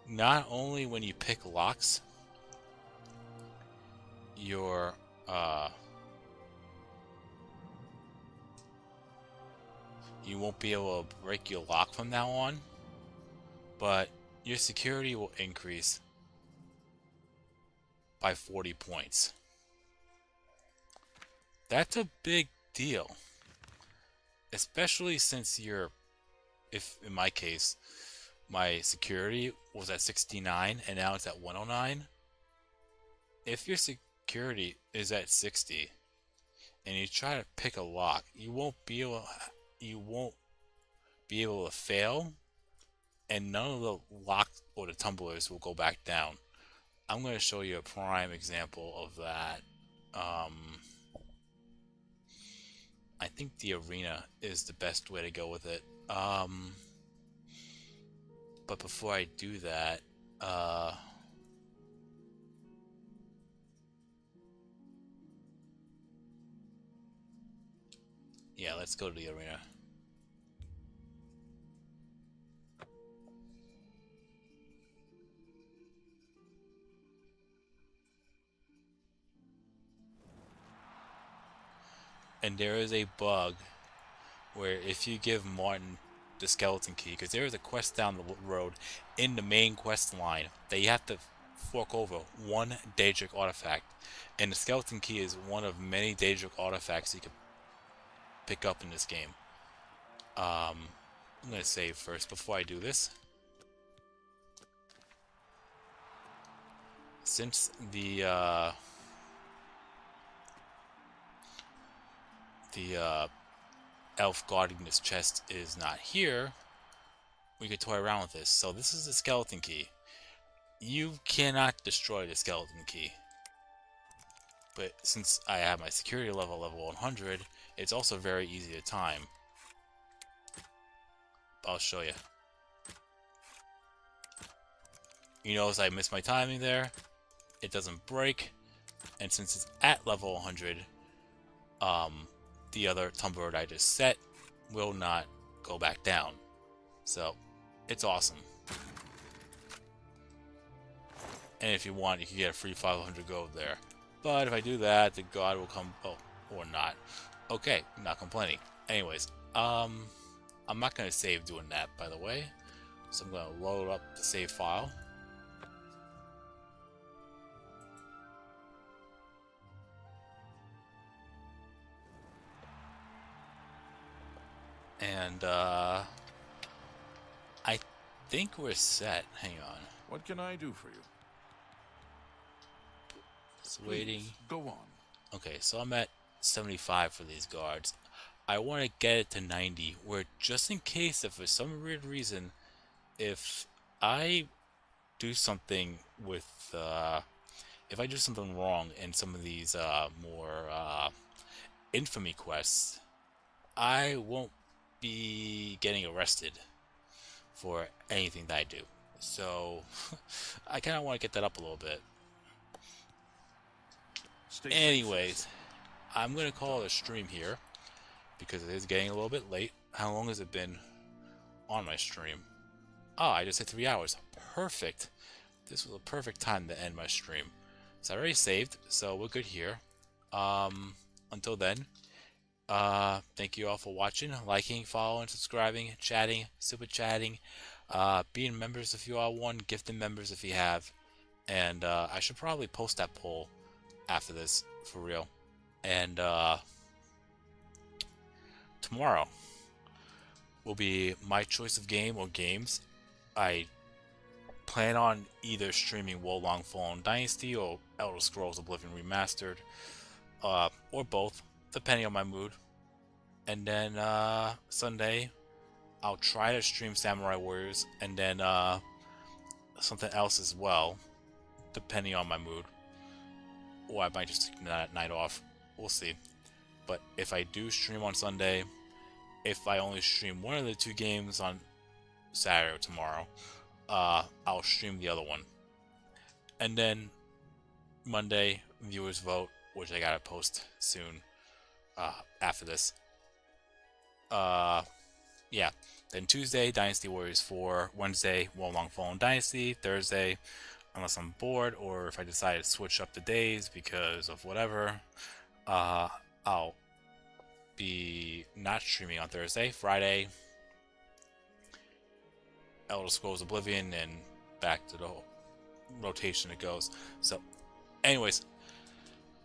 not only when you pick locks, your you won't be able to break your lock from now on, but your security will increase by 40 points. That's a big deal, especially since if in my case, my security was at 69 and now it's at 109. If your security is at 60 and you try to pick a lock, you won't be able to fail, and none of the locks or the tumblers will go back down. I'm going to show you a prime example of that. I think the arena is the best way to go with it. But before I do that, Yeah, let's go to the arena. And there is a bug where if you give Martin the skeleton key, because there is a quest down the road in the main quest line that you have to fork over one Daedric artifact, and the skeleton key is one of many Daedric artifacts you can pick up in this game. I'm gonna save first before I do this. Since the elf guarding this chest is not here, we could toy around with this. So this is the skeleton key. You cannot destroy the skeleton key. But since I have my security level 100, it's also very easy to time. I'll show you. You notice I missed my timing there. It doesn't break. And since it's at level 100, the other tumbler that I just set will not go back down. So, it's awesome. And if you want, you can get a free 500 gold there. But if I do that, the god will come... Oh, or not. Okay, not complaining. Anyways, I'm not going to save doing that, by the way. So I'm going to load up the save file. And, I think we're set. Hang on. What can I do for you? Just waiting. Please, go on. Okay, so I'm at 75 for these guards. I want to get it to 90, where just in case, if for some weird reason, if I do something with, if I do something wrong in some of these more infamy quests, I won't be getting arrested for anything that I do. So I kind of want to get that up a little bit. Anyways, I'm going to call it a stream here because it is getting a little bit late. How long has it been on my stream? Oh, I just hit 3 hours. Perfect. This was a perfect time to end my stream. So I already saved, so we're good here. Until then, thank you all for watching, liking, following, subscribing, chatting, super chatting, being members if you are one, gifting members if you have. And I should probably post that poll after this, for real. And tomorrow will be my choice of game or games. I plan on either streaming Wolong Fallen Dynasty or Elder Scrolls Oblivion Remastered, or both, depending on my mood. And then Sunday, I'll try to stream Samurai Warriors, and then something else as well, depending on my mood. Or I might just take that night off. We'll see. But if I do stream on Sunday, if I only stream one of the two games on Saturday or tomorrow, I'll stream the other one. And then Monday, viewers vote, which I gotta post soon after this. Yeah. Then Tuesday, Dynasty Warriors 4. Wednesday, Wolong Fallen Dynasty. Thursday, unless I'm bored or if I decide to switch up the days because of whatever, I'll be not streaming on Thursday. Friday, Elder Scrolls Oblivion, and back to the whole rotation it goes. So, anyways,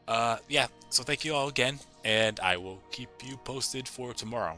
yeah, so thank you all again, and I will keep you posted for tomorrow.